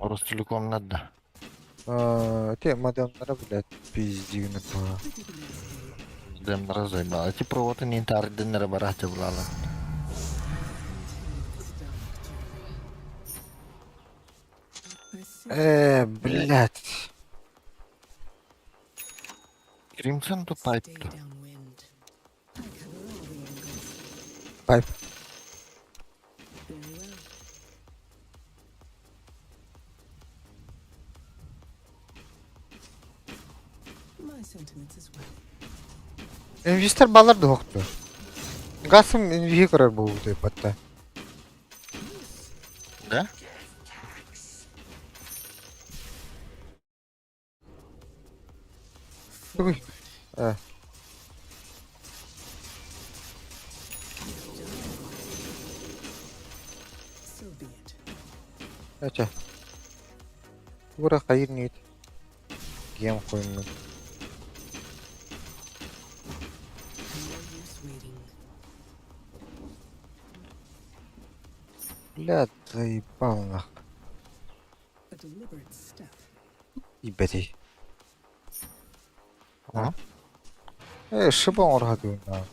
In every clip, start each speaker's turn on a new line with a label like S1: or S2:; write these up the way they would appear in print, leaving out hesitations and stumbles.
S1: Ростелеком надо.
S2: Те модемлары, блядь, пиздюны по.
S1: Dem разойма. А ти провода не тарди не рабарате влала.
S2: Блядь.
S1: Crimson to pipe.
S2: Пайп. Инвестор балар да хоқты. Гасым инвеге көрер болу деп батта.
S1: Да?
S2: Уй. Ача. Ура хайыр ниет. Гем коймын. Блядь, заебал нах. Ебать.
S1: А?
S2: Шибан орхады на.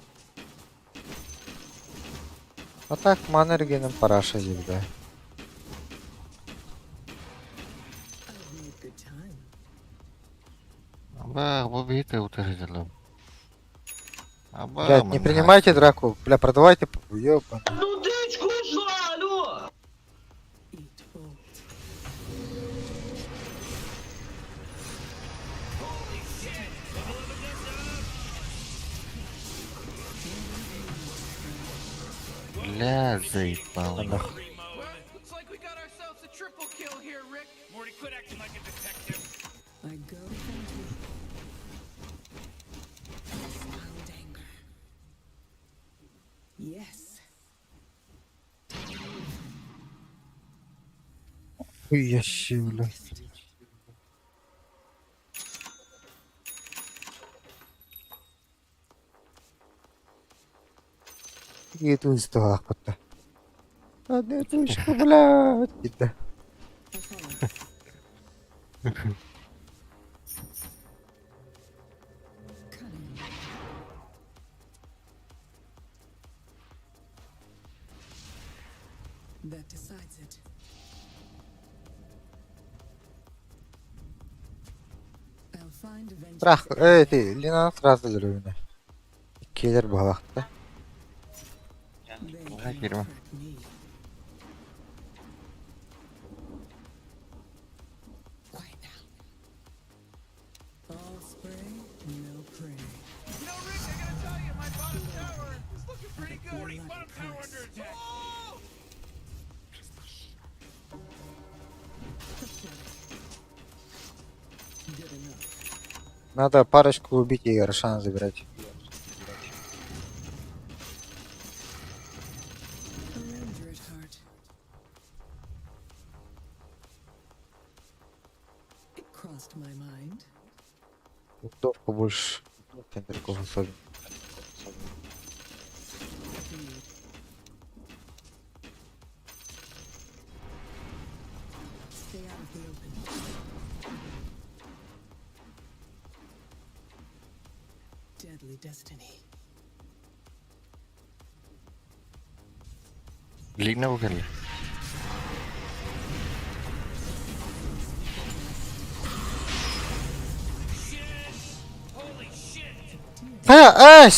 S2: А так манергенім параша жебді.
S1: Аба, бұл бейті утырыжылым. Аба,
S2: Блядь, не принимайте драку. Бля, продавайте. Ёбаный.
S3: Ну дичку ушла, алло!
S1: Бля, заебал.
S2: Нах.
S4: Looks like we got ourselves a triple kill here, Rick. Morty, quit acting like a detective.
S5: I go from you. Found anger. Yes.
S2: Хуящий, блядь. Иду из того охота. Одна точка, блядь. Да.
S5: Cunning. That decides it. I'll find vengeance.
S2: Бірақ, ти, Лина сразу жүргені. Келер балақты.
S5: They
S1: Бля,
S5: can't
S1: Кирилл.
S5: track me. Quiet now. All spray, no prey.
S4: You know, Rick, I gotta tell you, my bottom tower is looking pretty good. Morty, bottom tower under attack. Oh!
S5: Good enough.
S2: Надо парочку убить и Рошана забирать.
S5: Surrender it, heart. It crossed my mind.
S2: Удов побольше. Тендерков особенно.
S5: Agreed. Stay out of the open. Deadly destiny.
S1: Лигна вухали.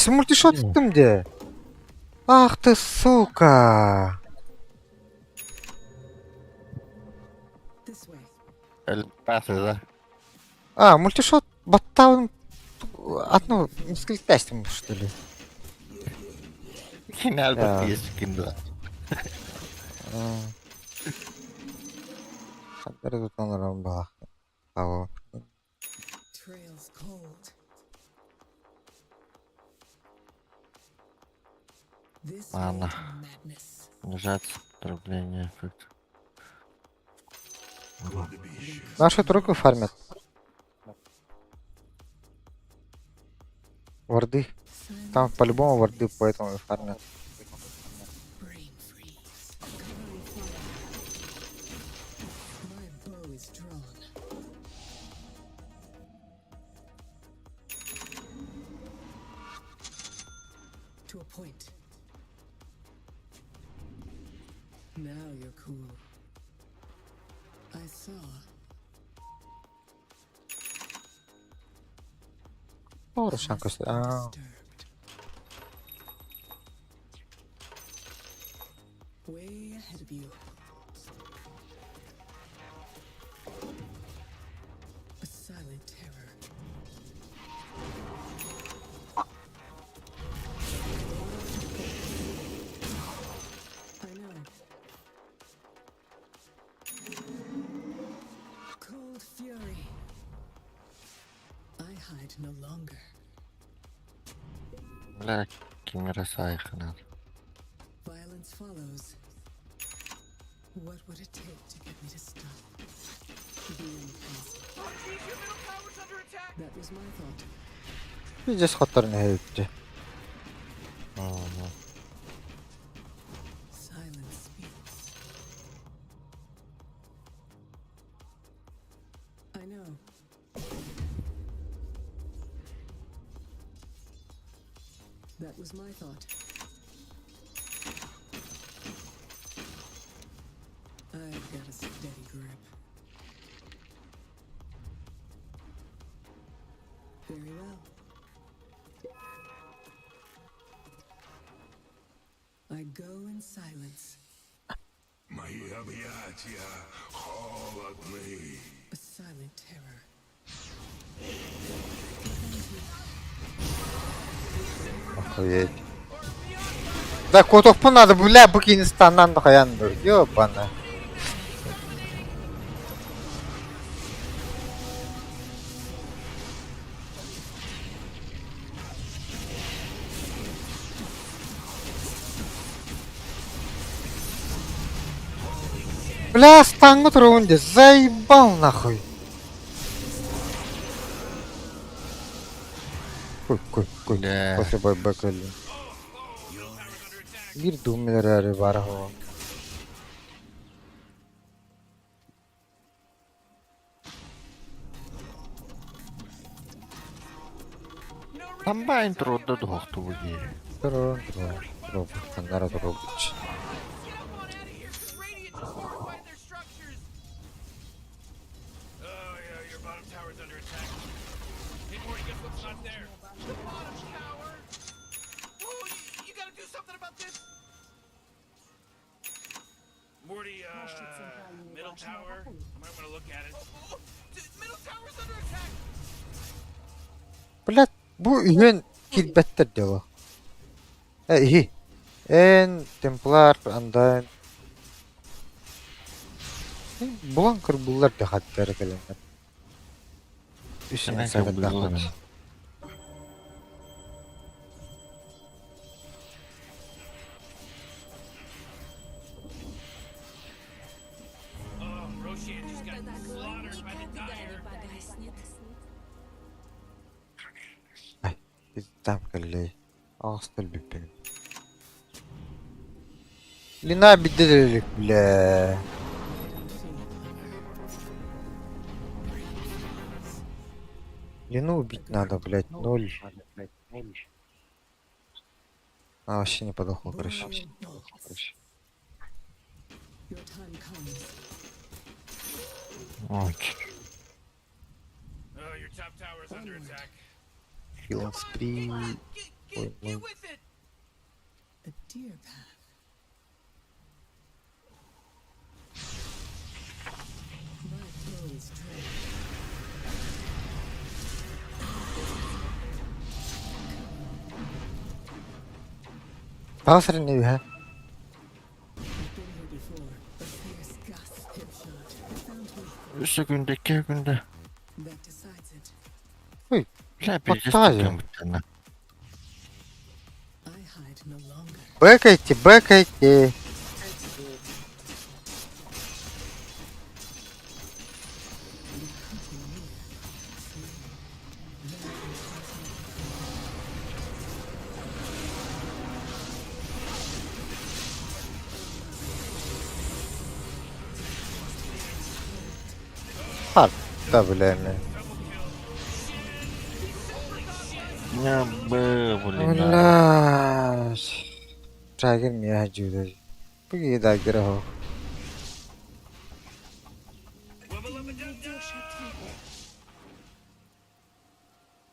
S2: Мультишот где? Ах ты, сука!
S5: This way.
S1: El pase, да?
S2: Мультишот баттаун... Одну, несколько тестим, что ли?
S1: Final
S2: Ja.
S1: partij is kinderen.
S2: Хабар тутанарам баг. Ава.
S5: Trails cold. This
S1: Ладно.
S5: way to madness.
S1: Нажать, дробление, эффект.
S2: Наши тройку фармят. Варды. Там по-любому варды, поэтому и фармят.
S5: Brain freeze. Covering fire. My bow point. Now you're cool. I saw.
S2: Doğrusan kız. Aa.
S5: Disturbed. Way ahead of you. A silent terror. I know. Cold fury. I hide no longer.
S1: Lakin recyclen.
S5: Violence follows. What would it take to get me to stop? Being passive.
S4: Oh, geez, your middle tower's under attack.
S5: That was my thought.
S2: Iyice skatlarını heyletti.
S5: Silence speaks. I know. That was my thought. I've got a steady grip. Very well. I go in silence. A silent terror.
S2: Охуеть. Да котовку надо, бля, Букинистаннан да хаянdır. Ёбана. Бля, стану трунде, заебал нахуй. Koy.
S1: Bля.
S2: После байбека ли. Bir dummeleri var o.
S1: Там байн трудно дохту буди.
S2: Трон. Канара дробич.
S4: Get them on out of here. This radiant just fortified their structures. Oh, yeah, your bottom tower's under attack. Hey, Morty, guess what's not there? The bottom tower. Oh, you gotta do something about this. Morty, middle tower. I might want to look at it. Oh, middle tower's under attack.
S2: Блядь, bu üyen kilbettir diyor. İyi. En Templar andan. Bulan kırbullar da hatları gelenler. Üstüne
S1: Hemen
S2: sakın
S1: kabul
S2: dağılır.
S1: ediyorum.
S4: Oh, Roshan just got slaughtered by the Dire.
S2: Ay, biz tam kalli. Ağustul benim. Lina bidirelik bile. Лину убить надо, блядь, 0. А, вообще не подохла, короче.
S5: Your time comes.
S1: Ой,
S4: Oh, your top tower's under attack.
S2: Healing spree.
S4: Get with it.
S5: A deer path. My flow is trained.
S2: Basra ne ya?
S5: I've been here before. A fierce gust hit shot. Found me.
S1: 3 günde 2 günde.
S5: That decides it.
S1: Bля, пиздец,
S2: Фантазия.
S1: таким бутана.
S5: I hide no longer.
S2: Бэкайте. Harbi ne?
S1: Я бы, блин,
S2: Блядь. Драгер меня хажуда. Погоди, Драгер хо.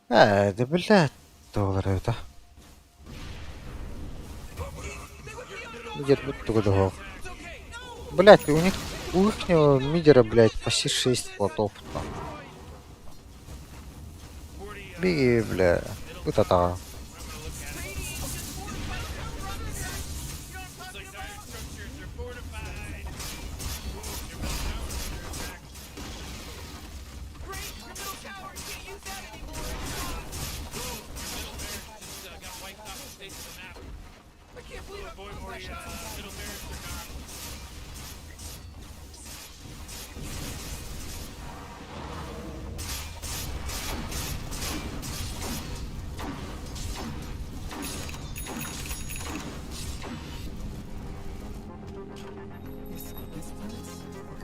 S2: Да, блядь. Доллар это. Мидер будто года хо. Блядь, у ихнего мидера, блядь, почти 6 плотов там. Беги, бля. Вот это.
S5: Escape this place. Good work.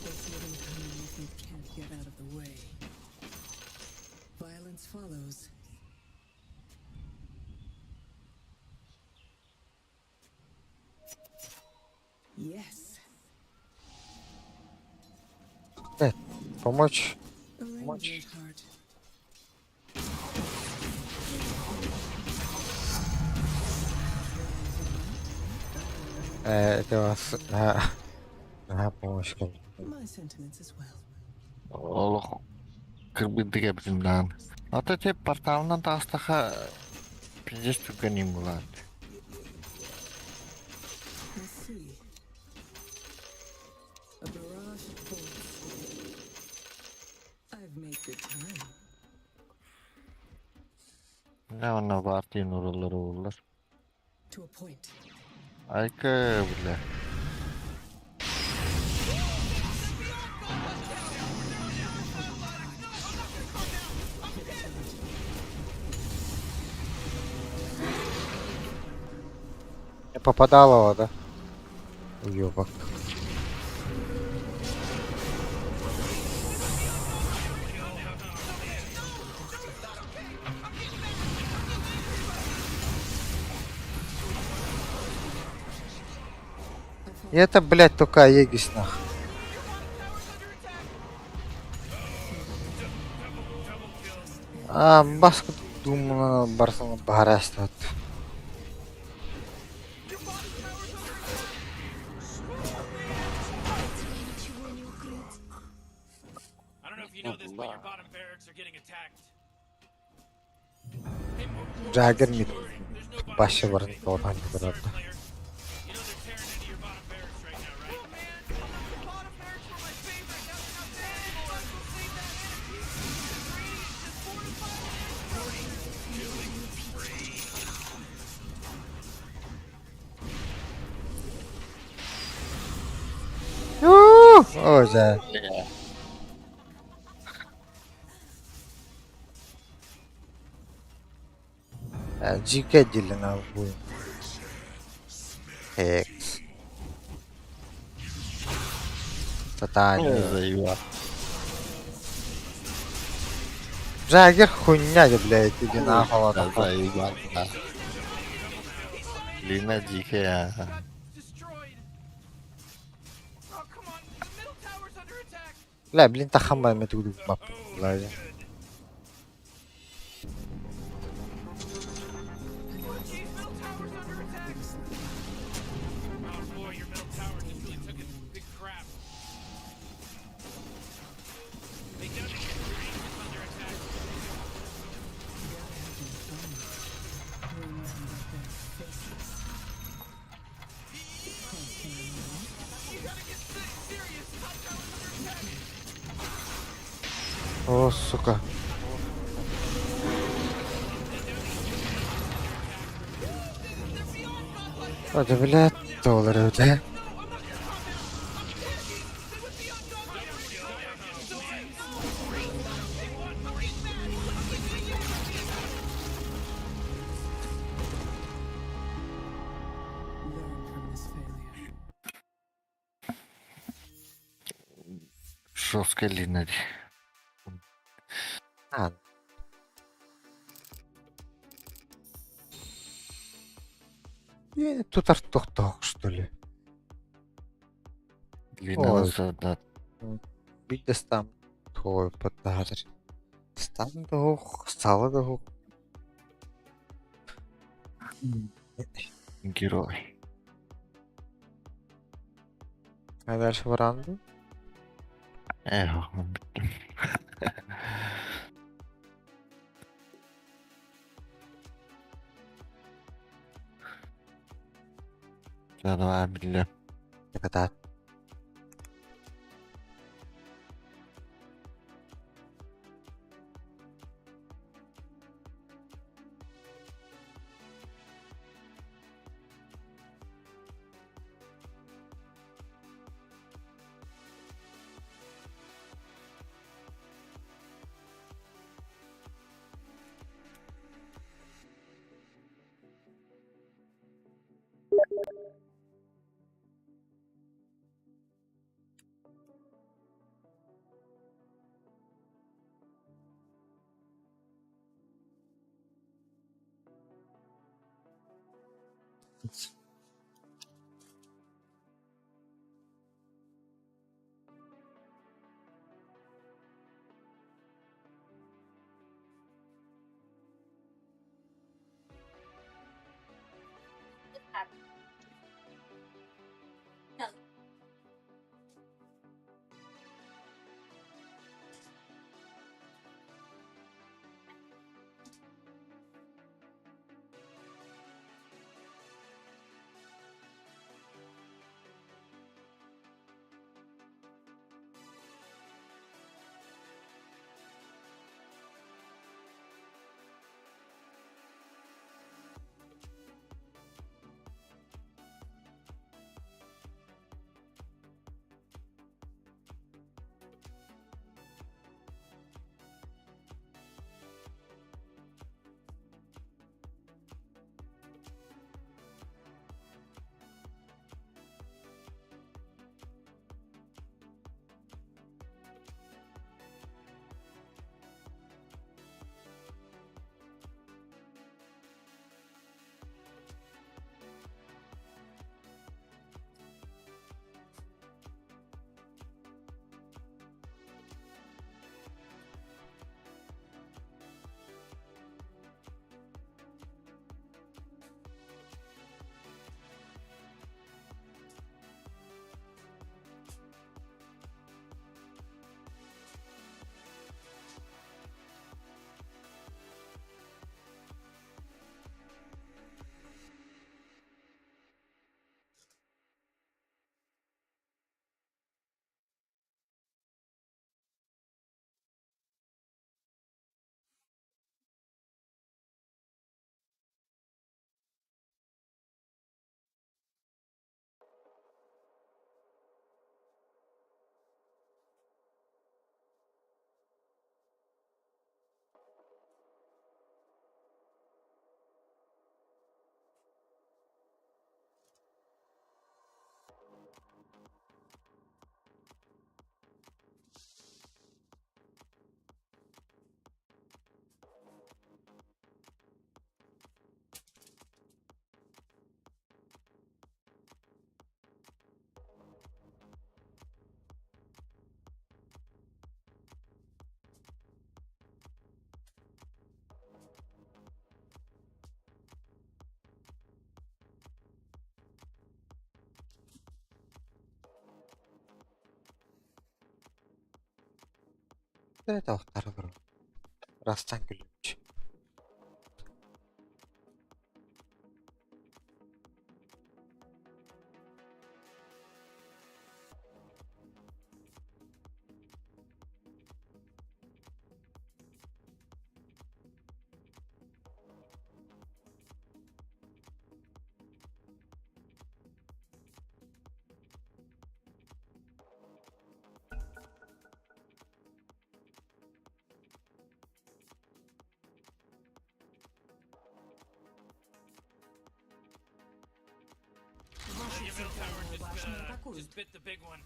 S5: They see them coming if you can't get out of the way. Violence follows. Yes.
S2: Помочь.
S5: A ranger's heart.
S2: Это вас. Помощь.
S5: My sentiments as well.
S1: Allah кырбыдыга бизимдан. Ата те порталынан тастаха пиздец тука не булат.
S5: I see. A barrage of bullets. I've made good time.
S1: Ne ona parti nurulları olurlar.
S5: To a point.
S1: Ayka bile.
S2: Не попадало, да? Уёбок. И это, блядь, только Егис нах. Баску думаю, Барселона Барастат.
S4: I don't know if you know this, but your bottom barracks are getting attacked. Hey,
S2: Джаггер мид.
S4: there's no bottom
S2: Башы
S4: barracks
S2: бар
S4: anymore,
S2: тоған
S4: Reserve
S2: барады.
S4: player. You know they're tearing into your bottom barracks right now, right? Oh man, the bottom barracks were my favorite. Now they're not there anymore. We'll save that energy. Just fortify
S2: О, за. Джика делена будет. Хекс. Тотально.
S1: Заебал.
S2: Джаггер хуйня, блядь, иди нахуй.
S1: Да, заебал, да. Лина дикая.
S4: destroyed. Oh come on, the middle tower's under attack.
S2: لا блин تخمم ما تقول ما لا
S4: Oh, geez, middle tower's under attack. Oh boy, your middle tower just really took a big crap. They got to get your ancient under attack. You gotta get serious. Top tower's under attack.
S2: О, сука. О, да блядь, доллары, да?
S5: Learn from this failure.
S1: Жесткая Лина.
S2: А, тут артохтох, что ли?
S1: Длина
S2: Ой.
S1: назад, да.
S2: Видишь там твой подарок. Стан дох, сало дох.
S1: Герой.
S2: А дальше варанду.
S1: Эх, давай, бля.
S2: Когда это второй игру. Растань ключ.
S5: Ваши центральные башни атакуют.
S4: Just bit the big one.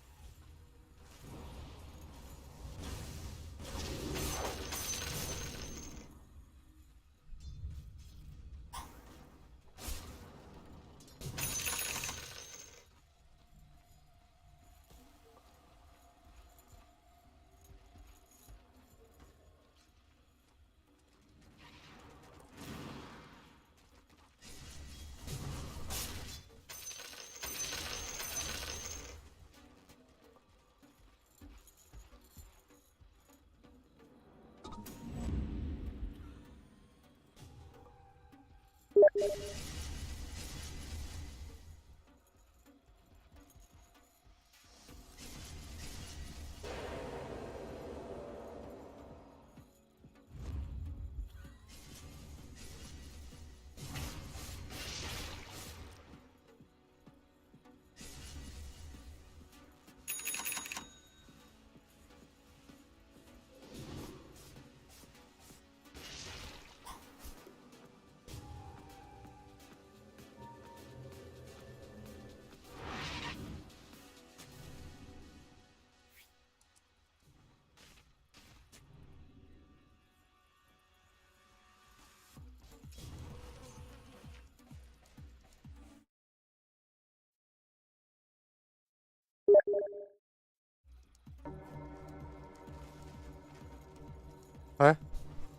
S2: Ha?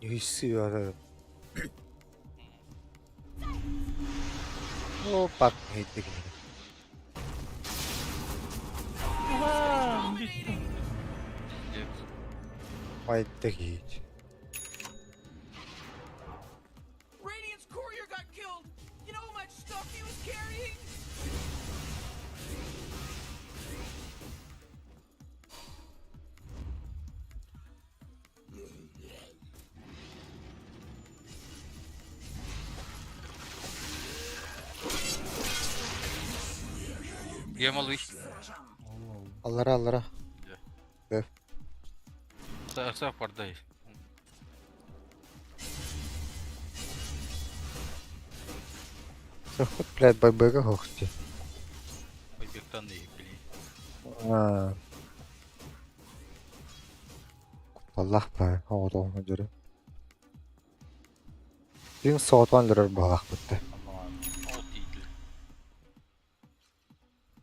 S2: Hissediyor. O bak neydi ki?
S6: Ulan bitti.
S2: Fight'te hiç.
S4: Radiant's courier got killed. You know how much stuff he was carrying?
S7: Game iş.
S2: Allara. Gel.
S7: Sağ pardayız.
S2: Sıhhat blad baybaga hoxti.
S7: Oybek'ten de iyi bileyim.
S2: Ha. Allah be. Havada olma göre. Bir soğutan lirer bağlaq bitti.
S7: O değil.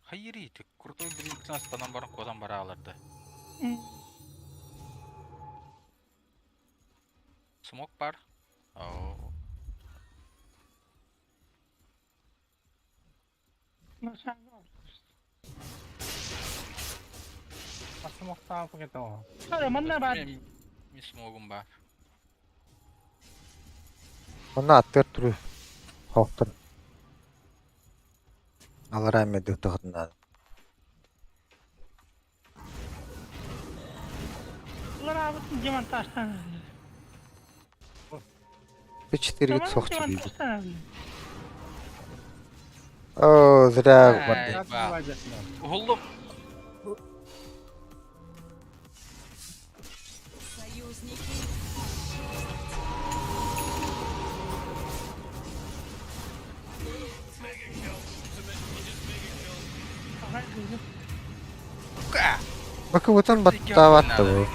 S7: Hayır iyi. Kurtoy birlikten aspadan barın kodan bara alırdı. Smoke bar. Oo.
S6: Nasıl? Masuk waktu apa gitu? Ada mana bad?
S7: Mi smoke'um var.
S2: Onu attır turu. Hoxtun. Allara emmedi tıqdından.
S6: Ular abi gimana taştan?
S2: Bir çitirgit soxtu
S6: Gimana
S2: deydi.
S6: taştan?
S2: Oo, zira
S7: Hey,
S2: vardı.
S7: bak. Oğlum.
S2: Bakı bütün battavattı bu.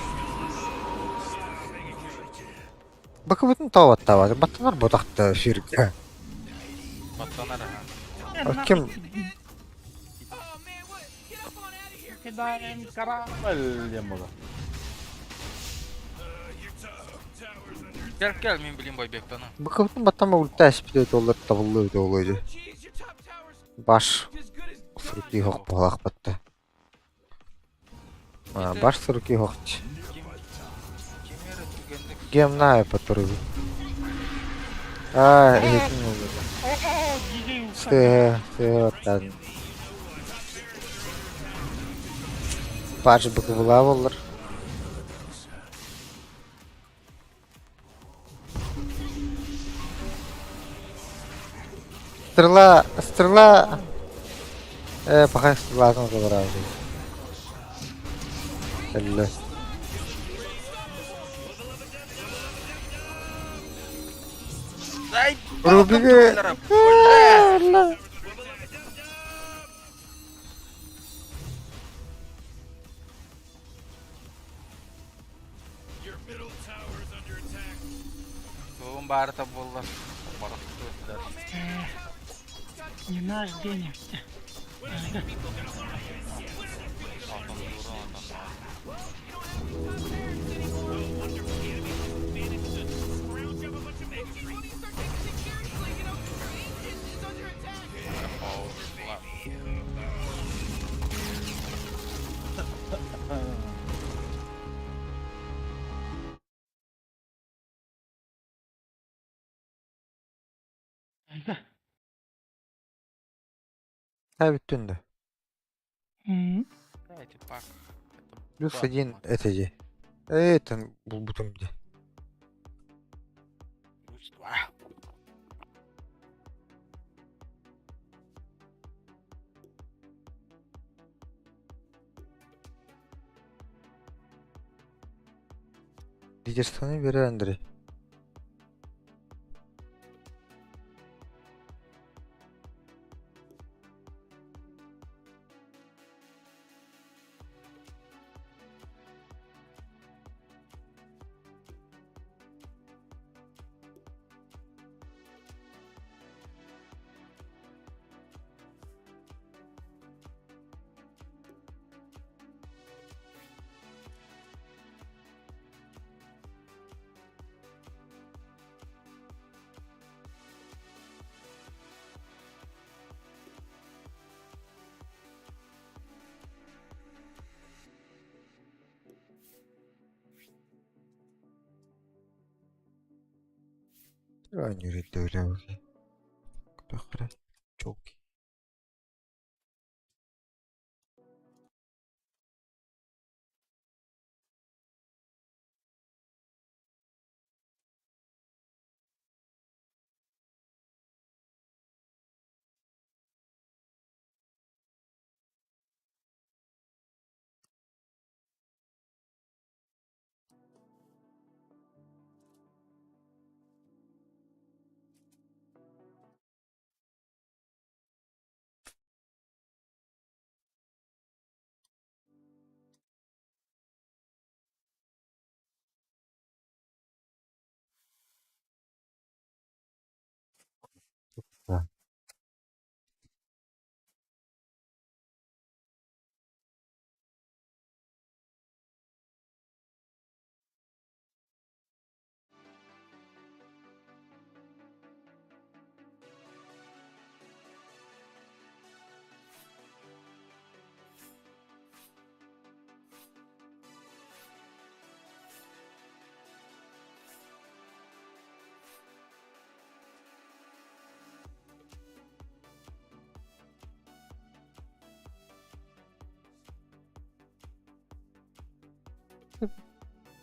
S2: Bakı bütün tavattavattı. Battalar bodaqtı şirkte.
S7: Patlanar ha.
S2: Kim?
S4: Oh man, what? Get up on out of here.
S6: Kita yang karabel dia mulu.
S7: Gel min bileyim Oybek'ten ha.
S2: Bakı bütün battama ulti aspit ödü olur, tabullu ödü olaydı.
S4: Jeez, your top tower's
S2: Baş.
S4: as good as
S2: Sırıkı hoq bağlaq battı. Baş sırıkı hoqçı.
S7: Kim yere tükendik.
S2: Gem ne yapatırı? Aa, etin olur. Sığırdan. Baş bakı bulav olur. Sırla. Bakın sırlasın o kadar abi. Elle.
S7: Ay,
S2: Rubi'ye. Allah.
S7: Doğum bari tabi ollar. Barak tutuyorlar.
S6: Не наш день.
S7: Altın vurun ondan.
S4: When you start taking things seriously, you know, Aegis is under attack.
S7: Oo, ulan.
S2: Ha bütün de.
S7: Dajcie pak.
S2: Plus один этажи. Это был бутон где. Лидерствоны бери Андрей. Ben yürüdü öyle bakayım. Bakara. Çok iyi. Ha.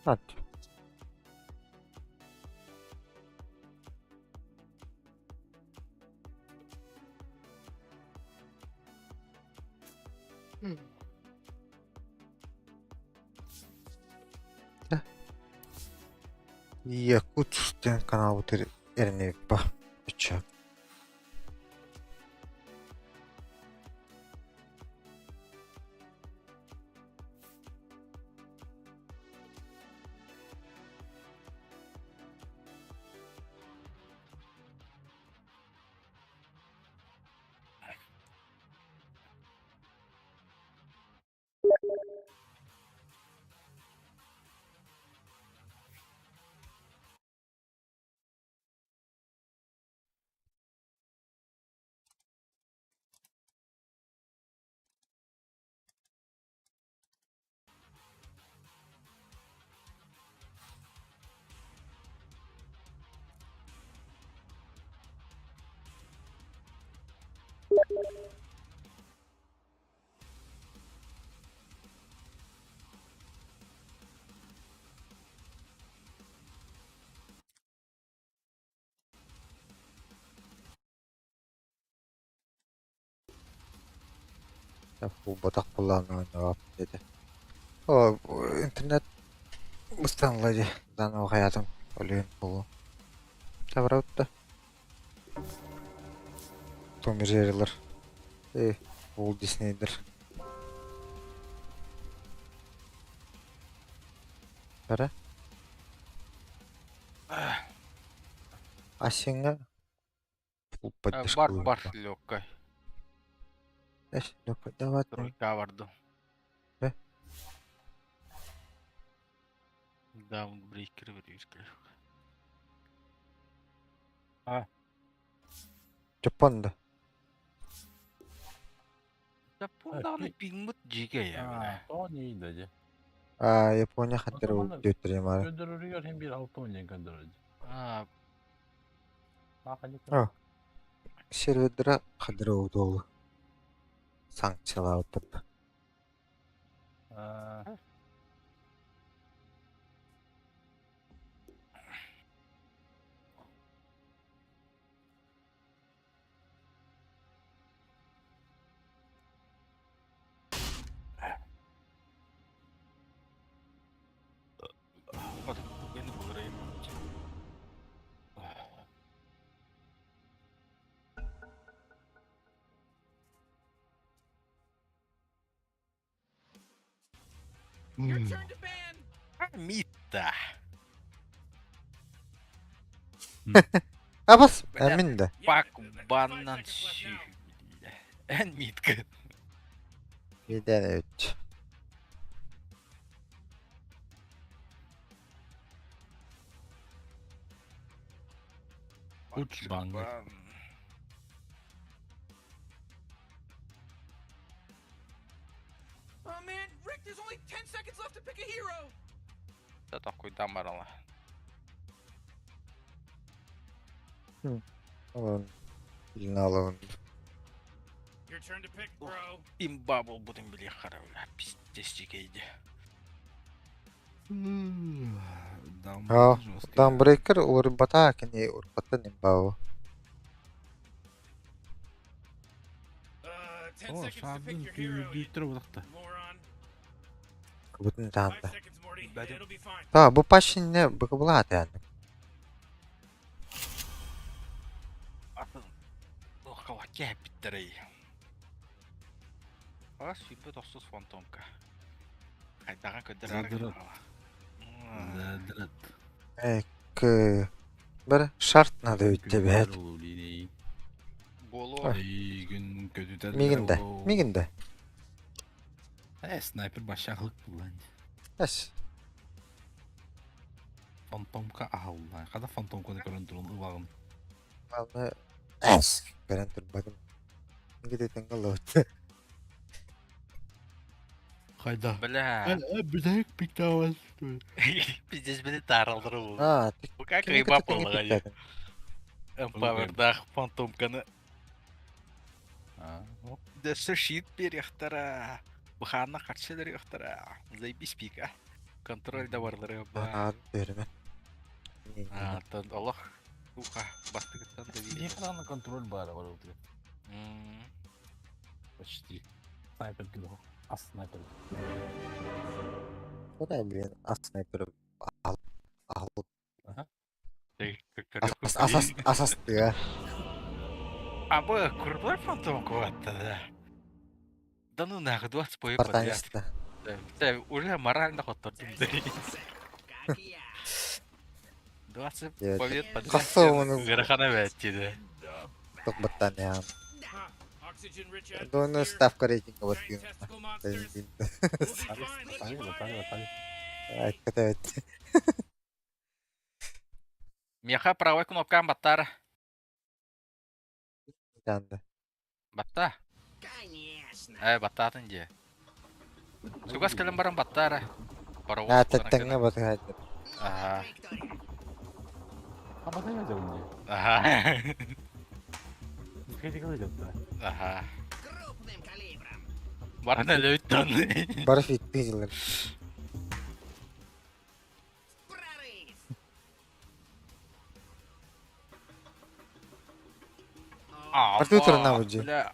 S2: Hadi. Якутская канал вот эрни па. Чё? Ya bu batak kullanıyor ne yap dedi. O bu internet mıstanlıcı. Dan o hayatım. Ölüyün bu. Tavrat da. Tommy Jerry'ler. Walt Disney'dir. Para? Aşınga. Bu
S7: Бар, бар, легкой.
S2: Эш, давай.
S7: Тройка барды.
S2: Be?
S7: Даунбрейкер беришке.
S2: Japon'da.
S7: Japon'da pingmut jika ya.
S6: 또 이제
S2: Japonya kadar
S6: Osmanlı-
S2: götüreyim abi.
S6: gönderiyor hem bir altı oynayan gönderiyor.
S7: Ah,
S6: Makanya
S2: Server'da kadar oldu. Sanksiyalar oturdu.
S7: hadi beni bırakayım.
S4: Your turn to ban.
S7: Mita.
S2: Bas, emin de.
S7: Bak bandan şöyle. En mitka.
S2: Bir tane 3.
S6: Uç bandı.
S4: Oh man, Rick, there's only 10 seconds left to pick a hero.
S7: Tá com cuidado, Marala.
S2: Onun dilini alalım.
S4: Your turn to pick, bro.
S7: Имба бол будем били харавла. Пиздец чекейди.
S2: Ha, Dawnbreaker urbata kini urbata nimbawo.
S4: 10
S7: О,
S4: seconds to pick
S7: саадын
S4: your hero, you
S7: büyüktür bulakta.
S4: moron.
S2: Kabutun
S4: 5
S2: tanda.
S4: seconds, Morty.
S7: Bedim.
S4: It'll be fine.
S2: Ta bu paşin ne bakıbılat yani.
S7: Атын оқала кеп биттерей. Ас үпе тосус фантомка. Хайдаган көдөр
S8: Задырат.
S2: Ek bir şartna da ötebet.
S7: Боло.
S8: Gün kötüden.
S2: Miginde.
S8: Sniper başaklık bulan.
S2: Eş.
S8: Fantomka ahalla. Kada fantomka ne kadar durun ıvağın.
S2: Vallahi eş. Ben durmadım. Gide tengalot.
S8: Hayda.
S7: Бля.
S8: Büyük bir davaz.
S7: Пиздец били таралдырып ол.
S2: Ha, tek
S7: Бу как
S2: kimi
S7: рыба
S2: kötü
S7: болдыга.
S2: gitmedin.
S7: Эмпавердах фантомканы.
S8: Ha.
S7: Дэсэ шит берехтара. Бухана карчылар яхтара. Заебись пика. Контроль да барлары ба.
S2: Ha, derime.
S7: Тан Аллах. Уха, бастыгыттан да
S8: Ne
S7: били.
S8: kadar kontrol var orada. Почти. Снайпер gibi. As sniper.
S2: O da bilin as sniper al. Asas ya.
S7: А бо курбар фантомку атта да. Да ну нахуй 20 боев подряд.
S2: Партаниста.
S7: Да, уже морально хоттордум. 20
S2: Evet.
S7: побед подряд.
S2: Кассованы
S7: Гарахана бәтти да.
S2: токбаттан ya.
S4: Huh. Oxygen-rich atmosphere,
S2: Дону ставка рейтинга вот
S4: giant
S2: gün.
S4: testicle monsters.
S2: Benim
S4: We'll be fine.
S8: Tabii.
S2: Hakikaten evet.
S7: Меха правой кнопкаан баттар.
S2: Yandı.
S7: Батта. Баттатын же. Сугас келем баран баттар. Паровоз.
S2: Ha tettenge batı hadi.
S7: Ага.
S8: Ama da yazıyor bunu.
S7: Ага.
S8: Скажите, как идет, да?
S7: Ага. Барна лөйттөн.
S2: Barış bitti yıllar. Артур Турнавыджи.
S7: Бля.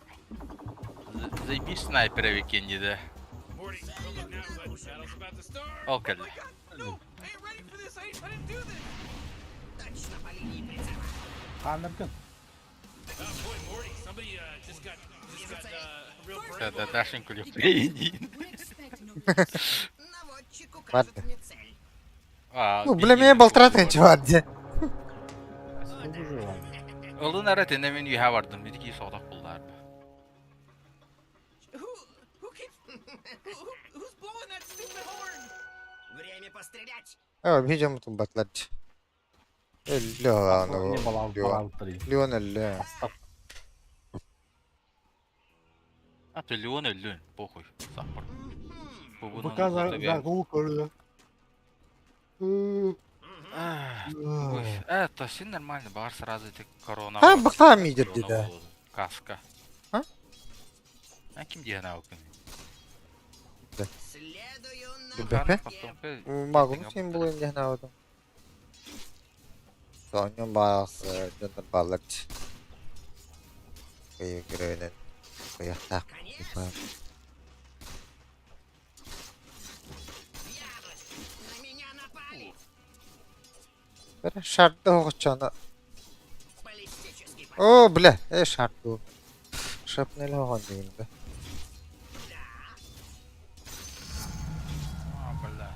S7: Заебись снайпера викенди, да.
S4: Morty, don't look now, but battle's about to start.
S7: Ол келди.
S4: No, I ain't ready for this. I didn't do this.
S8: Kandırdın.
S4: Oh boy, Morty, somebody just got real brave.
S7: Да, Дашеньку люблю.
S2: Vardı.
S7: А,
S2: Bu bilemeye baltıratın çuvardı.
S7: Олун аратен мен үйе бардым. Медики содак булдар.
S4: Who's blowing that stupid horn?
S2: Evet bir camı tumbatladı. Elli lan o.
S8: Ne balavutları.
S2: Leon elli.
S7: А то Леон өлүн, похуй. Саппар.
S8: Пока за гукорда.
S7: Это все нормально, бар сразу ты корона.
S2: Ha bıkta mı yedirdi de?
S7: Каска.
S2: Ha?
S7: А ким диye наукын?
S2: Bepe? Magnum simbolu ince ne oldu? Sonyon bağ canlar bağladı. Kıyı görevinin kıyı tak. Böyle şartlı hoşçana. Oo bile, şartlı. Şapneli hoşçana değildi.
S7: А, бля.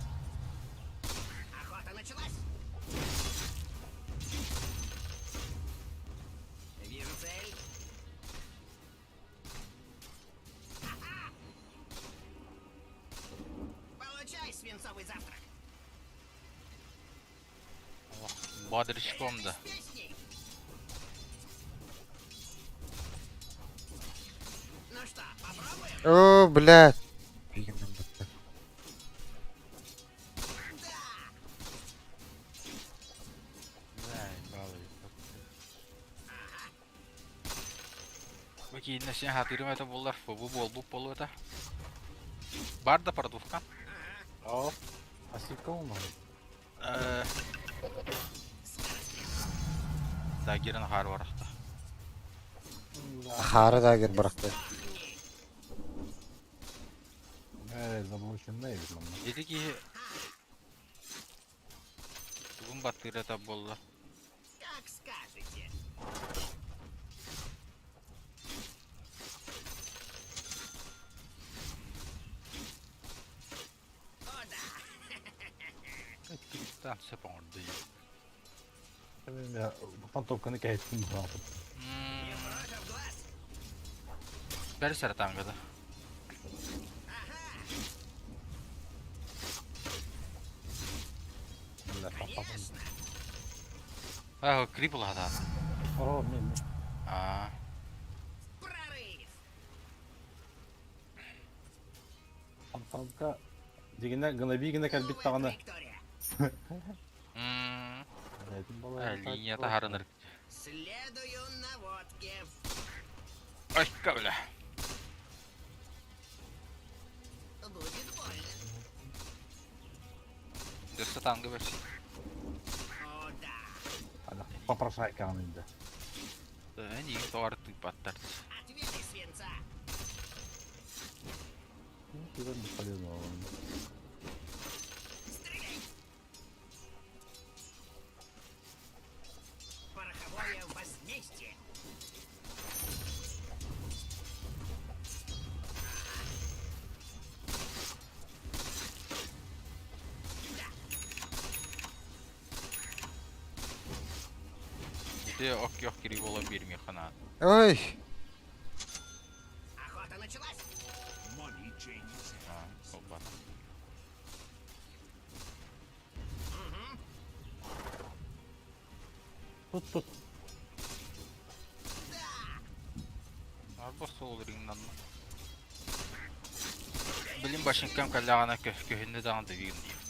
S7: Бодрячком да.
S2: Oo bile. Bilgimden baktı.
S7: Кейінне сен хатырым это болар, фобу болу это. Бар да продувка.
S6: О, асика olmadı.
S7: Дагерін хар барақта.
S2: Хары да кер бырақты.
S8: Заблоченный мына.
S7: Еди ки... Бүгін баттыр это болды.
S3: Как скажете.
S7: Станция поңырды.
S8: Ben фантомканы кәйттім бұратып.
S7: Бәрі сәрі таңғыды. Крипл хата.
S8: О, мен. Фантомка дегенде гынаби гына кәлбит тағаны.
S7: Линията харыныр.
S3: Следую наводке.
S7: Ой, кавля.
S3: Будет больно.
S7: Дөрсі таңғы берсі.
S3: О, да.
S8: Попрошай канында.
S7: Нең тоғары тұйпаттарды.
S3: Ответы свинца.
S8: Күйден бесполезно.
S3: Стреляй. Пороховое возмездие.
S7: Де ок кері бола бермей қана.
S2: Ой,
S3: Охота началась.
S7: Қолбана.
S8: Тут.
S7: Арбасы ол рингнан. Білім башынкам кәллағана көхінді дағында вегін дейіп.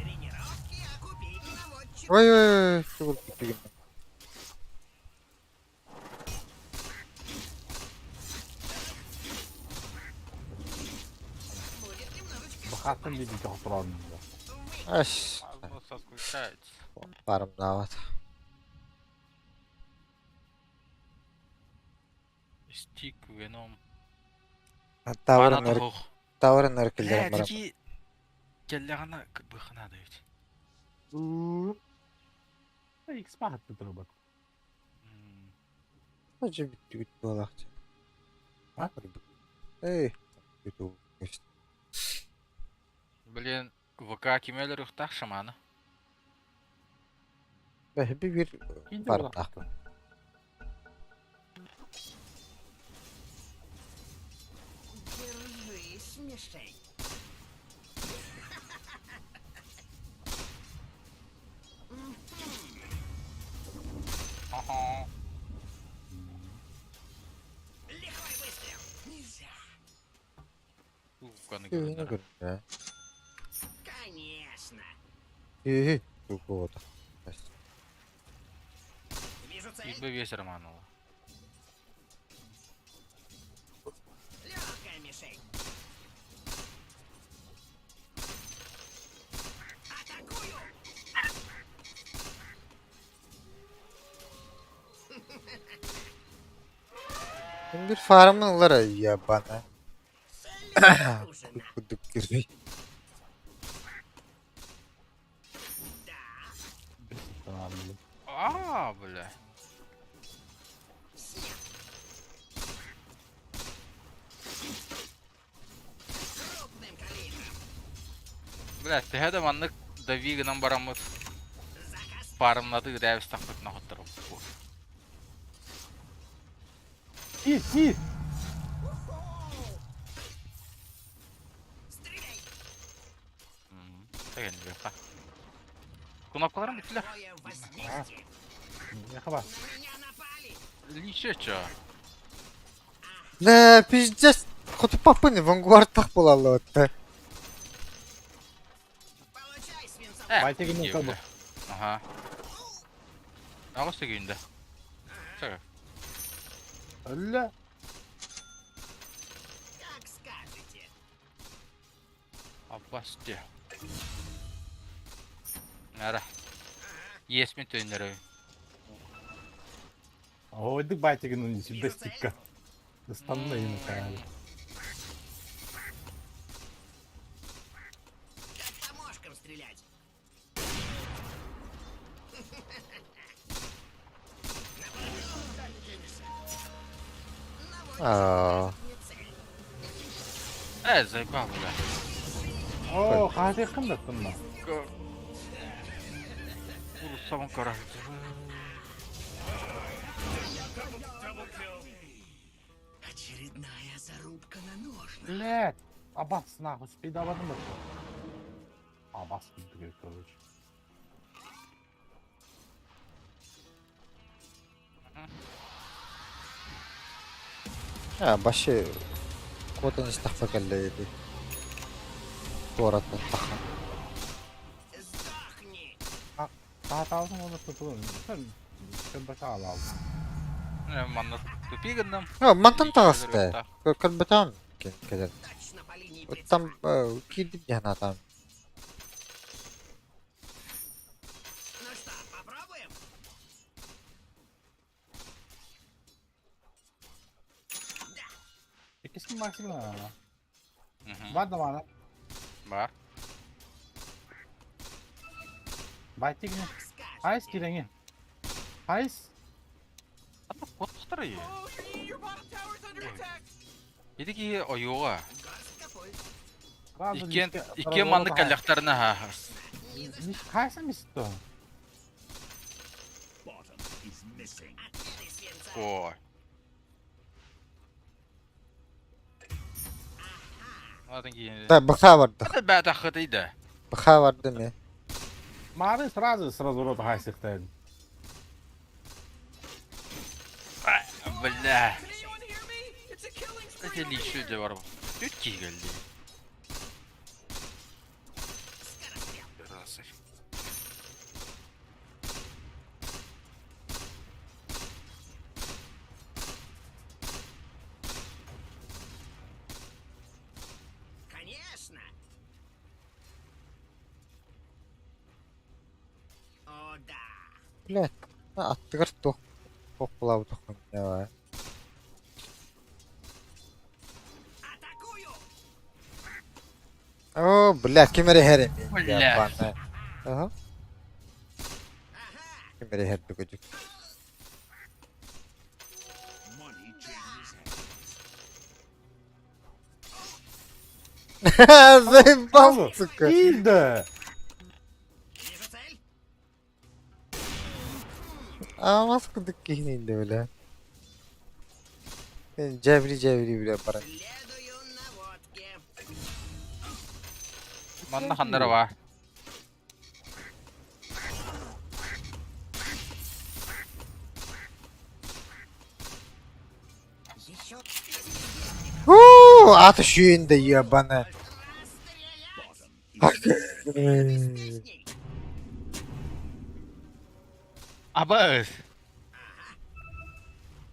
S3: Тренировки окупить наводчик.
S2: ой, что был пикпигин.
S3: Будет немножечко.
S8: Бұқаттың бейді тоқтыранында.
S2: Аш,
S7: Арбасы скучается.
S2: парым дават.
S7: Стик, веном.
S2: Таврын әркелдерім барам.
S7: Деги кәллағана бұқына да өте.
S8: Икс бағыт бұтыры бақ.
S2: Acı bitti olakça.
S8: Ha?
S2: Ey, kötü geçti.
S7: Блин, ВК кемелер ұқтақ шаманы.
S2: Belki bir
S8: İndi
S2: var
S8: olaq.
S2: aklım.
S3: Держись, мишень. Лихой выстрел. Нельзя.
S7: ВКны
S2: Yine
S7: көрдір.
S2: görün ya.
S3: Конечно.
S2: Çok oldu.
S3: Вижу цель.
S7: Ибі весь романова.
S3: Легкая мишень. Атакую.
S2: Şimdi bir farmlar ya bana.
S3: Цель нарушена.
S2: Kuduk girdi.
S3: Да.
S8: Tamamıyla.
S7: Бля.
S3: Снят. Крупным калибром.
S7: Бля, тіге де маннык да вигынан барамыз.
S3: Заказ.
S7: Парымнады дәвіс тақпытына құттырып.
S8: İyi.
S3: Стреляй.
S7: Tegen веха. Кнопкаларым бітілер.
S3: Пороховое возмездие.
S8: Яха бар.
S3: На меня напали.
S7: Ниче чо.
S2: Ne pizdes. Kutu papını vanguard tak bulalı otta.
S3: Получай, свинцовый.
S8: Байтеге мен
S7: Ага. Ағыс тегейінде. Сәгі.
S6: Öyle.
S3: Как скажете.
S7: Abbas diyor. Nara. Есме төнері.
S6: Ойдық байтығының ішінде стикка. Достанна ему каяли.
S3: Как по мошкам стрелять.
S2: Aa,
S7: Заебал, бля.
S6: Oo, қағаз еқін да тұнна.
S7: Ұрысамын қарақы.
S3: Очередная зарубка на ножны.
S6: Блядь, Аббас нахуй спидовадым ба? Аббас спидовый, короче.
S2: başı kodan istahfak elleydi. Doğrattan taxın.
S3: Сдохни.
S6: Saat aldım onu tutulun. Sen başa al aldım.
S7: Манна тупигіннім.
S2: Mantın tağıstı. Kırбытан kadar.
S3: Точно по линии
S2: Там
S3: прицела.
S2: kildim yana tam.
S3: Ну что, попробуем?
S6: İkisini maksimum ya. Var da bana.
S7: Бар.
S6: Байтик не.
S3: Скажешь.
S6: Хайс кирене. Хайс.
S7: Қоттықтыр ей.
S4: Oh, your bottom tower's under attack.
S7: Едігі ойуға.
S3: Горстка пуль.
S7: Икен манны кәліқтарына ха.
S6: Хайса мисто.
S3: Отмели свинца.
S7: Ой. Одан кейін.
S2: Da bıxa vardı.
S7: Қандай бәт ақыдайды.
S2: Bıxa vardı mı?
S6: Мары сразу рота хайсыктайды.
S7: Бля.
S4: Can anyone hear me? It's a killing spree.
S7: Өте лиші де бар. Өтке келді.
S3: Конечно. О, да.
S2: Блядь. Attıgır toh. Toplav tohun ne var?
S3: Атакую.
S2: Oo, блядь, kimere herim.
S7: Блядь.
S2: Aha,
S3: Ага.
S2: kimere her dökücük. Заебал, сука.
S6: İyiydi.
S3: Вижу цель.
S2: Ama sıkıntık kihniydi öyle. Cevri bile para.
S3: Следую наводке.
S7: Манна хандары бар.
S3: Еще
S2: Atış yüğünde yabanı.
S3: песней.
S7: Абыз.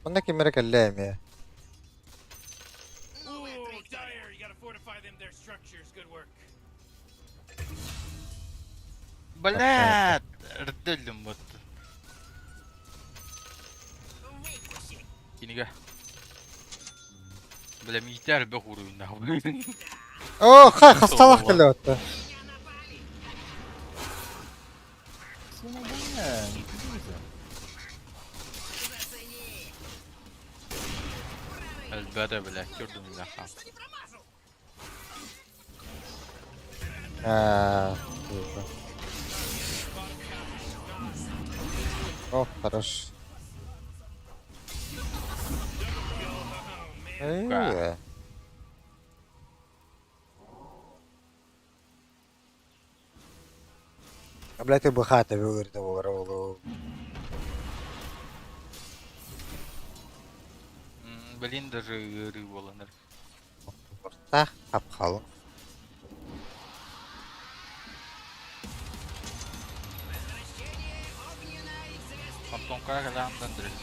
S2: Bunda kimere kelleyim ya.
S3: Новая
S4: Ooh,
S3: траектория.
S4: Dyer, you gotta fortify them their structures. Good work.
S7: Блядь. Іртілдім бұт.
S3: Выкуси.
S7: Кенеге. Бля, мийтер бе хуруйна.
S2: Oo, hastalık geliyor.
S3: Меня напали.
S6: Sana ne?
S3: Зацени.
S7: Әлбәді, бля, көрдім бля.
S3: Что не промажу.
S2: Ha, oh, хорош. İyi. Блядь, ты бы хата выиграть его воровал.
S7: Блин, даже ыры боланыр.
S2: Так, апхал.
S3: Возвращение огненной звезды.
S7: Фантомка кәләмдән дұрыс.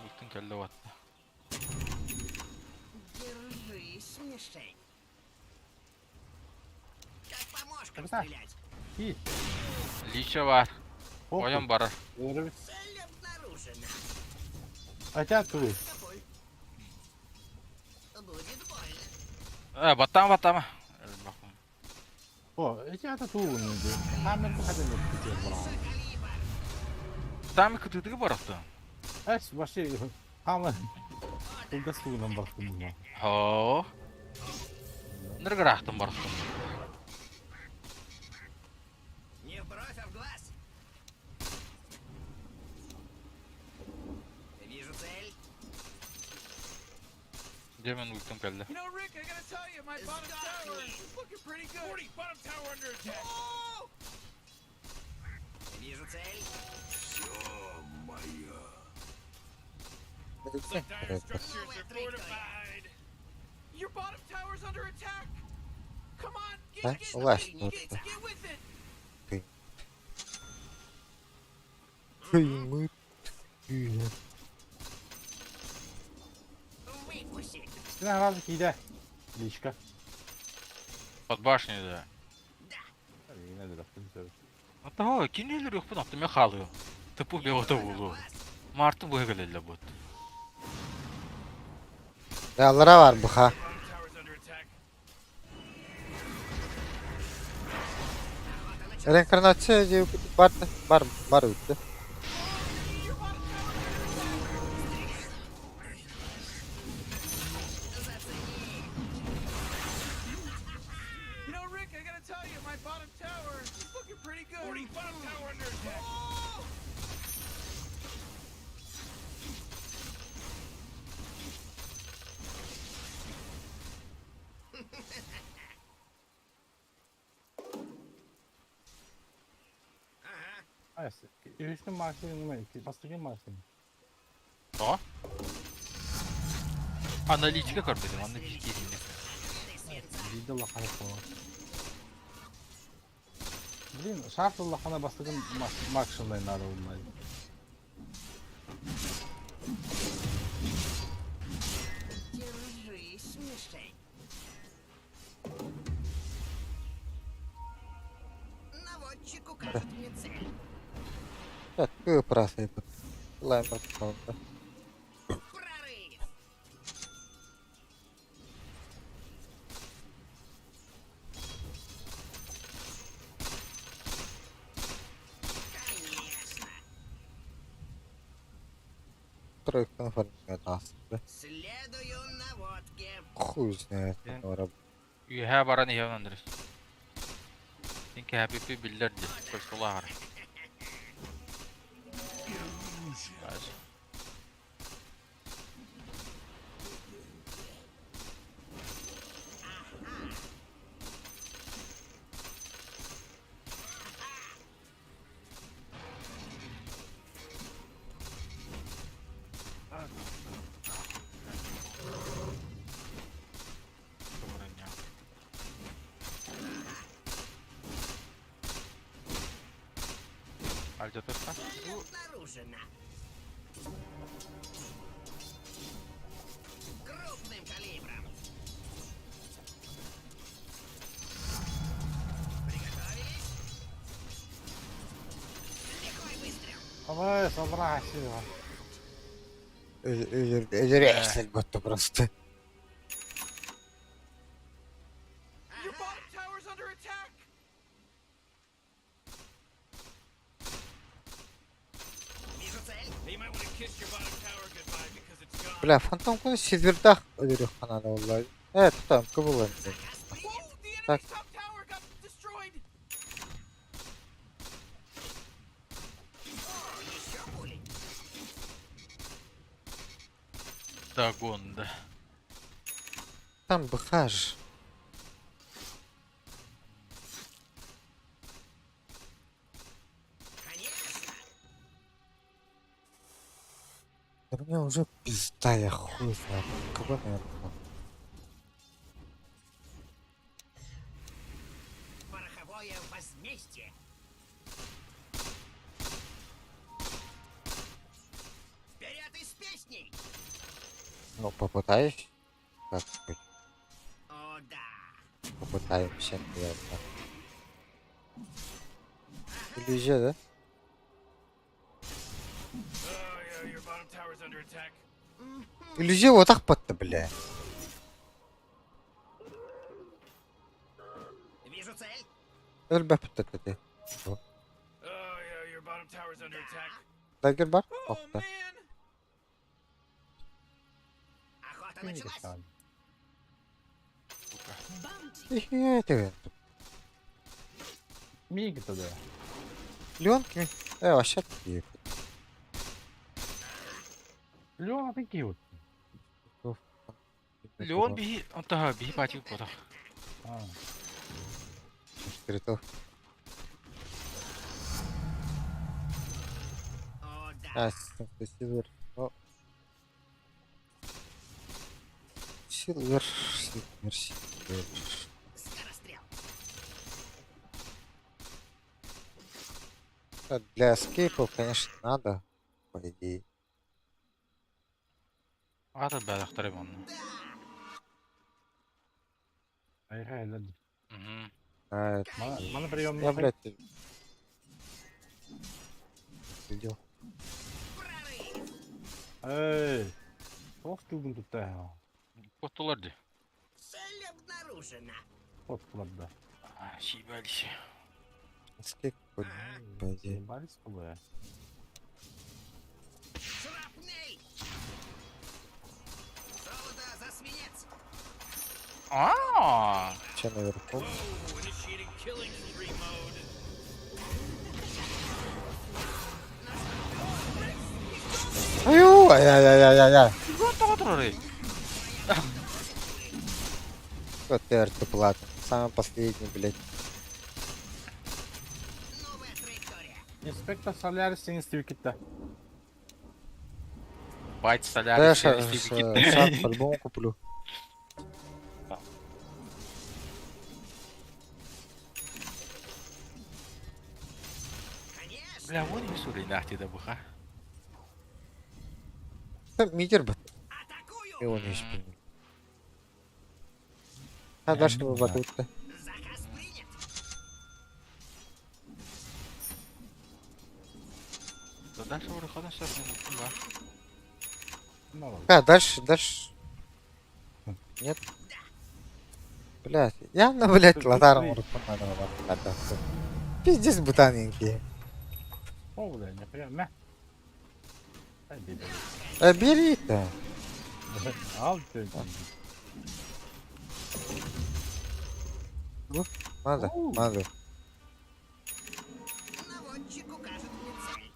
S7: Үлтін кәлі ват.
S3: мишень. Как по мошкам
S6: Круто.
S3: стрелять.
S6: İyi.
S7: Лича бар.
S6: Ох,
S7: Оян бар.
S6: Öyle bir
S3: Цель обнаружена.
S6: Хотя туй.
S3: Капуль. Будет больно.
S7: Баттама.
S6: O, это туй нейdi. Hemen bu kadar yapıyor bana.
S3: Калибр.
S7: Там кытыдыгы бар ата.
S6: Эс, вообще, hemen. Burada suyundan baktım buna.
S7: Хо. Ныргырахтын бар.
S3: Не в бровь, а в глаз. Вижу цель.
S7: Демен уйттым келди.
S4: You know, Rick, I gotta tell you, my bottom tower is looking pretty good. 40, bottom tower under attack. Oh!
S3: Вижу цель.
S2: Gitsin. Evet.
S4: Structures are fortified. Your bottom tower's under attack. Come on,
S2: Ha?
S4: get
S2: Ulaştı.
S4: get with it.
S2: Kıymıt.
S3: Выпусти.
S6: Yine herhalde ki de. Личка.
S7: Под башней, да.
S6: Yine de baktım söyle.
S7: Ата, кинелер yok bu напты мен халıyor. Тыпу бе ото болу. Мартын bu gelelle bu.
S2: Dağlara var bu ha.
S4: Bottom tower's under attack.
S2: Реинкарнация бар өтті.
S4: You know, Rick, I gotta tell you, my bottom tower is looking pretty good. 40, bottom tower under attack. Oh!
S6: Evet. Üstün marşının numara 2. Bastırın marşını.
S7: О. Аналитика көрдүм, аналитика дейм.
S6: Bildi Allah kahretsin o. Блин, шартылла хана бастырын маршындайын ары olmayı.
S3: Держись, мишень. Наводчик укажет мне цель.
S2: Evet, kıprası yapıp. Laimer kaldı.
S3: Прорыв. Конечно.
S2: Тройка оформлена aslında.
S3: Следую наводке.
S2: Хуй знает, orada.
S7: Үйе баран иһен андрес. Инке хәпипи биллер ди. Кырсылар. Альдатырка.
S3: Цель обнаружена. Крупным калибром. Приготовились. Лихой выстрел.
S6: Ama sabra aşırı var.
S2: Özür eksik botta просто.
S4: Your bottom tower's under attack.
S3: Вижу цель.
S4: You might want to kiss your bottom tower goodbye because it's gone.
S2: Bля, Фантом konu Silver'da ölürük kanada vallahi. Evet, tamam, kabul edin.
S3: Заказ
S4: Whoa,
S3: принят.
S4: the
S2: Так.
S4: enemy's top tower got destroyed.
S3: Еще пули.
S7: Дагонда.
S2: Там быхаж.
S3: Конечно.
S2: Да мне уже пизда, я хуй знает. Кого, наверное.
S3: Пороховое возмездие. Вперед из песней.
S2: Ну, попытаюсь. Как быть? пытаемся, наверное. Иллюзия, да? Иллюзия вот так подта, бля.
S3: Вижу цель.
S2: Ölbe pıttıkladı. Dagger бар?
S4: Oh
S2: Okta.
S4: man!
S3: Охота
S6: Не
S3: началась.
S6: решали.
S2: İyi evet.
S6: Миги тогда.
S2: Leon kimi? Aşağı gidiyor.
S6: Леон, такие вот.
S7: Леон биги, онтаха биги патик бодох.
S6: А,
S2: Скрытов.
S3: О, да.
S2: А, Silver. О. Silver.
S3: Скорострел.
S2: Для эскейпов, конечно, надо, по идее.
S7: Ата бадахтарым онну.
S6: айғайлады.
S7: Мгм.
S2: А,
S6: Мана прием
S2: я, блядь, видел.
S3: Прорыв.
S6: Эй! Ох ты тут таял.
S7: Коттуларды.
S3: Цель обнаружена.
S6: Вот куда.
S7: Шибалиси.
S2: Эскейп, по идее.
S6: Заебались, бля.
S3: Шрапнель. Золото за свинец.
S7: А,
S2: Че наверху? Аю, ай-яй-яй-яй-яй.
S7: Коттуларды.
S2: Вот ты платно. Самый последний, блядь.
S3: Новая траектория.
S6: Инспектор Солярис институт китта.
S7: Байт
S2: Да,
S7: соляри.
S2: я шаг по-любому куплю.
S3: Конечно.
S7: Бля, вот и сюда нахти да буха.
S2: Митер бы.
S3: Атакую.
S2: И он не спинил. А дальше мы батут-то.
S3: Заказ принят.
S7: Да дальше выхода сейчас не да.
S6: Ну ладно.
S2: А, дальше. Нет? Блядь, явно, блядь, лотаром надо было. Пиздец бутаненькие.
S6: О, бля, не прям. Дай бери.
S2: А бери-то.
S6: Ал ты.
S2: Надо.
S3: Наводчик укажет мне цель.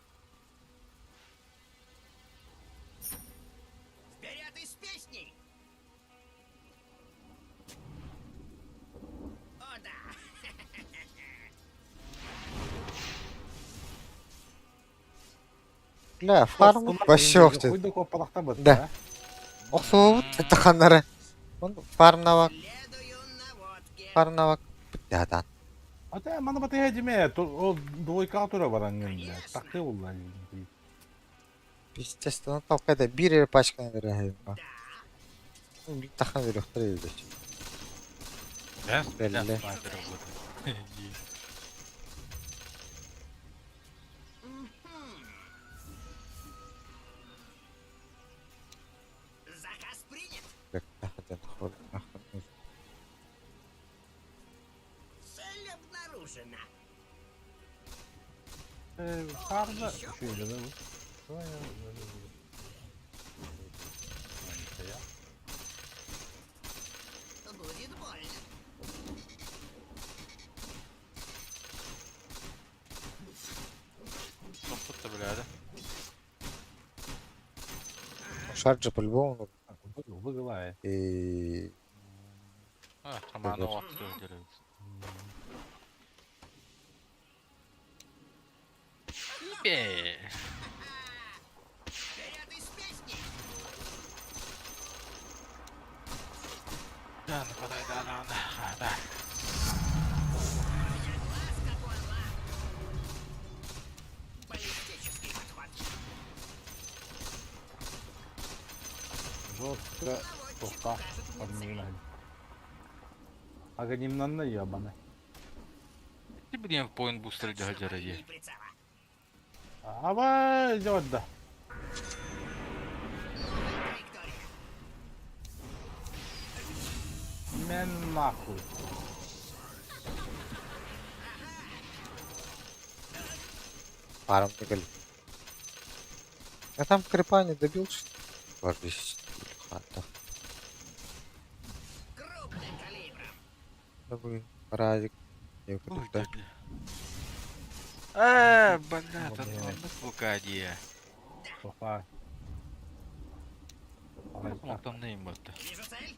S3: Вперед из песней. О, да.
S2: Бля, фарм вообще охты.
S6: Хуй да копалақта бат.
S2: Да. Охсуут, это ханары. Он фармнавак,
S3: Следую наводке.
S2: фармнавак. Блядан.
S6: А ты мана бата хеджиме, о двойка тура баранган, бля. Такты улла.
S2: Естественно, толкайда бир пачканы берген. Тахан берек трейдер.
S7: Да?
S2: Белли.
S7: Да, снайпер работает.
S3: Заказ принят.
S2: Как тахан ход.
S3: Цель обнаружена.
S6: Фарда. Şu ile de bu.
S3: Будет больно.
S7: Компьютер, бля, да?
S2: Шарджа по-любому.
S6: Выгылая.
S2: И...
S7: А, шаманы уақыт өздері. Бе.
S3: Вперед из песней.
S7: Да, нападай, да.
S3: Глаз какой лак. Баллистический подход.
S6: Жестко. Тоста. Подмигнали. Аганимнан да ебаный.
S7: Ты блин в поинт бустер дядя
S3: И прицела.
S6: Ава, идет да.
S3: Траектория.
S6: Мен нахуй.
S2: Паром не гали. Я там крипа не добил, что ли? Ложись. Хата.
S3: Крупным калибром.
S2: Да вы, паразик. Я
S7: Ой,
S2: буду, да?
S7: дядя. Бля, тут надо пукадия.
S6: Софа.
S7: Ну, там не именно.
S3: Вижу цель.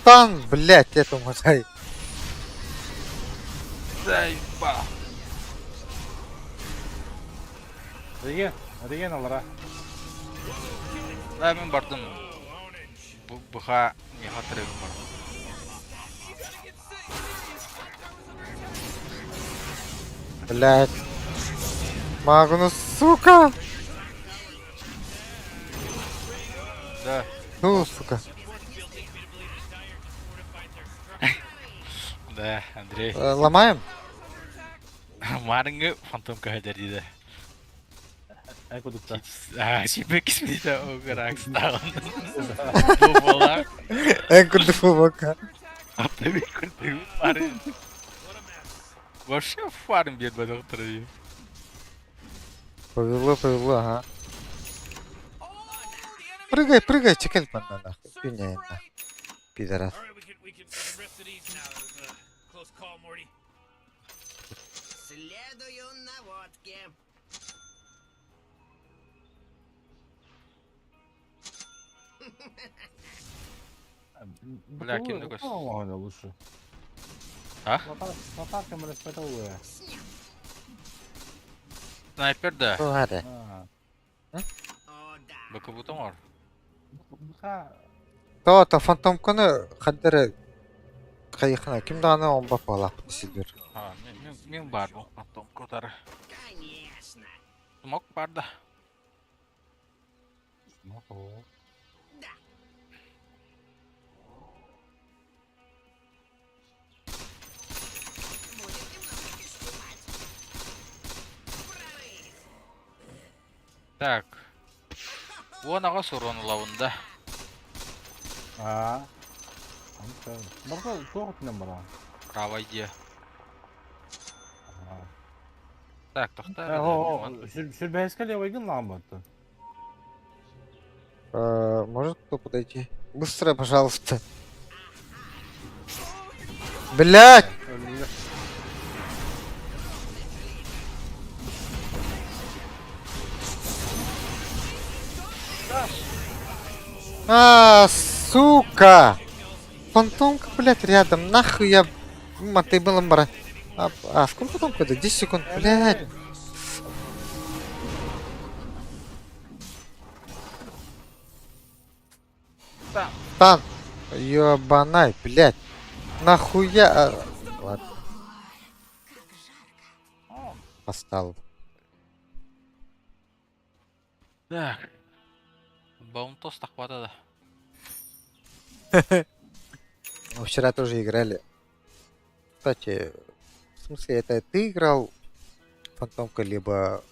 S2: Тан, блять, эту мотай.
S7: Заебал.
S6: Реген алара.
S7: Да, мен бардым. Буха не хатырым бар.
S2: Блять. Магнус, сука!
S7: Да.
S2: Ну, сука.
S7: Да, Андрей.
S2: Ломаем?
S7: Марыңы фантом кахадар дейді.
S6: Ай кудукта.
S7: Шипе кисмейді оғыр ақстағын. Бұл бола.
S2: Энкурды фубака.
S7: Аптабе күрдігін барын. Вообще фарм берді доқтыры.
S2: Повело, ага. Прыгай, чекай на нахуй. Пиняй нахуй. Пидорас.
S3: Следую наводке.
S7: Бля, кем гос.
S6: Лучше.
S7: А?
S6: Лопатком распятовая.
S7: Снайпер да.
S2: Ладно.
S3: О, да.
S7: Бакы бутон var.
S2: То фантомканы хаддары кайықына кімді аны он бап алақ сіздер.
S7: Мен бар бұл фантом котары.
S3: Конечно.
S7: Смок бар да.
S3: Да. Будет немного кишевать. Прорыв.
S7: Так. Вон ағас ұрон лауында.
S6: Барда тоғыт мен бара.
S7: Права иде. Так, тоқта.
S6: Сүрбәйске левайгын ламбатты.
S2: Может кто подойти? Быстро, пожалуйста. Блять! Сука! Фантомка, блять, рядом. Нахуй я матой был бара. Сколько там кода? 10 секунд, блять. Тан! Ёбанай, блять. Нахуя? Ладно. Поставил.
S7: Так. Баунтос так хватает.
S2: Мы вчера тоже играли. Кстати, в смысле, это ты играл фантомка, либо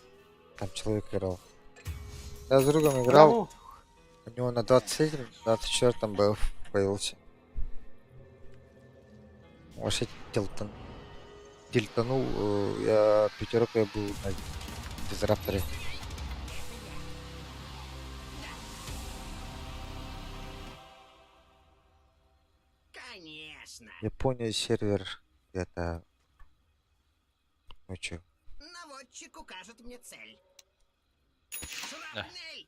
S2: там человек играл? Я с другом играл, у него на 23-м, 24-м был появился. Вообще тильтанул, я пятерок я был на дизрапторе.
S3: Конечно.
S2: Япония сервер это... Ну чё?
S3: Наводчик укажет мне цель.
S7: Да.
S3: Шрапнель.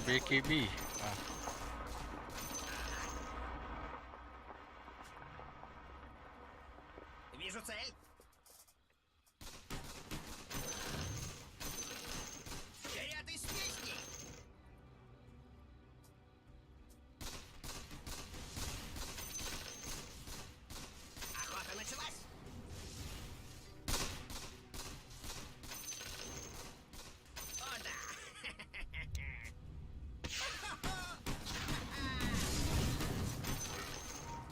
S7: BKB.
S3: Вижу цель. Вперед из песни. Охота началась. О, да.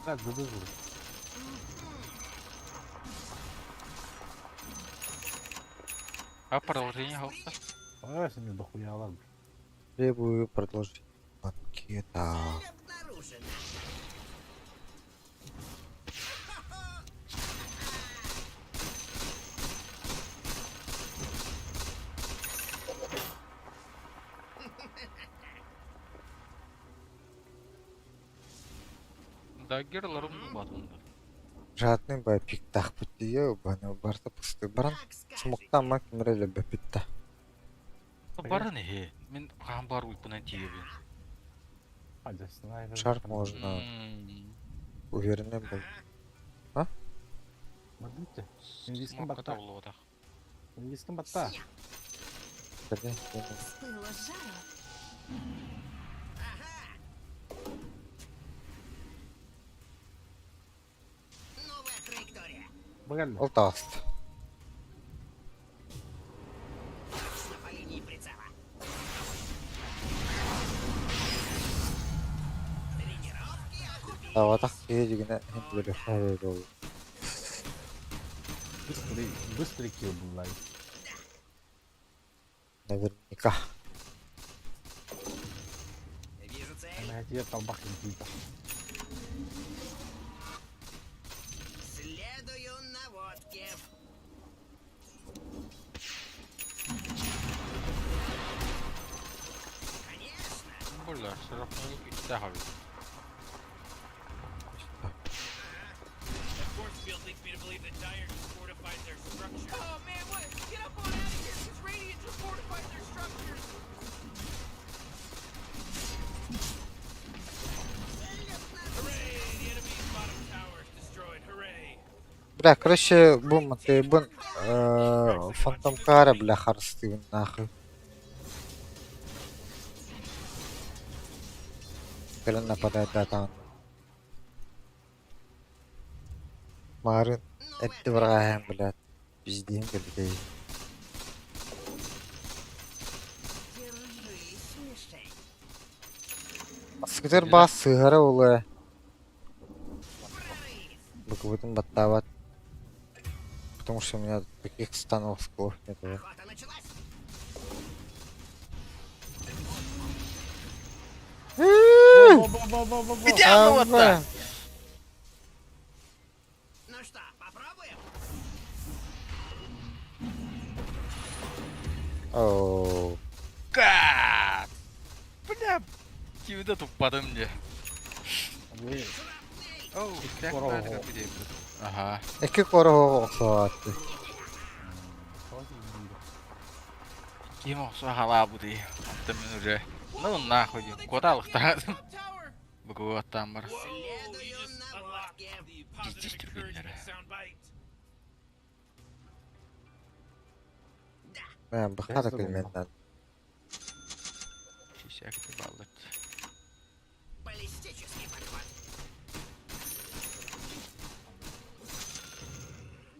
S6: Так, добежу.
S7: А продолжение голоса?
S6: А если мне дохуя, ладно.
S2: Требую продолжить. Банкета.
S3: Цель обнаружена.
S7: Даггерларым батында.
S2: Жадный бай пиктах путия, бана барта пусты баран.
S3: Как скажешь.
S2: Смоктан ма кимреле бепитта.
S7: Бары не хе. Мен кам бар уйпына тиебин.
S6: Hadi снайпер.
S2: Шарп можно уверенным был.
S6: Смотрите. Индийским
S7: Смокка
S6: батта.
S7: таблода.
S6: Индийским батта.
S2: Скажи,
S5: С пыла с жару.
S3: Новая траектория.
S6: Богально.
S2: Олтаст.
S3: Точно по линии прицела. Тренировки окупили.
S2: Даватах кегіне хендері хайвей бол.
S6: Быстрый килл был, лайк.
S2: Наверняка.
S3: Вижу цель.
S6: Она тебе толбах интуита.
S3: Следую наводке. Конечно.
S7: Бля, все равно тягави.
S4: The force field leads me to believe that Dire just fortified their structure. Oh man, what? Get up on out of here, because Radiant just fortified their structures. Hooray! The enemy's bottom tower is destroyed. Hooray!
S2: Бля, короче, бум, ты бун. Фантом кара, бля, харстывен нахуй. Когда нападает, да, там. Марын. Это врагаем, блядь. Пиздим, блядь.
S3: Держись, мишень.
S2: Скутер бас сыгара улы.
S3: Прорыв.
S2: Баковытым баттават. Потому что у меня таких станов сколов нет.
S3: Охота началась.
S2: Ава.
S3: Ну что, попробуем?
S2: Оу.
S7: Ка! Бля, тебе тупадым мне. Оу, как
S6: Здорово.
S7: надо как где. Ага.
S2: Эки корого оксаатты.
S7: Ким окса халабуди. Там уже. Ну нахуй, квадалых та.
S4: Top tower!
S7: Бгуа там бар.
S4: Whoa, you
S3: Следую
S4: just unlocked
S3: наводке.
S4: the positive
S7: Пиздишь,
S4: encouragement
S7: Турбинера.
S4: soundbite.
S2: Бахата кельменден.
S7: Сисяк ты баллать.
S3: Баллистический подход.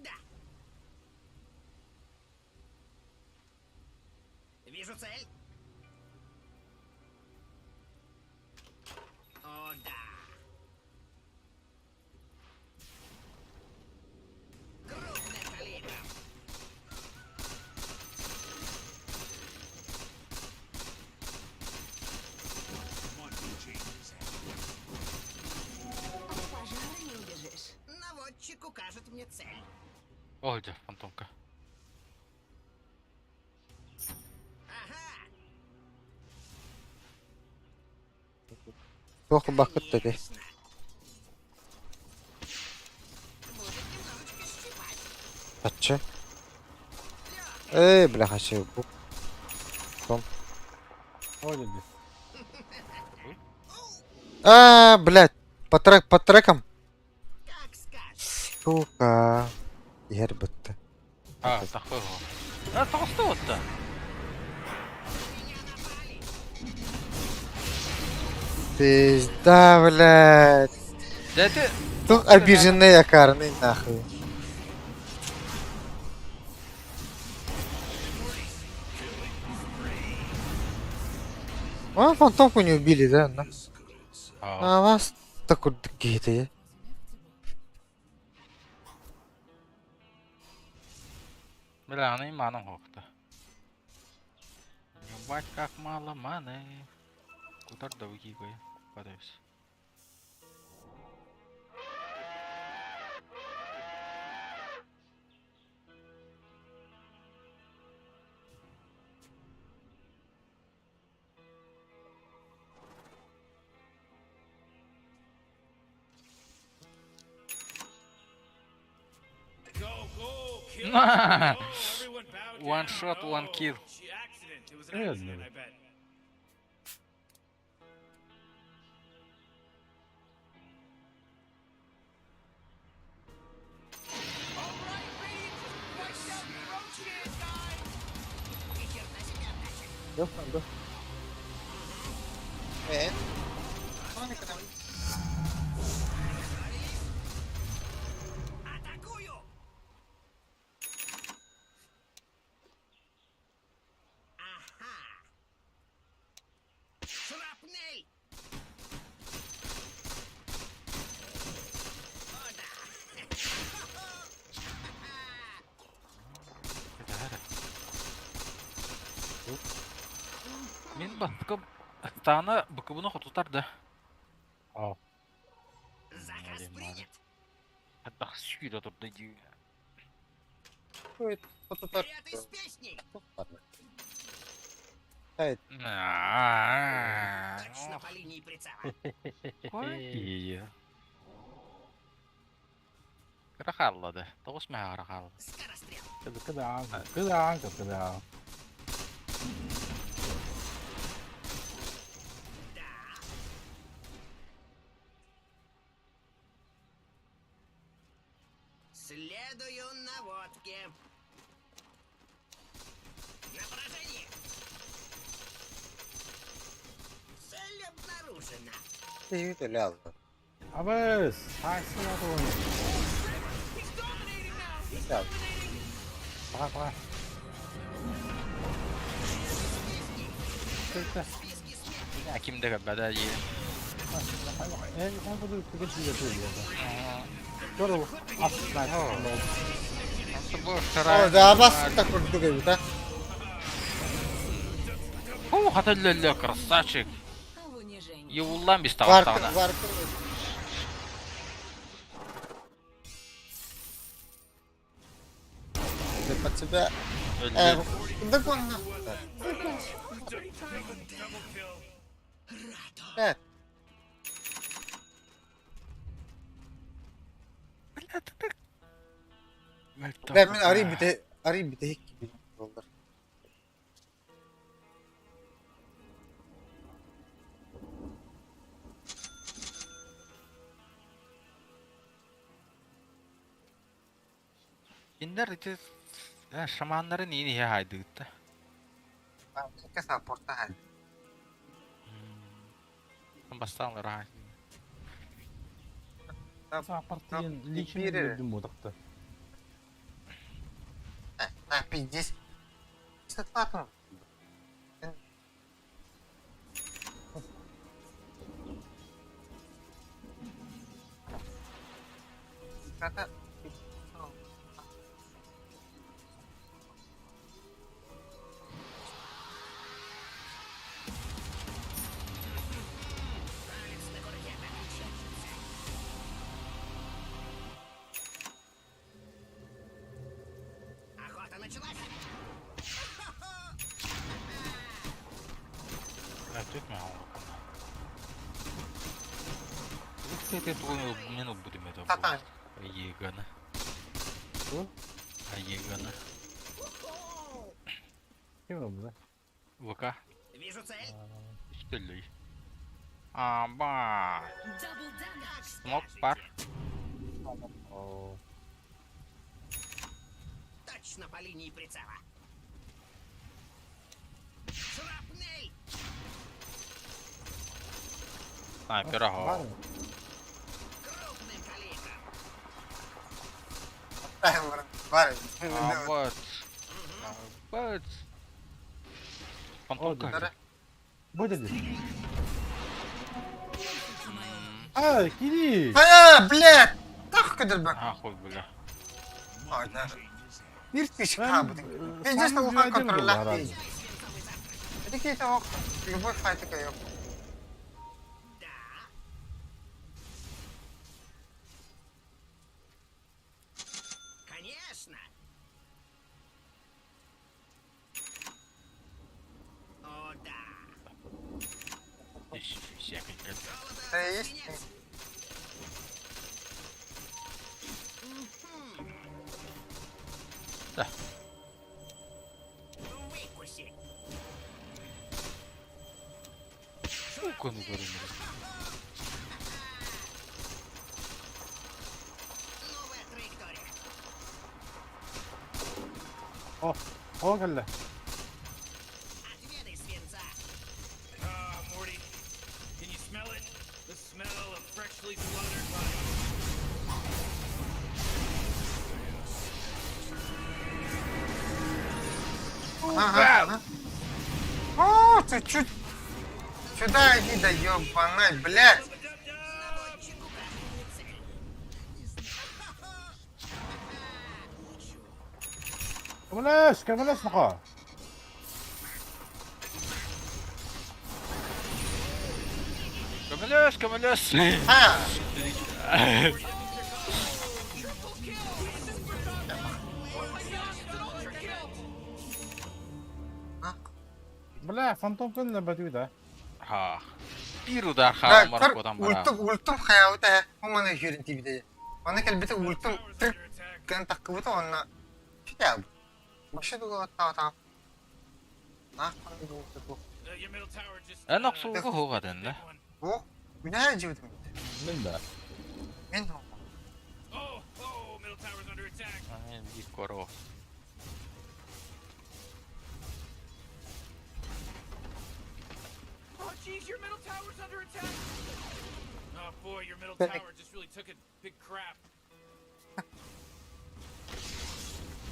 S3: Да. Вижу цель. О, да. Крупным калибром.
S5: От пожара не убежишь.
S3: Наводчик укажет мне цель.
S7: Ой, да, фантомка.
S3: Ага.
S2: Плохо бахат таки.
S3: Конечно. Будет немножечко щипать.
S2: Ача. Эй, бля, хочу.
S6: Ой,
S2: Блядь. По трекам.
S3: Как скажешь.
S2: Сука. Ер бітті.
S7: А, такой го. А, толстой вот-то.
S3: Меня напали.
S2: Пизда, блядь.
S7: Да ты...
S2: Тут обиженные карны, нахуй. А, фантомку не убили, да?
S7: А,
S2: А вас так вот какие-то, я.
S7: Бля, ну и маном хохта. Ебать, как мало маны. Куда долги вы? Подаюсь.
S4: Go, go, kill.
S7: Nah.
S4: Go, everyone bow
S7: One
S4: down.
S7: shot, one
S4: Oh,
S7: kill.
S4: Accident. It was an
S6: Yeah,
S4: accident,
S6: no.
S4: I bet.
S3: Alright, Radiant just wiped out the roach can, guys! Вечер на себя тащит.
S2: Go, go. Соника там.
S3: Атакую! Ага! Шрапнель! О, да!
S7: Мен баскым таны быкыбыны хотутарды.
S6: А,
S3: Заказ
S7: Блин,
S3: принят!
S7: Хатта сүйді тұрды дей.
S2: Ой, фототар.
S3: Вперед из песней!
S2: Hayır.
S3: Точно по линии прицела!
S7: Ой. Рахаллады. Тоғыз мәға рахаллады.
S3: Скорострел!
S6: кыдаан.
S3: Да! Следую наводке! На поражение! Цель обнаружена!
S2: İyi de lazım.
S6: Abes, sakin ol.
S4: He's dominating now. He's
S2: Lazım.
S6: Bak bak.
S7: Kimdегі бәдәлі.
S6: En budur tüketici yapıyor ya. Görü aslında.
S2: О, да, бас так вот дугай, да?
S7: О, хаталлелле, красавчик.
S5: А в унижении.
S7: Еуллан біз
S2: Варкır,
S7: тағаттағына.
S2: варкır. Да под тебя.
S7: Өлді.
S2: Да вон на. Ben arayayım bir de hack gibi yollar.
S7: Ендер ите шаманлары нені хе хайдыгытта.
S2: Ben hack'e support'a hal.
S7: Бастаңлар хай.
S6: Партиен лично
S2: Бiri.
S6: gördüm odakta.
S2: На 50. 50 ватт. Это
S3: Палец на курке подключается. Охота началась!
S7: Түтме ауырқына. Өткеде туын минут будем это
S2: Та-та.
S7: Еганы.
S6: Что?
S7: Еганы.
S6: Kim o bu da?
S7: ВК.
S3: Вижу цель!
S7: Үстелей. Аба.
S5: Double damage.
S7: Смок бар.
S6: Oo.
S3: Точно по линии прицела! Шрапнель!
S7: Снайпер
S6: Var
S7: ага.
S6: mı?
S3: Крупным калибром!
S2: var.
S7: Абат. Абат. Фантом
S6: Oldu.
S7: как?
S6: Bu dedi. Aa, gidi.
S2: А, блядь! Нахуй кидал бы.
S7: Ахуй, бля.
S2: Ой, да. Иртиш
S6: Ben
S2: хабд. Я just
S6: Сану
S2: ухаан
S6: Дюадил
S2: контроль
S6: был
S2: лахти.
S6: herhalde.
S2: Такие то любой файтик yok.
S3: Конечно. О, да.
S7: Всякий.
S2: Есть.
S3: Выкуси.
S7: Sukunu görünür.
S3: Новая траектория.
S6: O geldi.
S3: Отведай свинца.
S4: Morty, can you smell it? The smell of freshly slaughtered bodies.
S2: Ага. О, ты чуть сюда иди, да ёбаный, блядь.
S6: كملاش نقا.
S7: Kömülüs.
S2: Ha.
S6: بلا فانتوم كلنا بدو ده.
S7: Ha. Bir udar
S2: Да,
S7: ha marak odam bara.
S2: ультум хаявта, умана жүрін тибиде. Оны келбете ультум тик кен таккыбыта онна. Читаб. Башы дуга таа. А,
S4: Your middle tower just.
S7: En aksuğu hoga denne.
S2: О, меня живет.
S6: من ده.
S2: Мен
S4: Oh, middle tower's under attack.
S7: Aynen bir koro.
S4: Oh, jeez, your middle tower's under attack. Oh boy, your middle
S2: Panic.
S4: tower just really took a big crap.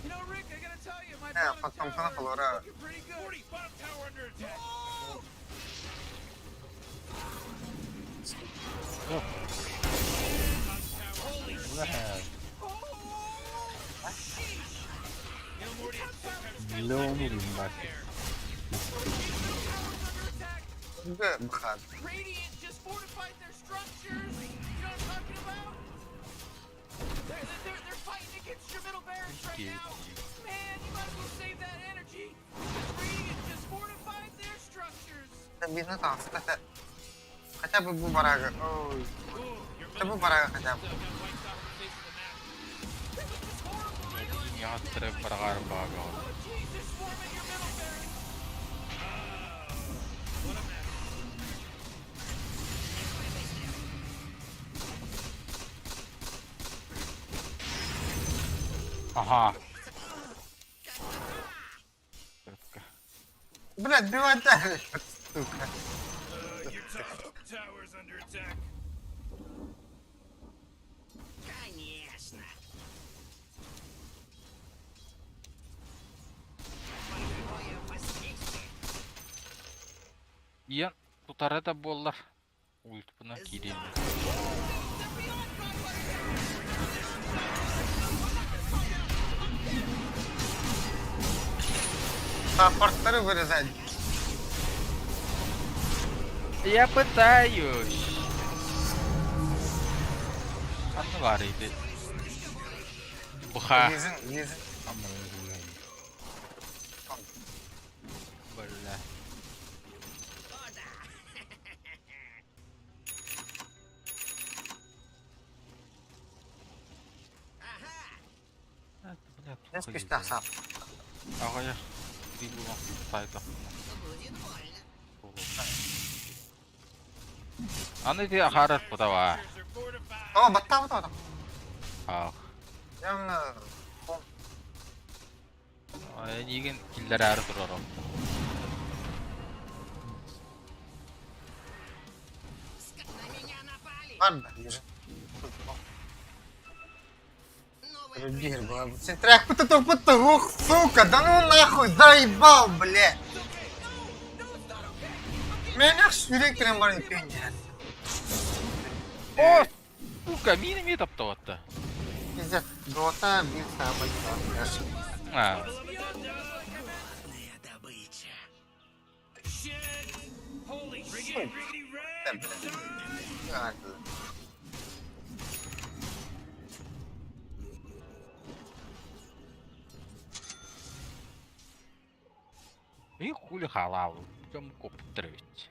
S4: You know, Rick, I gotta tell you, my
S2: Yeah,
S4: bottom
S2: Phantom
S4: tower
S2: Phantom,
S4: is
S2: Laura.
S4: looking pretty good. Morty, bottom tower under attack. Oh! Holy shit! You know, Morty, it's sometimes
S6: Milyon vurayım bak.
S2: Г бхад.
S4: Radiant just fortified their structures. You know what I'm talking about? They're fighting against your middle barracks right now. Man, you might as well save that energy. Radiant just fortified their structures.
S2: Бина таас ката. Хотя бы бу барага. Ой.
S4: Ooh, your
S2: Хотя
S4: middle
S2: бы барага хотя бы.
S4: got wiped off the face of the map. It was just horrible, Radiant.
S7: Yahtırıp bırakar baga.
S4: Oh, jeez, they're swarming your middle barracks. What a mess.
S7: Aha.
S2: Блядь, сбивать дали. Сука.
S4: Your top tower's under attack.
S3: Конечно. Боевое воздействие.
S7: Iyan tutarı da bollar. Uyut buna gireyim.
S2: Саппортеры вырезать.
S7: Я пытаюсь. Kanı var idi. Buha.
S2: Лизин, лизин.
S7: Böyle.
S3: О, да. Ага.
S2: Не спишь сам.
S7: Ağaya. Bir bu sayda.
S3: Будет больно.
S7: Anı diye harar bu da var.
S4: They're fortified.
S2: О, баттабы да.
S7: Ah.
S2: Явно.
S7: En iyi killer ağrı durarım.
S3: На меня напали.
S2: Ладно, лежи.
S3: Новая
S2: Рудир была. Тряк, ух, сука, да ну нахуй, заебал, блядь. Меня сюрек прям var пенья.
S7: Oh! Suka, mini mi taptı hatta.
S2: Пиздец, Дота, бил самый.
S7: А, и хули халавы. Чем коптырыть.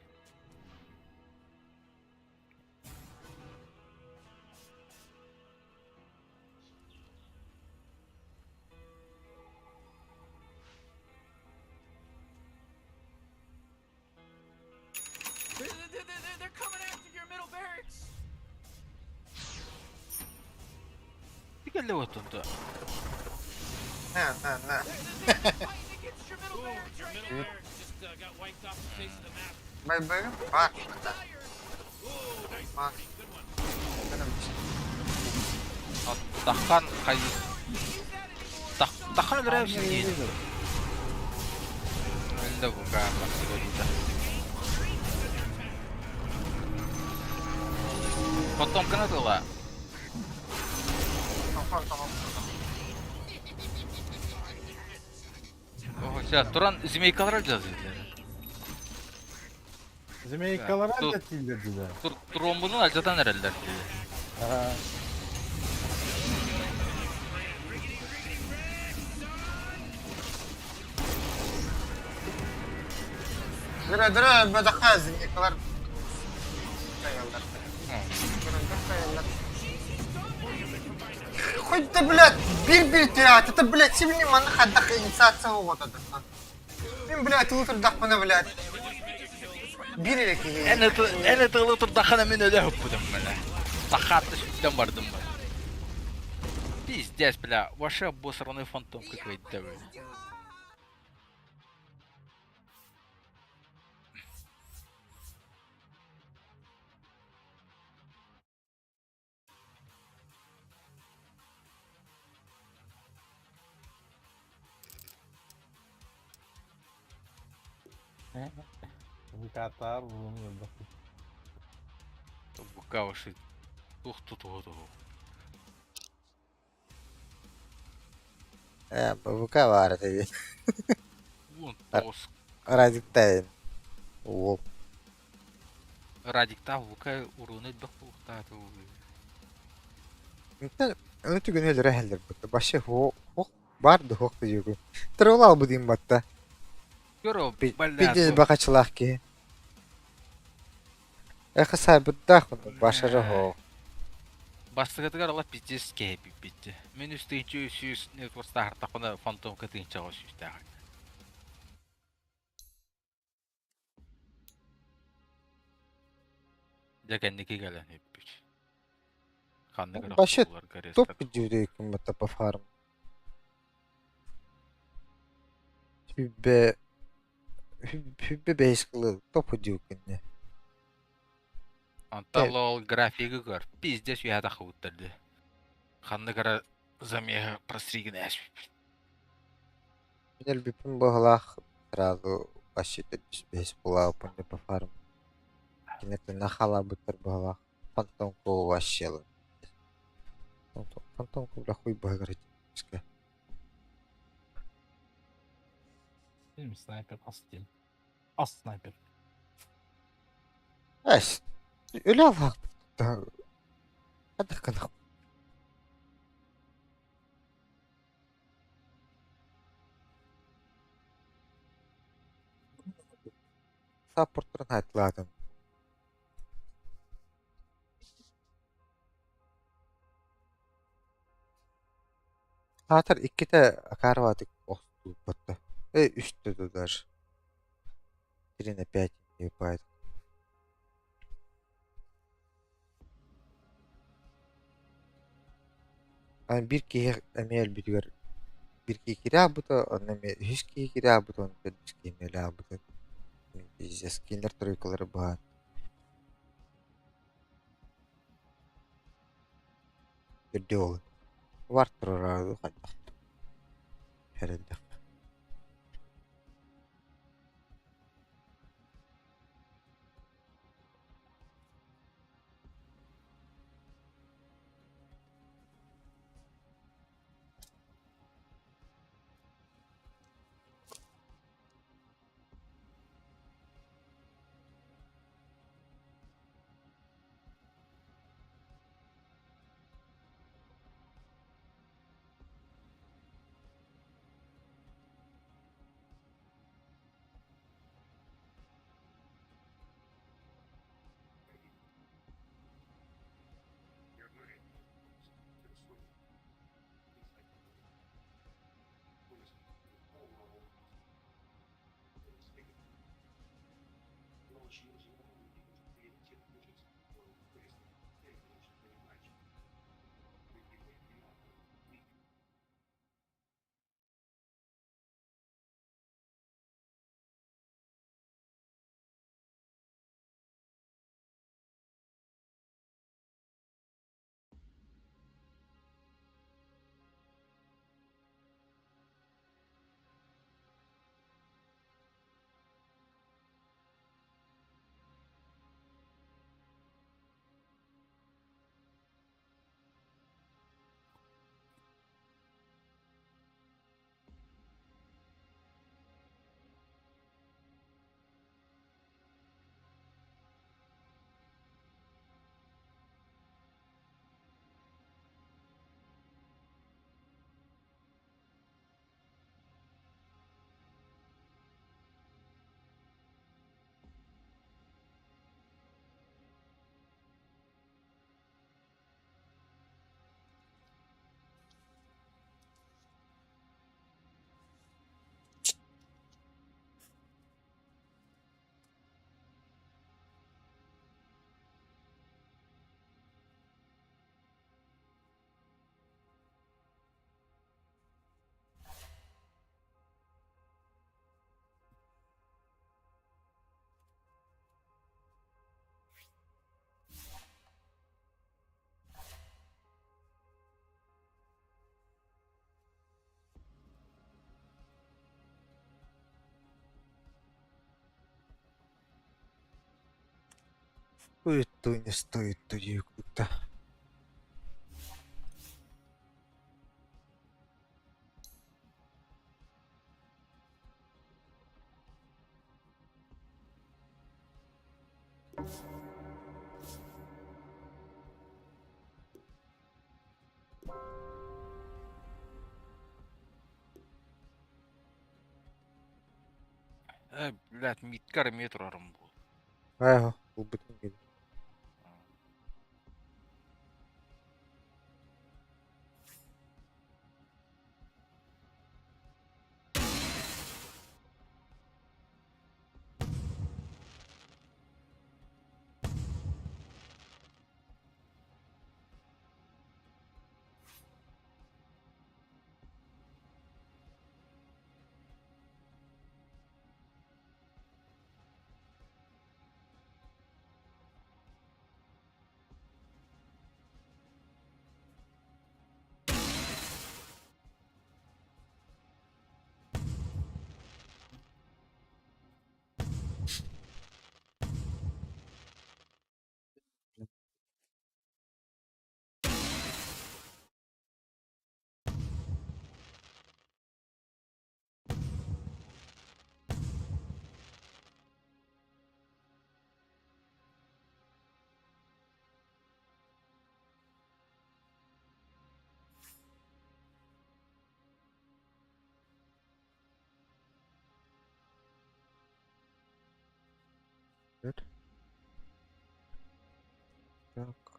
S4: They're coming after your middle barracks.
S7: Bir geldi o tuttu.
S2: Ha ha ha.
S4: Fighting against your middle barracks right now.
S3: Just got wiped off the face of the map.
S2: Bay bay. Bak. Bak. Benim
S7: Тахқан қай... Тахқан өлірәбісін дейін. Өлді бұл қағын бақсы көрді. Потом канатыла.
S2: tamam.
S7: О, сейчас, Туран змейкалар жазды.
S6: Zmeykalar
S7: Dur.
S6: elde tildirdiler.
S7: Turombunun alcadan herhalde.
S6: Ha.
S2: Dura بدخازن يكلر. Хоть ты, блядь, бир тират, это, блядь, сильный ман хаддах инициация вот это. Мен, блядь, утр дахпана, блядь. Бир или киги.
S7: Әне тылы тұрдақана мен өлі өппідім мені. Тақатты шүттен бардым мен. Пиздец, бля, вообще обосранный фантом какой-то, бля.
S6: Bu katar bunu da.
S7: Букавыши. Тух-ту-ту-ту.
S2: БВК var tabii.
S7: Вон тос.
S2: Radik'tayım. Оп.
S7: Радикта вука уруны бахуктату.
S2: Интен ötü gün öyle reheller bu. Başı ho bardı hok diyor. Troll bu diyeyim batta.
S7: Görü,
S2: Bir de bakaçılak ki. Eka sabıdda konu başarı ho.
S7: Бастыгатыгар алла пиздец кепи битти. Мен үстейчү үсүс нетворста хартакына фантом кытынча гошуштагы. Дегенники гален хеппич. Ханны
S2: Başı
S7: гарактуулар
S2: top gidiyor diyor ki batta pa farm. Hübbe basically top gidiyor ki.
S7: Анталол графиги гөр. Пиздец уяда хауттарды. Ханны гара замега просриген эш.
S2: Minel bipin bohlak sразу başı tedbis base bula upande pa farm. Кинете нахала бутер bohlak. Фантомку ващела. Фантомку бля хуй баграть.
S6: Değil mi? Sniper as diyeyim. As sniper.
S2: Эс. Öyle Allah. Hadi kana. Support'un hatladım. Hatır ikkite karvatik ostu batta. Üstte de даже. Birine 5 yapaydı. Yani bir kişi emel biliyor. Bir kişi kira bu da annem 100 kişi kira bu da onun 100 kişi emel bu da. Bizde skinler trikoları var. Gede ol. Var turardı hadi. Herhalde. То не стоит тоді круто.
S7: Блядь, мидкар метрорым бұл.
S2: Ага, бұл бүтін gibi. Evet. Так.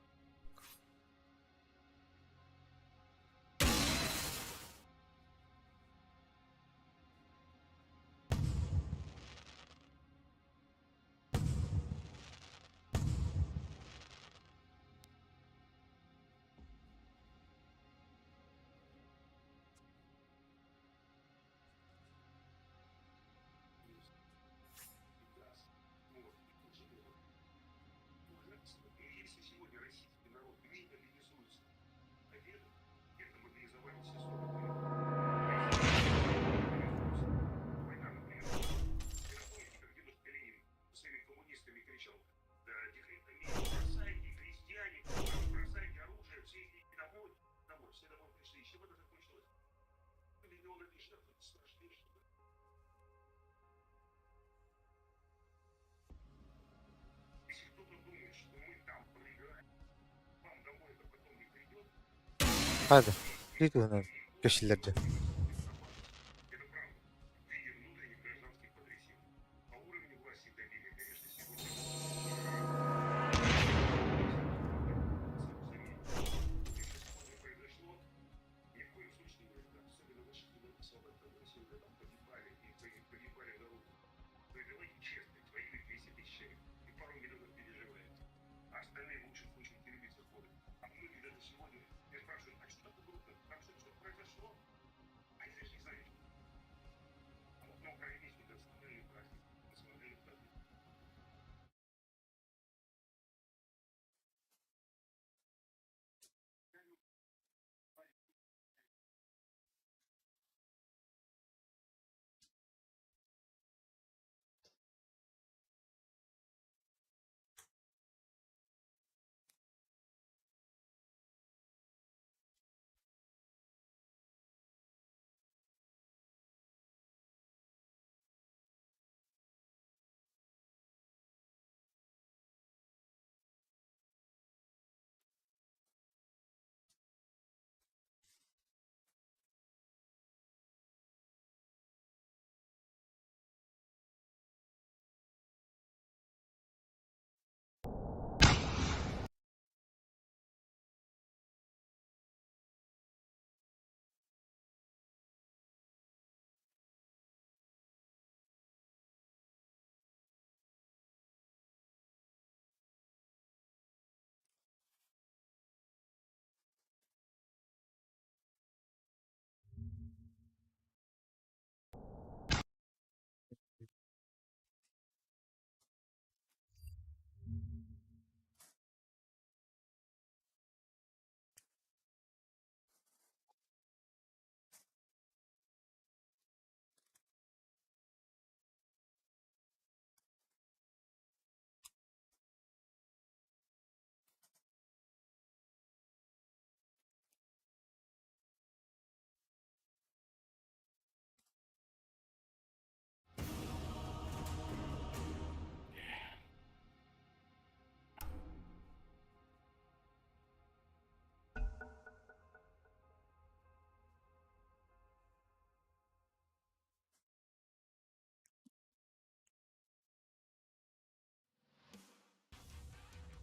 S2: Hadi. Git onu. Köşelerde.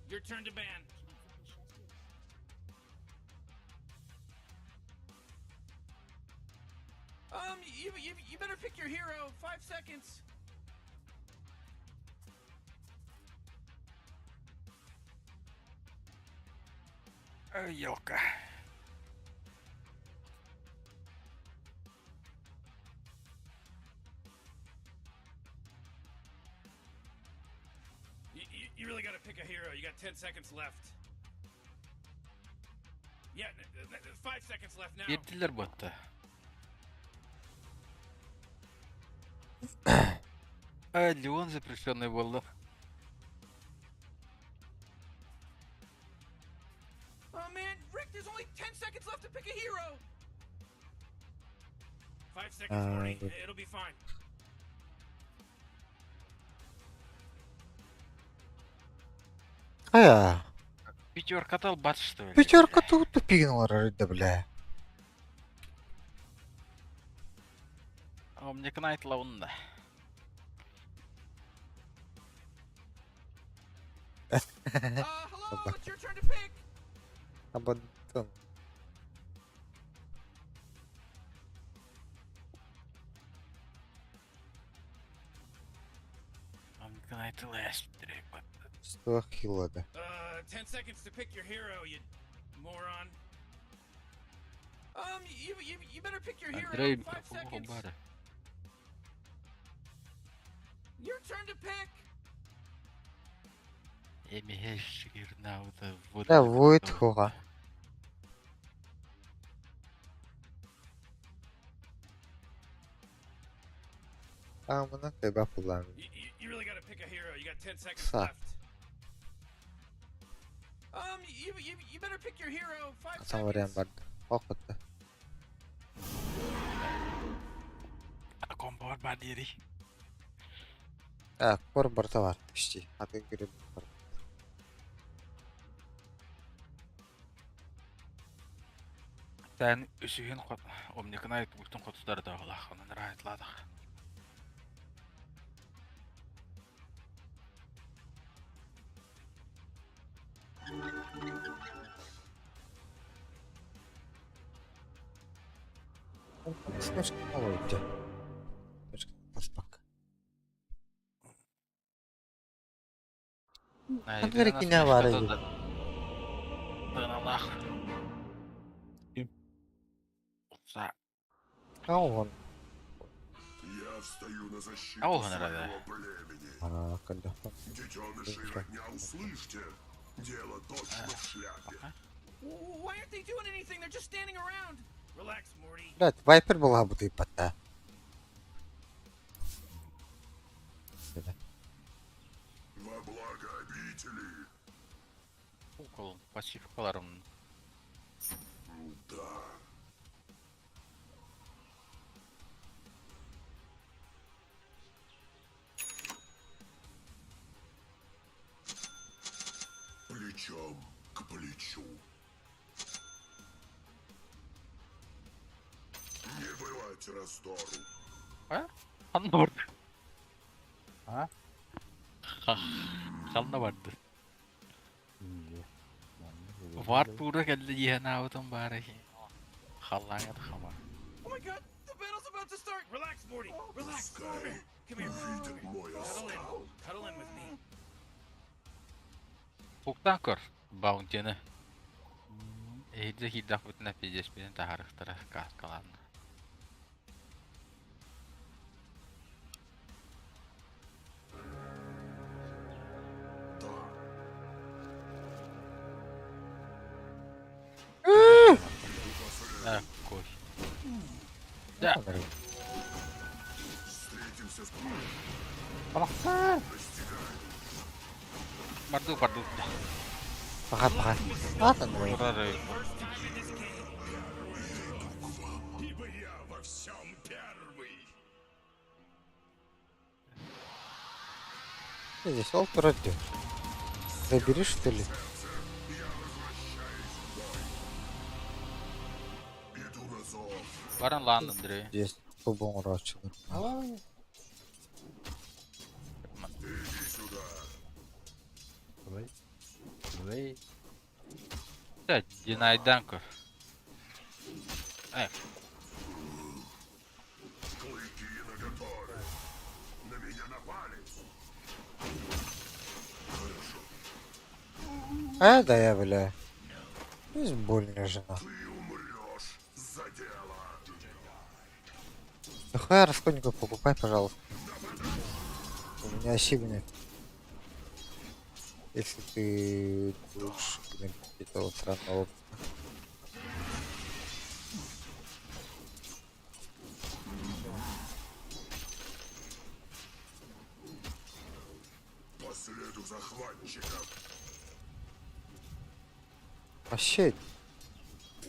S4: Your turn to ban. You better pick your hero. 5 seconds.
S7: Joka.
S4: You really gotta pick a hero. You got 10 seconds left. Yeah, 5 seconds left now.
S7: Yettiler bu hatta. Leon запрещенный болды.
S4: Oh man, Rick, there's only 10 seconds left to pick a hero. 5 seconds, Morty.
S2: good.
S4: It'll be fine.
S2: Ая,
S7: Пятерка-то бац, что ли?
S2: пятерка тут тупинула, да бля.
S7: Мне Knight лаунда.
S4: Hello, it's your turn to pick.
S2: Абандон.
S7: Knight last direkt.
S2: 100 хила, да.
S4: 10 seconds to pick your hero, you moron. You better pick your hero.
S7: Андрей
S4: 5
S7: микрофон
S4: seconds.
S7: бара.
S4: Your turn to pick.
S7: Эмихеш гирнаута вот.
S2: Да, воит хуга. Мына теба пулан.
S4: You really gotta pick a hero. You got 10 seconds
S2: Fuck.
S4: left. You better pick your hero. 5
S2: Сам вариант
S4: seconds.
S2: бар. Окутта.
S7: Комбо бар дери.
S2: Кор барта бар. Почти. Атын кирип бар.
S7: Тән үсүген кот. Омни Knight бүтүн котустары да гала. Онун райтладык.
S2: Немножко новый идет. Немножко поспак. Америкине бар idi.
S7: Тыналах.
S8: Ким?
S7: Утса.
S2: Он.
S9: Я встаю на защиту
S7: А он рада.
S9: своего племени.
S2: Когда.
S9: Детеныши родня, услышьте. Дело точно в шляпе.
S4: Why aren't they doing anything? They're just standing around. Relax, Morty.
S2: Блядь, Вайпер была бы ты пота.
S9: Во благо обители.
S7: Укол пассивкаларым.
S9: Да. Плечом к плечу. Не бывать раздору.
S7: Аннор.
S6: Ha?
S7: Kalna vardı.
S6: İyi.
S7: Var pura geldi yena avtan bari. Hallan ya da hama.
S4: Oh my god, the battle's about to start. Relax, Morty. Relax. Come here. Come here.
S9: Видит мой
S4: Cuddle in.
S9: оскал.
S4: Cuddle in with me.
S7: Huktan kor. Bounty'ni. Ehide hidak bütün nefes benim taharıktıra kalan. Koy. Да.
S9: Встретимся с
S7: Барду, барду.
S2: Пахат, пахат. Ладно, ну.
S7: Бурары.
S9: ибо я во всем первый.
S2: Здесь ол пройдет. Забери, что ли?
S9: Иду на зов.
S7: Баран Лондон дире.
S2: Здесь кубом урочилар.
S9: Иди сюда.
S6: Давай. Вей.
S7: Та, Дінайденко.
S9: Клыки наготове. На меня напали.
S2: Да я, бля. Пусть больно жена.
S9: Ты умрешь за дело.
S2: Нахуя расходников покупай, пожалуйста. У меня ачивник. Если ты будешь гнобить этого сраного.
S9: По следу захватчика.
S2: Вообще,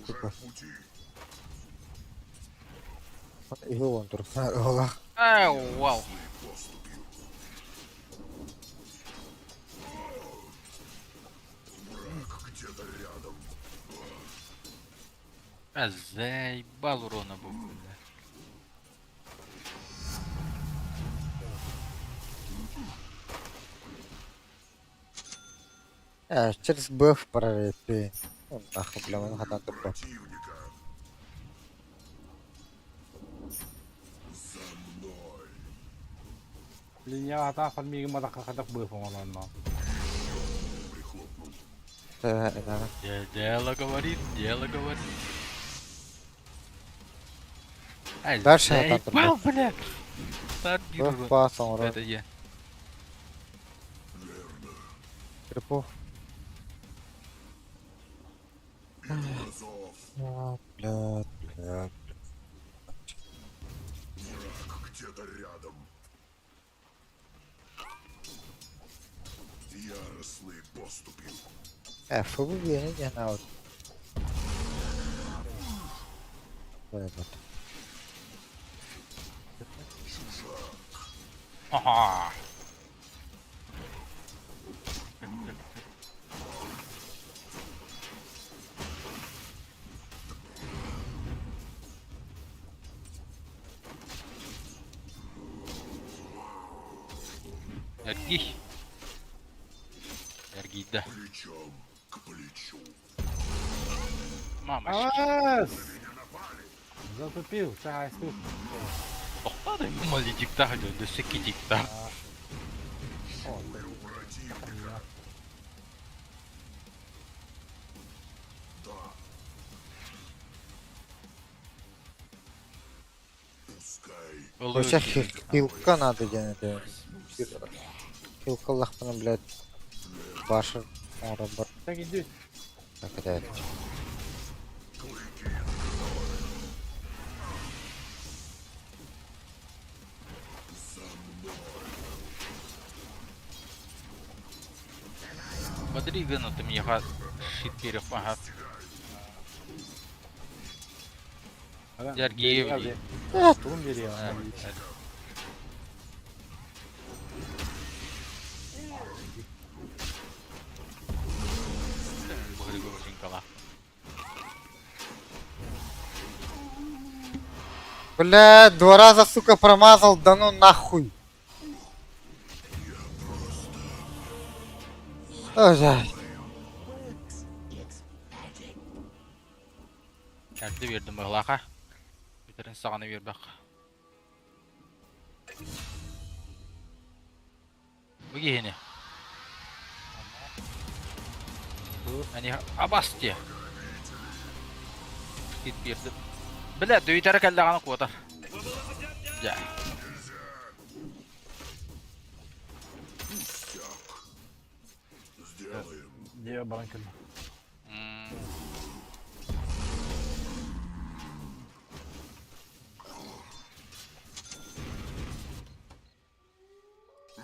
S9: Уже
S2: Типа.
S9: в пути.
S2: и он тут на головах.
S7: Вау.
S9: Поступил. Враг где-то рядом.
S7: Заїбал урона був, бля.
S2: Через БФ прорвет. Ну, нахуй, бля, он гадан тупо.
S9: Противника. За мной.
S6: Линия ата фармиги мадакакадак быфом оно.
S9: Прихлопнул.
S7: Дело говорит, дело говорит.
S2: Дальше я там
S7: заебал, бля. Старбир
S2: БФ
S7: урон.
S2: пасом, урон.
S7: Это я.
S2: Крипов.
S9: Азов.
S2: Блядь.
S9: Враг где-то рядом. Яростный поступил.
S2: ФБ не гнал.
S7: Ага. Эрги. Эрги, да.
S9: Плечом к плечу.
S7: Мамочки.
S6: Авас! Затупил, чай, ступ.
S7: Тоқтады, мали диктах, дөсеки диктах.
S9: Чую противника. Да. Пускай.
S2: Вообще хилка надо делать. Хилка лахпана, блядь. Башер. Арабар.
S6: Так иди.
S2: Так, это.
S7: Смотри, ты мне щит перепагав. Сергеевич.
S6: Турм бери.
S7: Григорченкова.
S2: Бля, 2 раза, сука, промазал, да ну нахуй. Ой,
S7: Erdi verdim bağlaka. Bitirin sağını ver bak. Bu giyini. Hani abas diye. Git verdim. Bile döytere kelle kanı kuvatar. Ya.
S9: Сделаем.
S6: Где банка?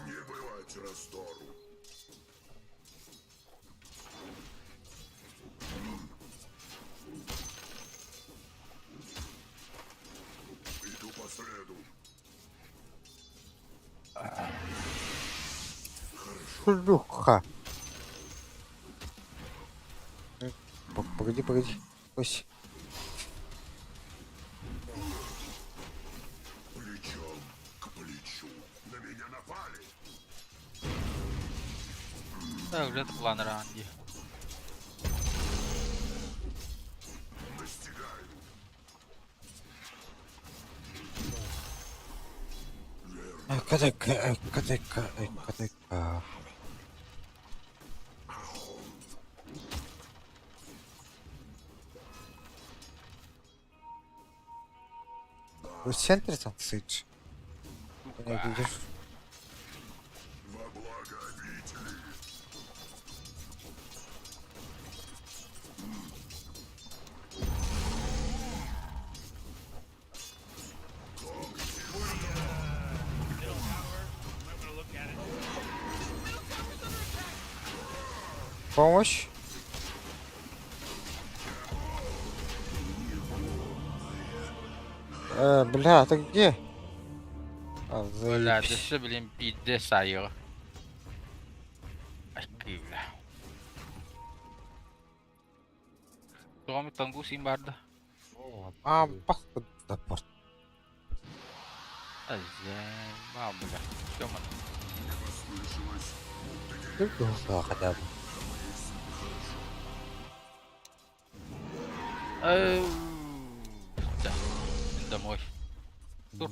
S9: Не бывать раздору. Иду по следу.
S2: шлюха. Погоди, погоди. Ось.
S9: Плечом к плечу. На меня напали.
S7: Так, вже план ранді.
S2: Экка-декка. Вы в центре там, Сыдж? Ты не видишь?
S9: Во благо обители.
S2: Помощь? Бля, ты где? А,
S7: Бля,
S2: заебись.
S7: düştü bileyim bir sayıyor. Ay kıyla. Tuğamı tangu sim vardı.
S2: А, пахнет да порт.
S7: Azem. Var bля. Tamam.
S2: Ты глухо хотя бы.
S7: Да. Домой. Dur.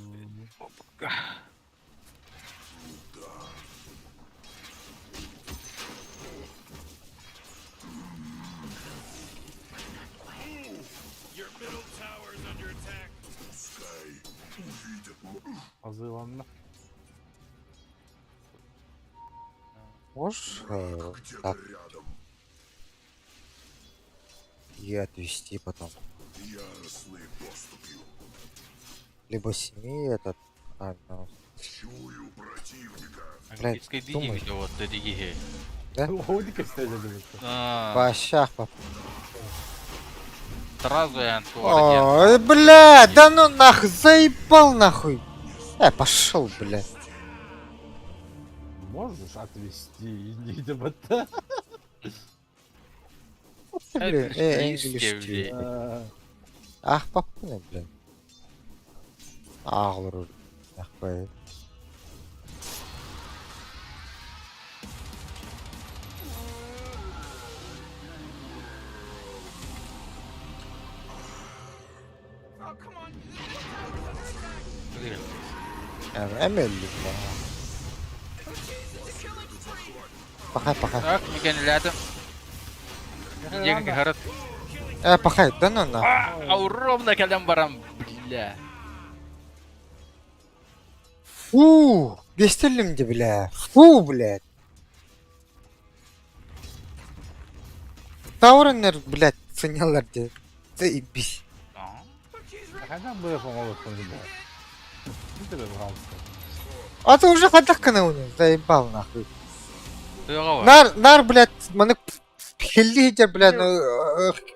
S4: Your middle tower is under attack.
S9: Пускай увидят
S6: Hazırlanma.
S2: Можешь
S9: где-то
S2: так
S9: рядом.
S2: и отвести потом?
S9: Яростной поступью.
S2: Либо сними этот. А, ну,
S9: Чую противника.
S2: Блядь,
S7: Angiski
S2: думай.
S7: değil işte o dediği.
S6: Ходи göstereceğim demek.
S2: по щах поп.
S7: Сразу я
S2: Ой, бля, да ну нахуй, заебал нахуй. Пошел, бля.
S6: Можешь отвести и не дебата?
S2: Бля,
S7: English
S2: English
S7: değil.
S2: değil. Ah bak bu ne bля. Ağlar nahbay.
S4: Oh, come on. The middle tower's under attack.
S2: Yani emelli bля. Пахай.
S7: Так, миган рядом. Где город?
S2: Пахай, да ну нахуй.
S7: Ау, ровно калям барам, бля.
S2: Фу, gösterelim бля. Фу, блядь. Tavrınlar, блядь, sanıyorlar diye. Заебись.
S6: Neden bu yapamalırsın bir daha? Bir de ben hamster.
S2: А ты уже ходакана у него, заебал нахуй.
S7: Туяга var.
S2: Нар, блядь, маны хелли блядь,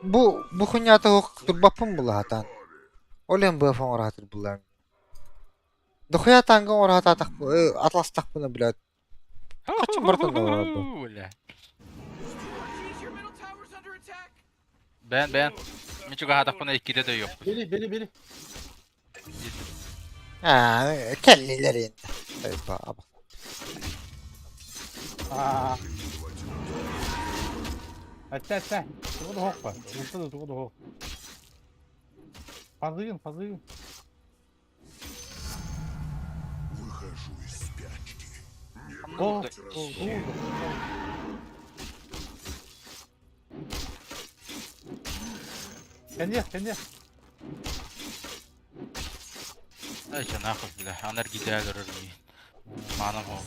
S2: bu хуйнята турбапын була хатан. Олен bu фон оратыр булар. Дохуя танга орат атак, атластак буна, блядь. Kaçın buradan da var bu.
S7: Бля.
S4: Jeez, your middle tower's under attack.
S7: Ben. Мен чуга хадак бuna ikide de yok.
S6: Biri.
S2: Ha, kelliler indi. Eyvah.
S6: Aa. Sen. Тугу hokpa. Usta da tuğu hok. Fazlayın.
S9: Выхожу из спячки.
S6: O. Kendi.
S7: Ay can nahul bля. Anar gider görür mü? Manam o.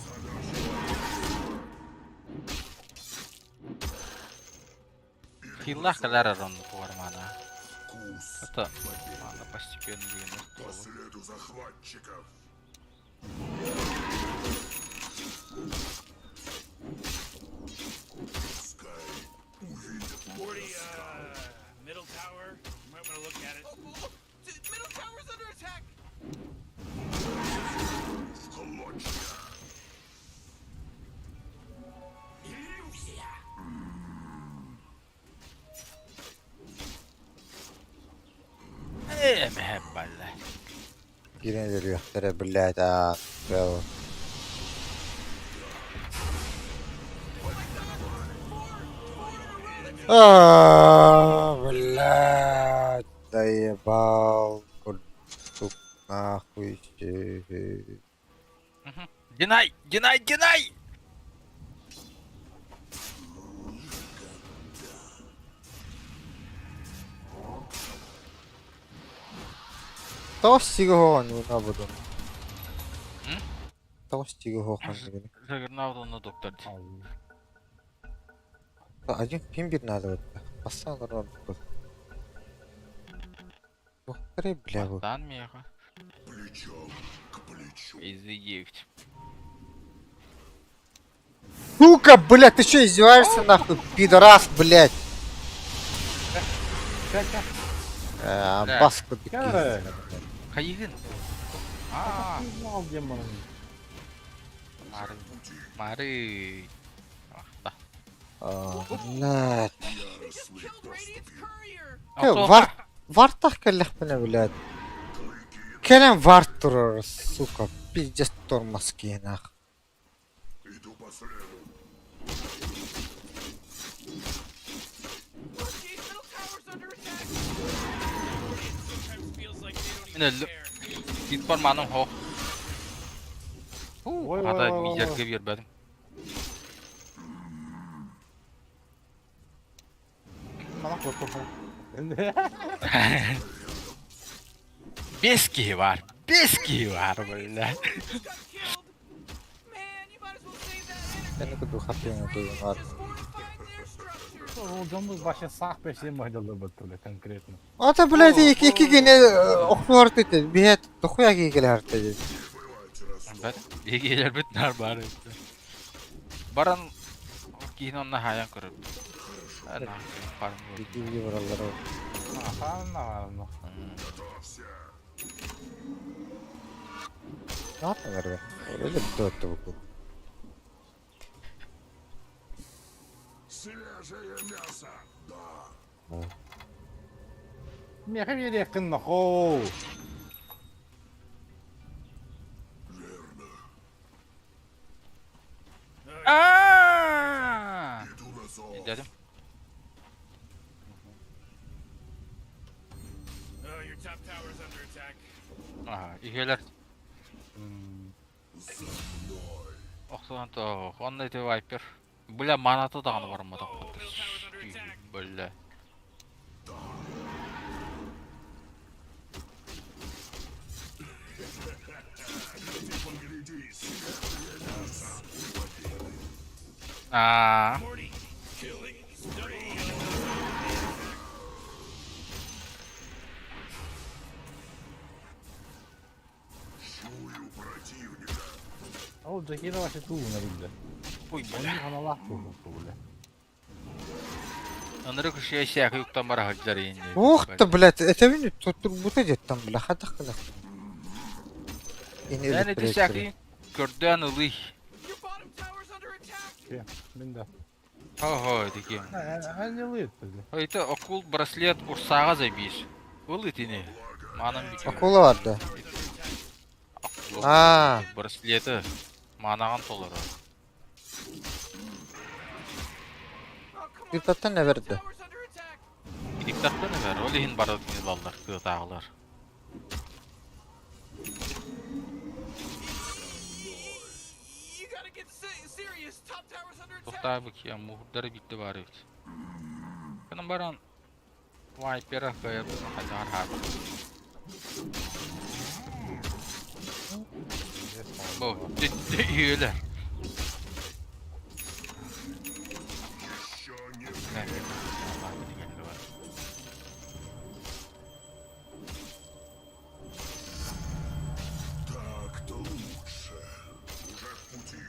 S7: Хилах каляра ронну повар мана.
S9: Вкус
S7: Это мана постепенно двинулась.
S9: по следу захватчиков. Пускай увидят
S4: Middle tower. You might want to look at it. Oh, middle tower's under attack.
S9: в клочья.
S7: Mehebbelle.
S2: Yine de rüyahtara billahi da. Bravo. Блядь, заебал. Куртук нахуй.
S7: Deny! Deny! Deny!
S2: Тогос чигээ хооно юу бодоо.
S7: М?
S2: Тогос чигээ хооно гэнэ.
S7: Жагернаутоны доктор.
S2: Один пимбир надад. Бассан гараад. Доктор бля.
S7: Дан меха.
S9: Плечом к плечу.
S7: Извините.
S2: Сука, блядь, ты что, издеваешься нахуй, пидорас, блядь?
S6: Ча-ча.
S2: Баску
S6: Кәре.
S7: Кайгын.
S6: Не знал, где мы.
S7: Мары. Мары. Ахта.
S2: блядь.
S3: They just killed Radiant's courier.
S2: Вартах каллах бана, блядь. Келем вартур, сука, пиздец тормозки, нах.
S9: Иду по следу.
S3: Oh, geez, middle tower's under attack.
S4: Sometimes feels like they don't
S7: Yine
S4: even care.
S7: Git var manım ho.
S6: Ой,
S7: Hada
S6: ой, ой, ой.
S7: мизерге бербедим.
S6: Bana korkma.
S7: Beski var. Beski var böyle.
S3: Just got killed. Man, you might as well save that energy.
S2: Я не буду хаппинг тут
S3: Just fortifying their structures.
S6: Olcamız başa sağ peşin başladı böyle конкретно.
S2: Ата, блядь, iki güne okuyor dedi. Bir et dokuya gigeler dedi.
S7: Ben iyi gelir bitler bari. Baran kihin onna hayan kırıp. Ana param yok.
S2: Bilgi buraları.
S6: Aha, naravno.
S2: Ne yapıyorlar be? Öyle bir dörttü bu.
S9: Свежее мясо. Да.
S6: Меха bir yakın ho.
S7: Aaaa!
S9: Иду на зов.
S7: Dedim.
S4: Oh, your top tower's under attack.
S7: Aha, iheler. Oxlan to, onday te Viper. Бля, манаты даганы бармады. Бля.
S9: Погляди, свежее мясо.
S7: Aa,
S4: Morty, killing spree.
S9: Чую противника.
S6: Olacak yine başa tuğuna bildi.
S7: uy
S6: Onu
S7: bля.
S6: analar tuğuna.
S7: Анры кышыя сяк юктан бара хаджар енді.
S2: Ух ты, блядь, это винит, тут бута дет там, бля, хатах кына.
S7: Yani de sяки көрдөн ылый.
S3: Your bottom tower's under attack.
S6: Binde.
S7: Хо-хо, дикем.
S6: Ne lıйт bizi.
S7: Это окул браслет урсага забиш. Ылый тини. Манам бикем.
S2: Akula vardı. Aa.
S7: Браслеті манаган толары.
S3: Oh, come on.
S2: Dikkatten ne verdi?
S3: Tower's under attack.
S7: Диктатты не бер, олихин барды тини балдар, кытағылар.
S3: You gotta get serious. Top tower's under attack.
S7: Тоқтай бұк, я мұғырдары бітті бары бит. Кының баран Вайпера кая біздің қайдағар хабы. Бұл, дүтті үйелер.
S9: Еще не так-то лучше. Уже в пути.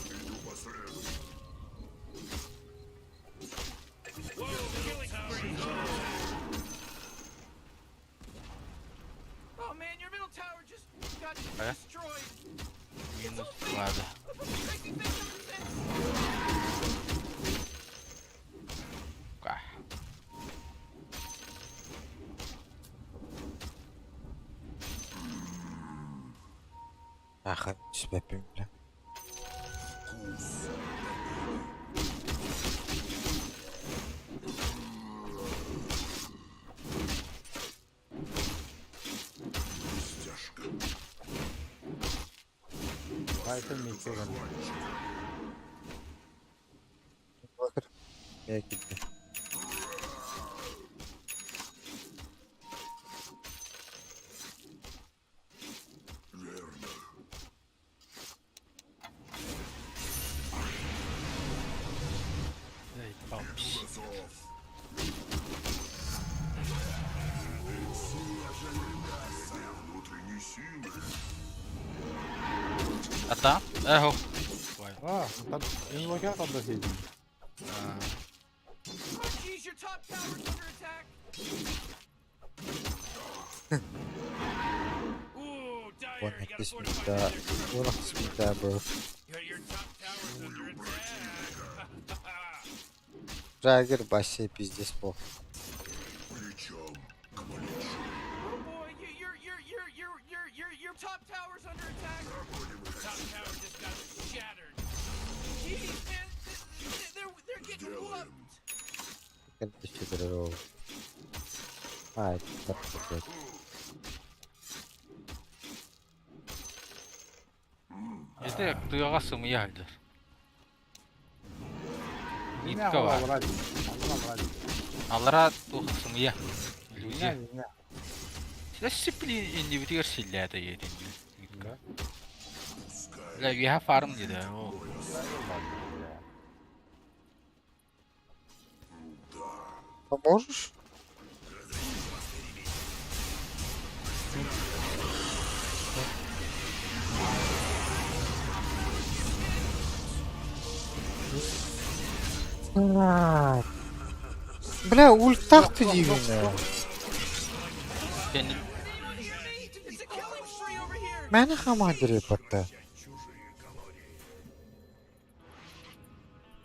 S9: Иду по следу.
S3: Oh man, your middle tower just got
S7: Eh?
S3: destroyed.
S7: Минус vardı.
S3: Crazy things understand.
S7: Kah.
S2: Ахын, sübepim bile.
S6: Файтер мекке гана.
S2: Bakır. Belki de.
S7: Эй, палпиш.
S9: Внутренней силы.
S7: Ата? Эхо. Ой.
S6: Там инвокер анда сейдим.
S4: Jeez, your top tower's under attack. Ooh, Dyer,
S2: Вон
S4: you got a
S2: якийсь
S4: fortified
S2: міта.
S4: area.
S2: Вон якийсь міта був.
S4: Your top tower's under attack.
S2: Жагер вообще пиздец пох.
S9: Плечом к
S4: Oh boy, your top tower's under attack. Top tower just got shattered. Jeez, man, they're getting whooped.
S2: Как ты еще дрова. Ай, так блядь.
S7: Эти туяга сымыя халдыр.
S6: Дине
S7: Нитка бар.
S6: алар. Алар.
S7: Алара тух сымыя.
S6: Дине, дине.
S7: Дисциплин индивидуал силлята ерин.
S6: Да.
S7: Ла я фарм диде. О.
S2: Поможешь? А, бля, ультах ты дивная.
S7: Сени
S4: It's a killing spree over here.
S2: Мене хамадри патта.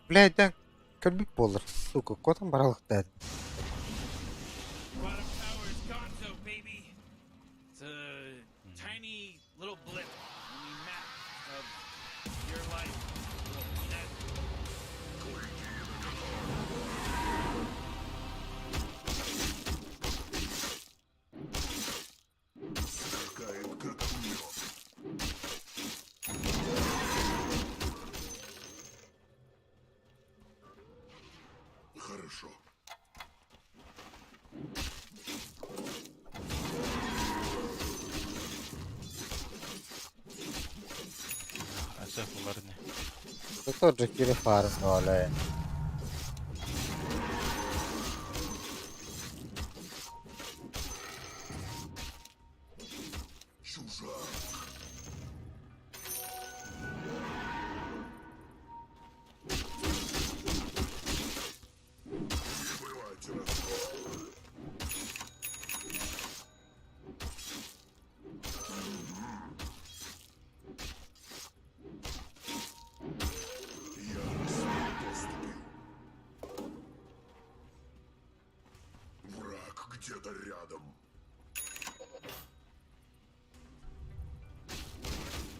S2: Блядь, да көлбік болыр. Сука, котом баралықтады.
S4: Bottom tower is gonzo, baby. It's a tiny little blip on the map of your life. That
S9: сверкает, как мед. Хорошо.
S7: асаф уларны.
S2: Це тот же Кирифар, але...
S9: Чужак. Прибывайте раскол. Яростно поступил. Враг где-то рядом.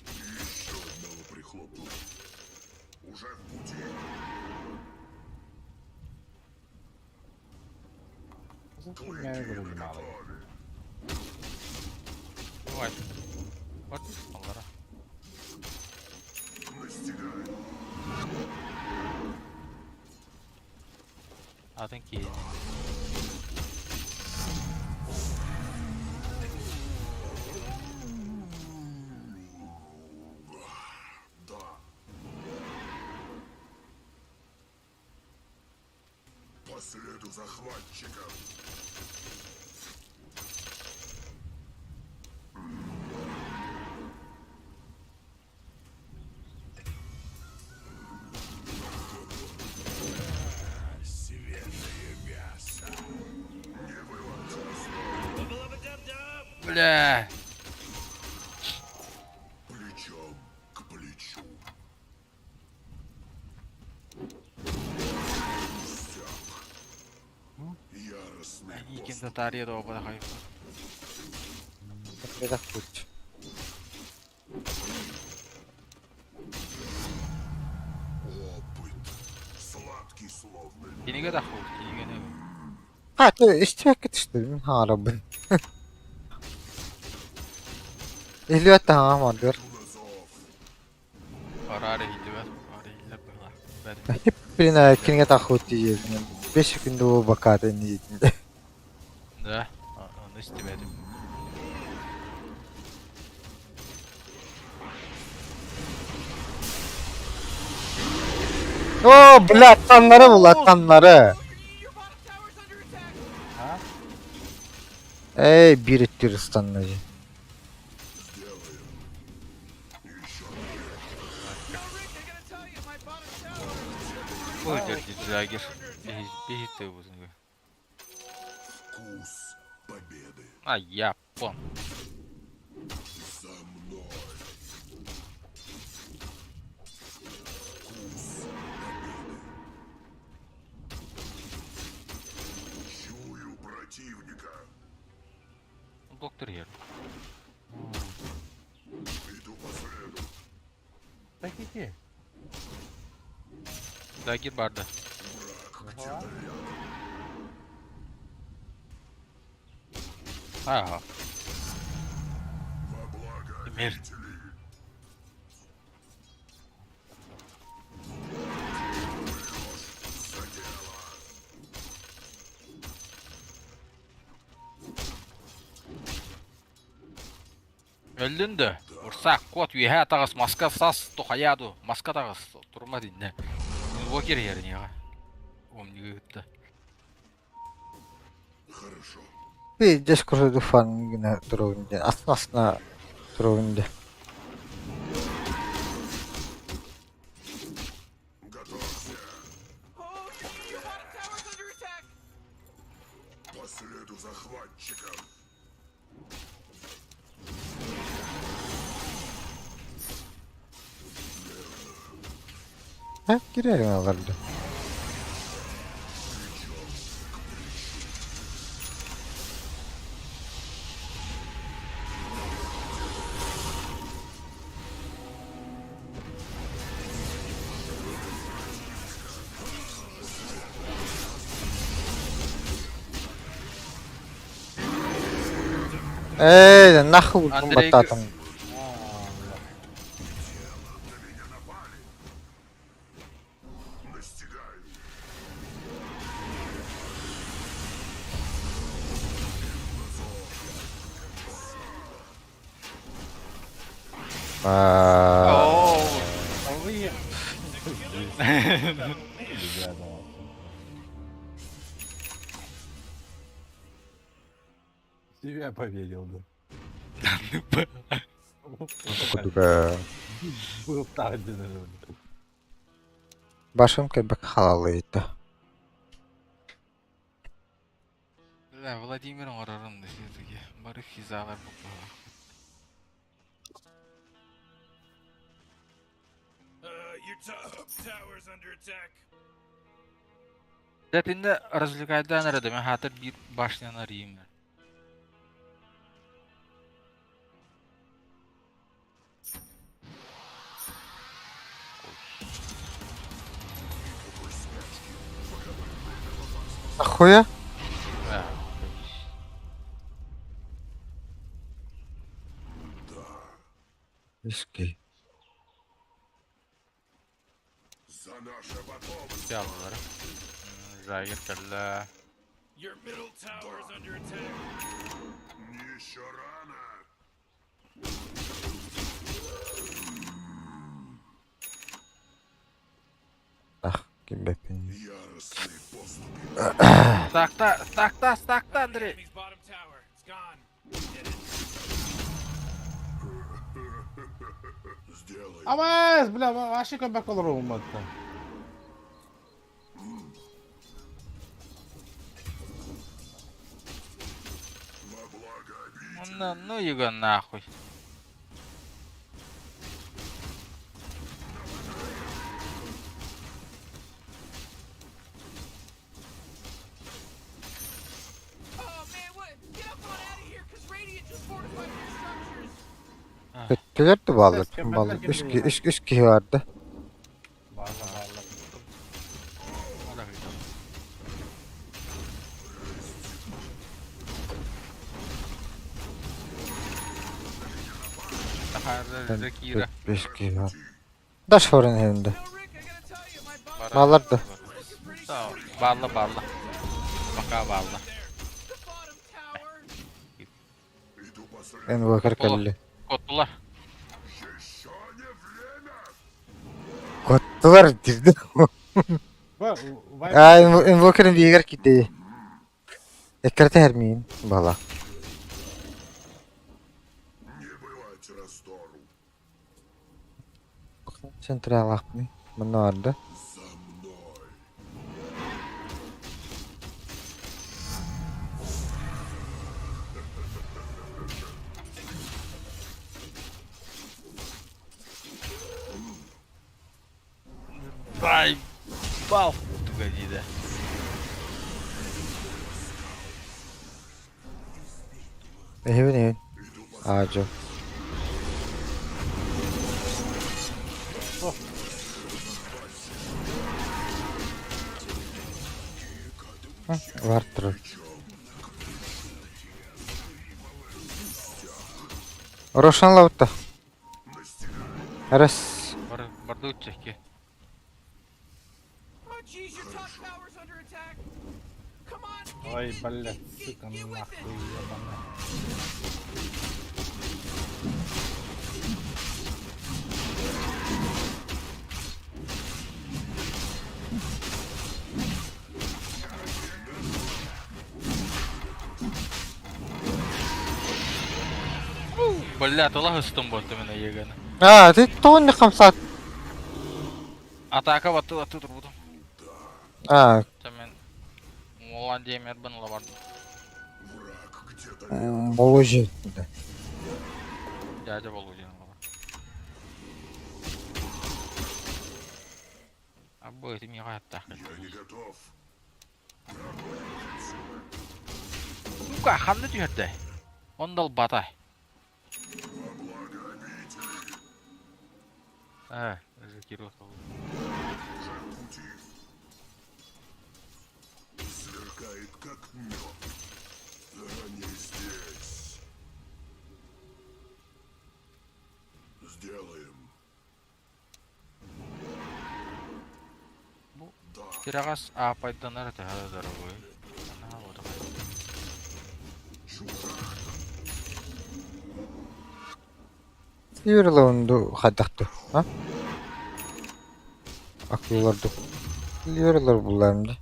S9: Еще одного прихлопнул. Уже в пути.
S6: Зачем я не буду мало?
S7: Ой. Вот алара.
S9: Настигай.
S7: Атын кейін.
S9: Да. По следу захватчика. Свежее мясо. Не вылазь.
S7: Бля.
S9: Плечом к плечу. Пустяк. Яростный
S7: Икен
S9: поступ.
S7: татария да обада хайф.
S2: Не захуч.
S9: Опыт. Сладкий словно лед.
S7: Кенеге да хул, кенеге не.
S2: Ha, ты истекет что ли? Ha, Rabbim. İlyot tamam, dur.
S9: На зов.
S7: Arara gidiyor. Arara gidiyor. Ben
S2: Hep birine kendine takut diyeceğim. 5 günde o bakar en iyisinde.
S7: de onu istemedim.
S2: Oo, bu latanları bu latanları.
S4: Your bottom tower's under attack.
S6: Ha?
S2: Ey bir ittir stanlayı.
S4: No, Rick, I gotta tell you, my bottom tower.
S7: Bu yüzden güzel gir. Bir hit de uzun.
S9: Вкус победы
S7: Ay yapon.
S9: за мной. Вкус победы. Чую противника.
S7: Doktor yer.
S9: Иду по следу.
S6: Peki ki.
S7: Daha gir barda. Ha.
S9: Во благо
S7: Мир.
S9: обители. За дело.
S7: Öldün de. Ursak kot üye tağız maska sas tohayadu. Maska tağız. Durma dinle. Walker yerini ya. Omni gitti.
S9: Хорошо.
S2: Bir Discord'u falan yine durumda. Aslında durumda.
S9: Готовься.
S4: Oh, your bottom tower's under attack.
S9: По следу захватчиков.
S2: Ha girelim herhalde. Нахуй
S7: Андрей
S2: бататом.
S9: Достигаю.
S7: Oo.
S6: Ой. Тебе поверил, да.
S2: Okudu be.
S6: Был так наверное.
S2: Başım köpek halalıydı.
S7: La Vladimir'in ararım da sizge. Bari fizalar bu.
S4: Your top tower's under attack.
S7: Depinde развлекайдан aradım. Ben hatır bir başlayan arayayım ben.
S2: Нахуя?
S7: Ha.
S2: Viski.
S9: За наше потомство.
S7: Yavruları. Zahir kalla.
S4: Your middle tower's under attack.
S9: Еще рано.
S2: Ah kim bepin.
S9: Яростные поступи.
S7: Stakta Andrei.
S4: Enemy's bottom tower. It's gone.
S9: Сделай.
S6: Ama bля, вообще köpek olur olmadı.
S9: Во благо обители.
S7: Ну его нахуй.
S4: Oh man, what? Get up on out of here, cause Radiant just fortified your structures.
S2: Kötüler de bağlı.
S6: Ses
S2: Bağlı.
S6: köpekler
S2: Üç,
S6: geliyor.
S2: üç kişi vardı.
S6: Vallahi vallahi.
S7: Daha Zakira.
S2: Beş kişi var. Daş forun elinde.
S4: Now, Rick, I gotta tell you, my body
S2: Bağlardı.
S4: is pretty
S7: Tamam. Bağla bağla. Baka bağla.
S4: the bottom tower.
S9: Иду посмотреть.
S2: Invoker kelli.
S7: Koddular.
S9: Еще не время.
S2: Kottular dirdi.
S6: Bu
S2: Aa, Invoker'ın bir yer gitti. Ekrata hermeyin. Bala.
S9: Не бывать растору.
S2: Sentral akni. Bunu aldı.
S9: За мной.
S7: Ай, бал. Погоди, да.
S2: Evin. Ağacı. Vardır. Рошан лавта. Раз.
S7: Барды өтчекке.
S4: Oh, jeez, your top tower's under attack. Come on,
S6: Ой, блядь, сука, нахуй ебаная.
S7: Бля, тола хыстым ботты мен егені.
S2: А, ты тонны камсат.
S7: Атака баттыла тұтыр бұдым.
S2: А,
S7: Мен Молан демер бұнла бардым.
S9: Враг где-то
S2: моложе.
S7: Дядя болу дейін бар. Абы еті меға аттақ.
S9: Я не готов.
S7: Сука, қанды түйерді? Ондал батай. Уже Кирилл
S9: Пути. Сверкает как мед. Они здесь. Сделаем. Да.
S7: Тирағас апайданар әті хады дорогой. Ана ода.
S2: Yürüleğindu xadaktı. Ha? Akıllardı. Yürüler bunlarımdı.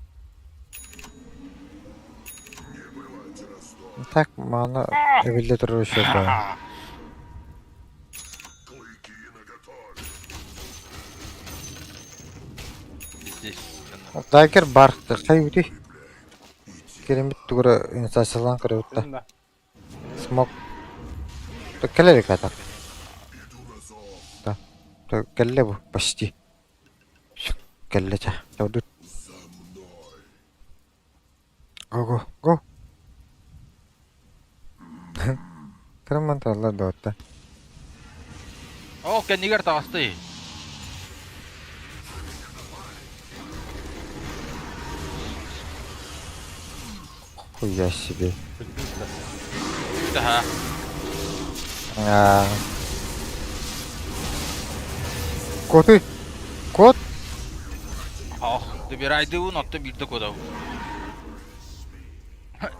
S2: Tak mana evinde durur şey yapayım.
S9: Клыки наготове.
S7: Здесь.
S2: Dagger barktı. Kayıdı. Kiremit dugura insasyalan kırıvıttı.
S6: Benim de.
S2: Smok. Kellerik atak. Да. Kelle bu. Почти. Kelle ça. Tavdut. Go. Kırman tarla doğutta.
S7: О, кәнегер тағысты.
S2: Хуя себе.
S7: Daha.
S2: Коты. Кот.
S7: Ah, добирайды он атты бирді кодау.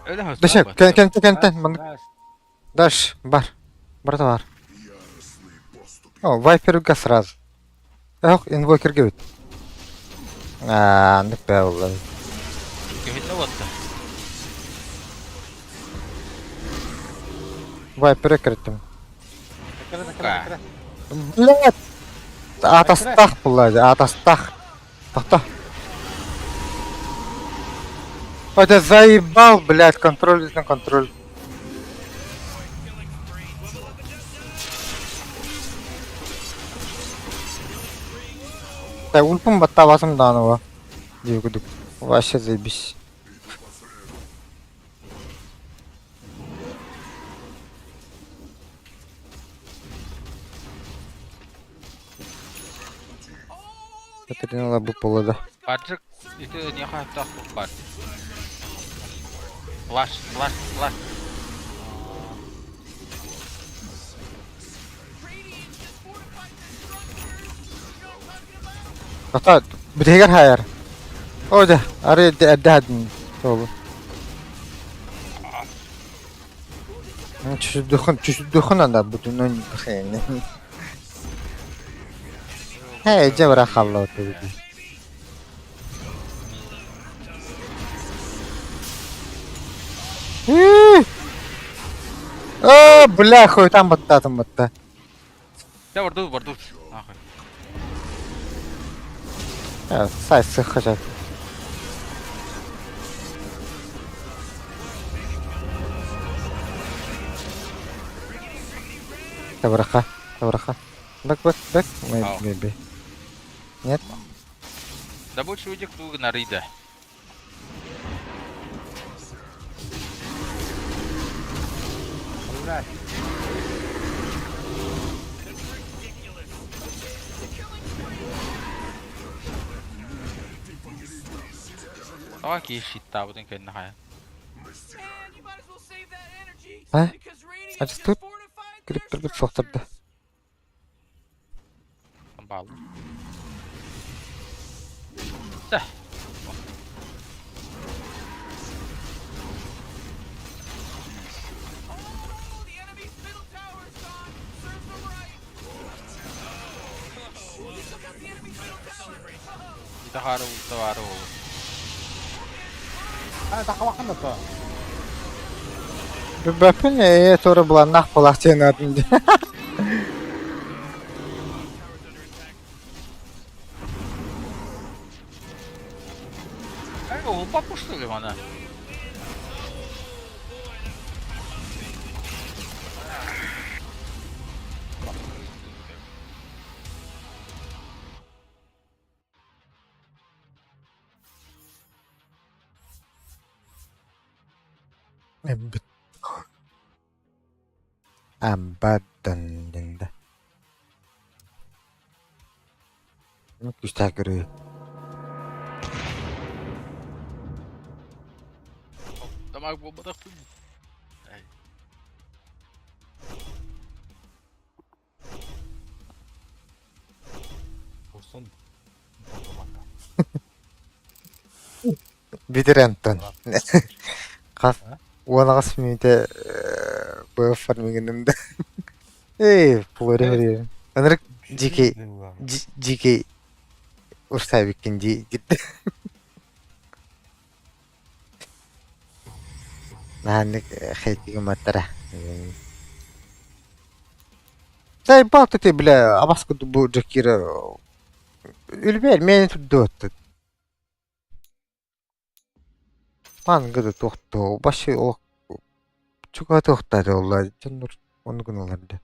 S7: Öyle hasta.
S2: Дышак. Кенттен.
S6: Даш,
S2: Даш. Бар. Барда бар.
S9: Яростные поступи.
S2: О, вайперга сразу. Ох, инвокерге өт. Андык бә улай.
S7: Кехетне батты.
S2: Вайперге кірттім.
S7: Ка.
S2: Блядь! Атастақ бұлайды, атастақ. Тоқта. Это заебал, блядь, контроль. Так, ульпым батта басым данова. Девгудук. Вообще заебись. Катерина бы полода.
S7: Аджик itu не хаттақ бар. Флаш.
S4: Radiant just fortified their structures.
S2: Ata biteger hayar. Oja, arı edadın. Oğlum. Çüşüdükün anda bütün ön şeyini. He, cebra xallı oturdu. Bля, хуй там там бытта.
S7: Да, варду. Нахуй.
S2: Сай сыхачат. Табраха. Бэк.
S7: Ау.
S2: Maybe. Нет?
S7: Да больше уйди кто на рейда.
S6: Блядь.
S7: Давай киши табудын кенне хая.
S4: Man, you might as well save that energy.
S2: Huh?
S4: Because Radiant
S2: I
S4: just
S2: just took-
S4: fortified
S2: Кирип
S4: their
S2: бир соқтырды.
S7: Бал. Да.
S4: Oh, the enemy's middle tower is gone. Serves them right. You took out the enemy's middle tower.
S7: Итахару ултавару.
S6: Hani takımakın da to.
S2: Бэпэн sonra була нах булах тен адын.
S7: Ай, улпапу что ли мана?
S2: Амбадан дэнда. Күстәгүрү.
S7: Тамак бомбада хуй.
S8: Olsun.
S2: Бидерентон. Кас. Уанагас мите бэфер мигенемде. Плори. Анрык жики урсай бикинди гитти. Наник хейтиге матара. Дай балтı te bile abaskı bu jakira. Ülber meni tuttu. Pan gıdı tohtu. Başı o çuka tohtadı olay. Canur onu gün olardı.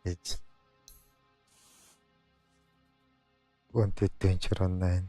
S2: Hiç. Wanted to enter online.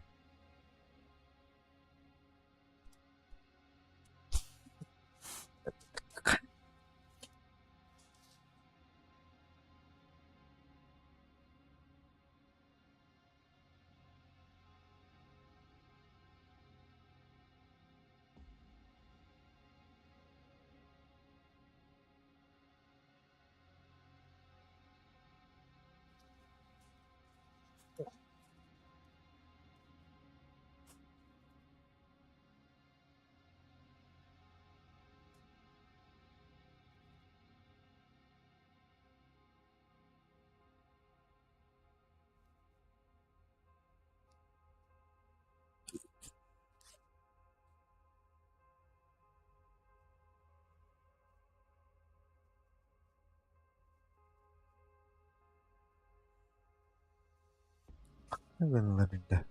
S2: Ne gün olardı?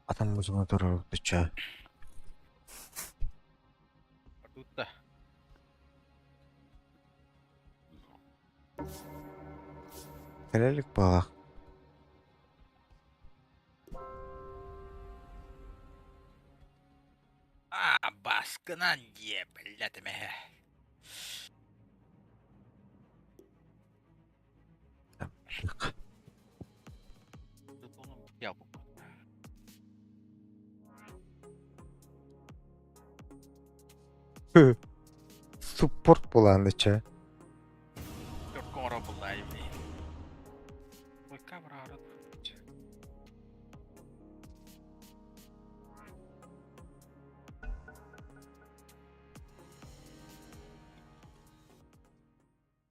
S2: Adam buzuna durur düşe.
S7: Tuttu.
S2: Gelelik bak.
S7: Baskınan diye belletme.
S2: Support bulandıça.
S7: Yok kora bulayım. Oy kamera aradı.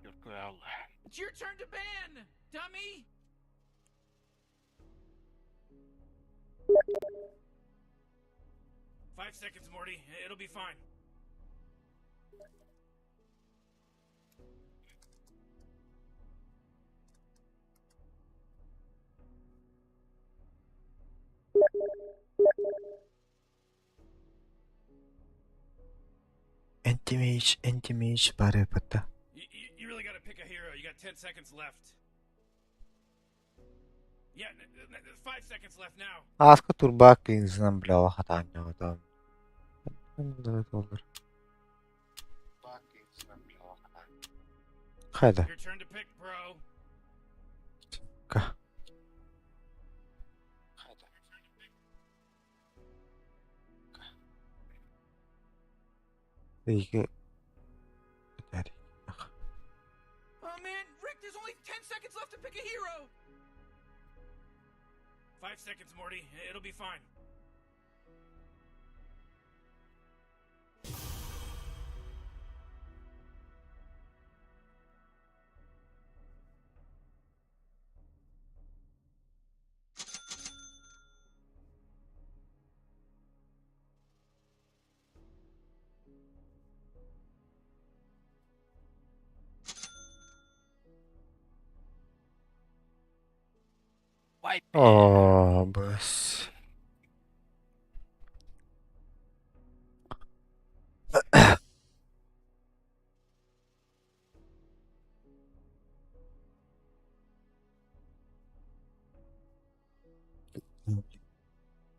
S7: Yok Allah.
S4: It's your turn to ban, dummy! Five seconds, Morty. It'll be fine.
S2: Anti-mage bare pata.
S4: You really gotta pick a hero. You got 10 seconds left. Yeah, 5 seconds left now.
S2: Aska turba cleans'dan bile Allah hatanya adam. Evet olur. Haydi.
S4: Your turn to pick, bro.
S2: Ka. İyi. Hadi.
S4: Oh man, Rick, there's only 10 seconds left to pick a hero. 5 seconds, Morty. It'll be fine.
S7: Vay be.
S2: Oo, bas.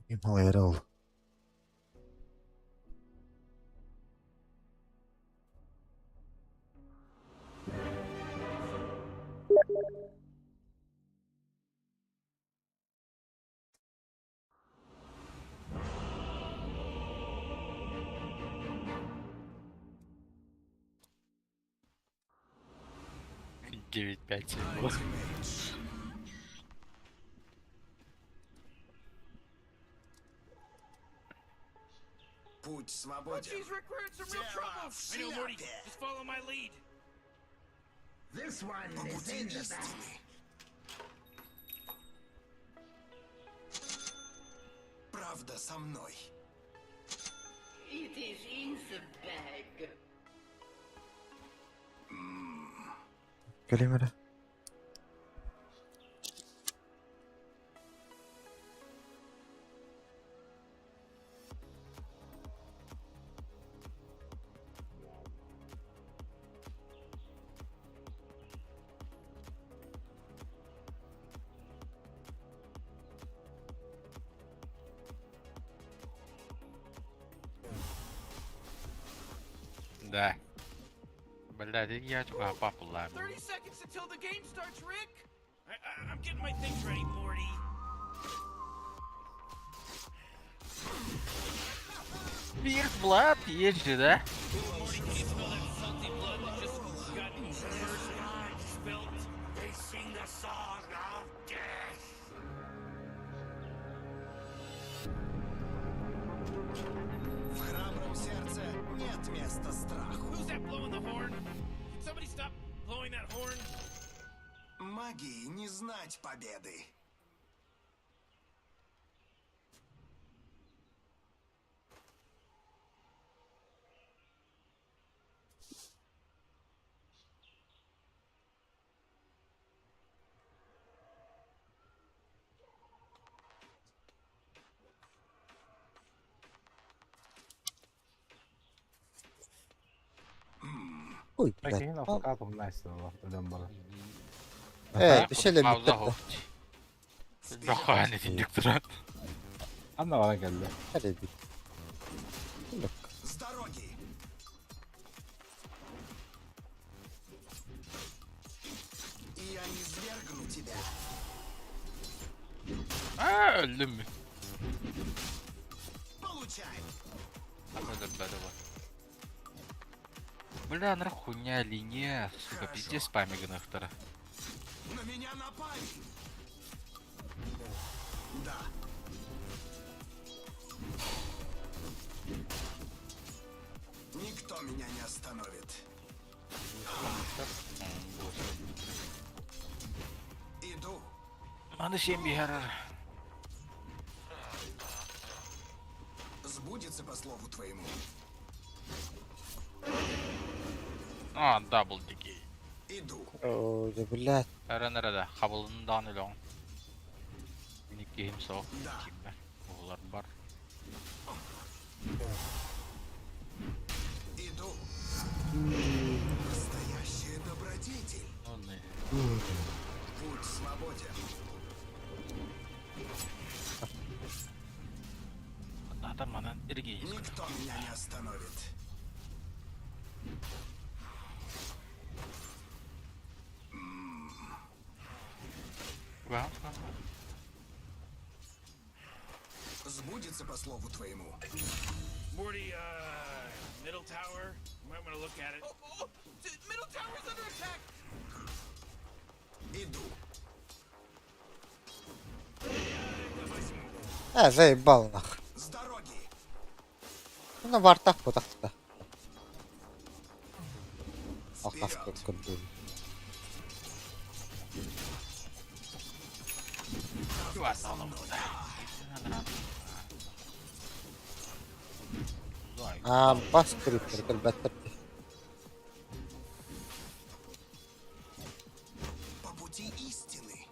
S2: Himalaya ol.
S7: Девять пять семь.
S9: Путь
S4: Oh,
S9: свободен.
S4: jeez, Rick, we're in some real trouble. I know, Morty. Just follow my lead.
S9: По пути истины. Правда со мной.
S3: It is in the bag.
S2: Geleyim hele.
S7: Да. Блядь, я чё папу ладно.
S4: 30 seconds until the game starts, Rick. I'm getting my things ready, Morty.
S7: Фирст Блад есть же, да?
S4: Morty, can you smell that salty blood that just got immersed and spilled?
S9: They sing the song of death. В храбром сердце нет места страху.
S4: Who's that blowing the horn? Can somebody stop blowing that horn?
S9: Магии не знать победы.
S2: Uy,
S6: Peki
S2: блядь.
S6: yine fakat nice valla. Öden bana.
S2: Evet, bir şeyler
S7: Pauza
S2: bitti.
S7: hop. Yok hani dindik duran.
S6: Anla bana geldi.
S2: Hadi bir. Look.
S9: С дороги. И я не свергну тебя.
S7: Aa öldüm mü?
S9: Получай.
S7: Anladım ben de var. Бля, нахуй хуйня линия, сука, пиздец памятных-то.
S9: На меня напали! Да. Никто меня не остановит. Иду.
S7: Надо 7 яrar.
S9: Сбудется по слову твоему.
S7: А, дабл дикей.
S9: Иду.
S2: Ой, да блядь.
S7: Nerede? Kabulundan öyle on. Minik game soğuk.
S9: Да.
S7: Kimler? Oğullar var.
S9: Иду. Настоящая добродетель.
S7: O ne?
S9: Путь свободен.
S7: Adam bana ergeyiz.
S9: Никто меня не остановит.
S7: Var.
S9: Сбудется по слову твоему.
S4: Morty, middle tower. You might want to look at it. Oh, middle tower's under attack.
S9: Иду.
S2: Заебал нах.
S9: С дороги.
S2: Ну, на вартах потахта. Ахас
S9: Вперед.
S2: как был.
S7: Var oğlum burada. Uzay.
S2: Бас криптер, кальбаттер.
S9: По пути истины.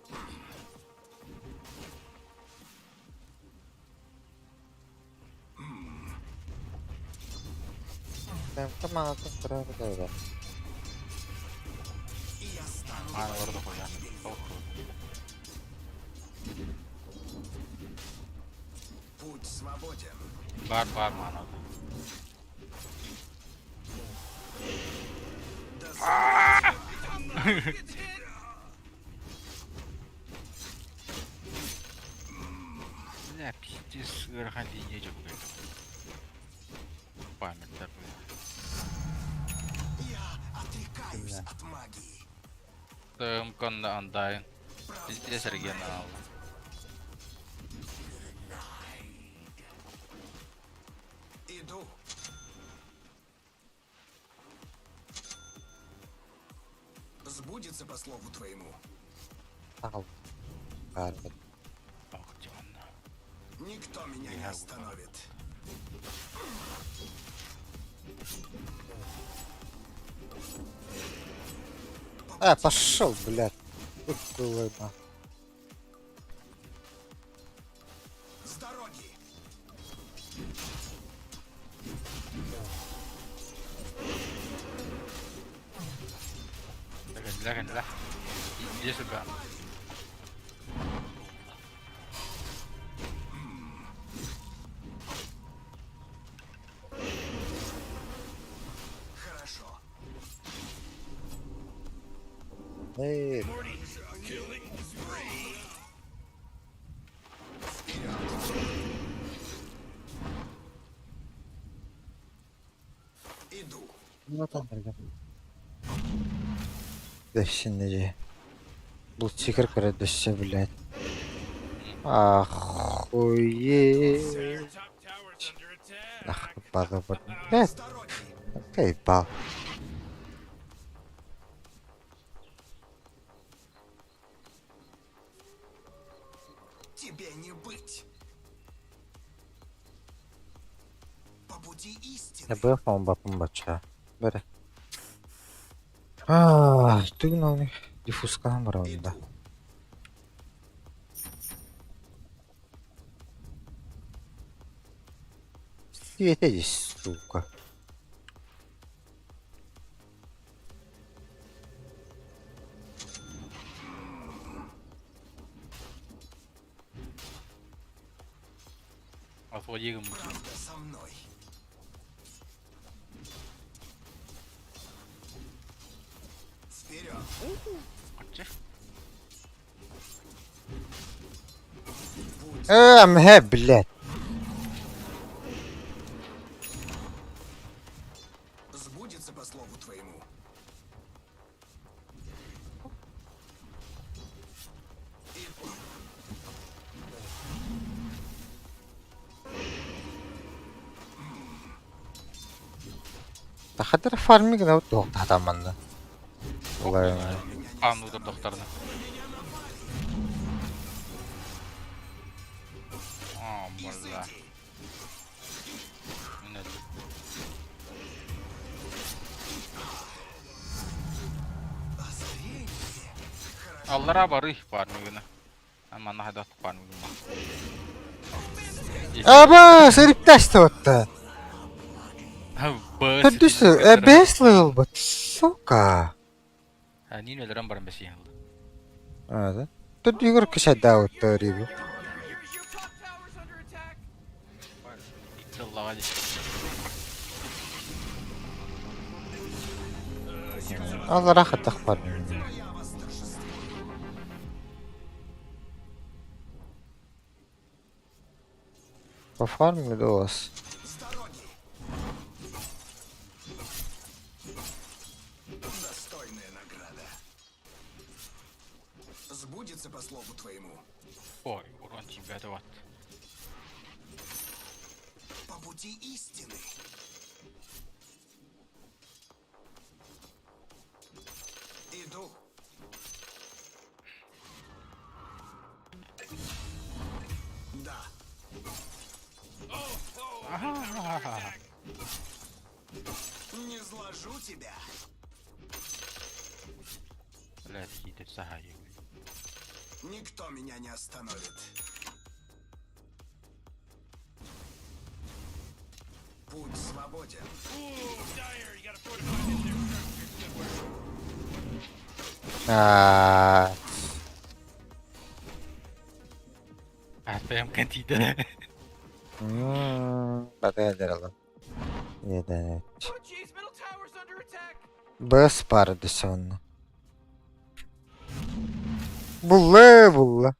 S2: Tamam, tamam, tamam.
S9: И я стану
S7: Ha orada koyar. Çok cool.
S9: Путь свободен.
S7: Var manada.
S4: Gets hit.
S7: Bля, пиздец, ырхан линия же bu kadar. Памятler bu.
S9: Я отрекаюсь от магии.
S7: Tığım konuda andayın. Pиздец оригинал.
S9: Иду. Сбудется по слову твоему.
S2: Ау. Гарбат.
S7: Ох, темно.
S9: Никто меня не остановит.
S2: Пошел, блядь. Тут было, на.
S9: С дороги.
S7: Lah. Dia suka.
S9: Хорошо.
S2: Эй,
S9: Иду.
S2: вот он, ребят. Да şimdi. Бұл секір кірі düşse, блядь. Охуеть.
S4: Our top tower's under attack.
S2: Ах, база, блядь.
S9: С дороги.
S2: Заебал.
S9: Тебе не быть. По пути истины.
S2: Ya bu yapmam baça. Böyle. Duyun onu. Difus kan var onda.
S9: Иду.
S2: Светитесь, сука.
S7: Отводи ему.
S9: Правда со мной. Вперед. Путь
S2: He блядь.
S9: сбудется по слову твоему. твоему.
S2: Да хадыр фармиг навд татаманда. Олай.
S7: Қан удырдықтарына. Бала. Міне. Аллара бары пармигіні. Амана хайдат пармигіні.
S2: Аба, сырыпташты отта.
S7: Бэс.
S2: Төдүсү, best level but сука.
S7: Нин өлерен барын бәсейін.
S2: Ада. Төдү югөр кышада отта рибу.
S4: Your top tower's under attack.
S7: Итсаллаға дейін.
S2: Allah rahat takpar. Пофармили до вас.
S9: Достойная награда. Сбудется по слову твоему.
S7: Ой, урон тебе это вот.
S9: По пути истины. Иду. Да. Не зложу тебя.
S7: Блядь, хитер сахай.
S9: Никто меня не остановит. Путь свободен.
S7: Atayamkan tidak.
S2: Bataya deralan. Yedi.
S4: Oh jeez, middle tower's under attack.
S2: Бэс парды сонно. Булла.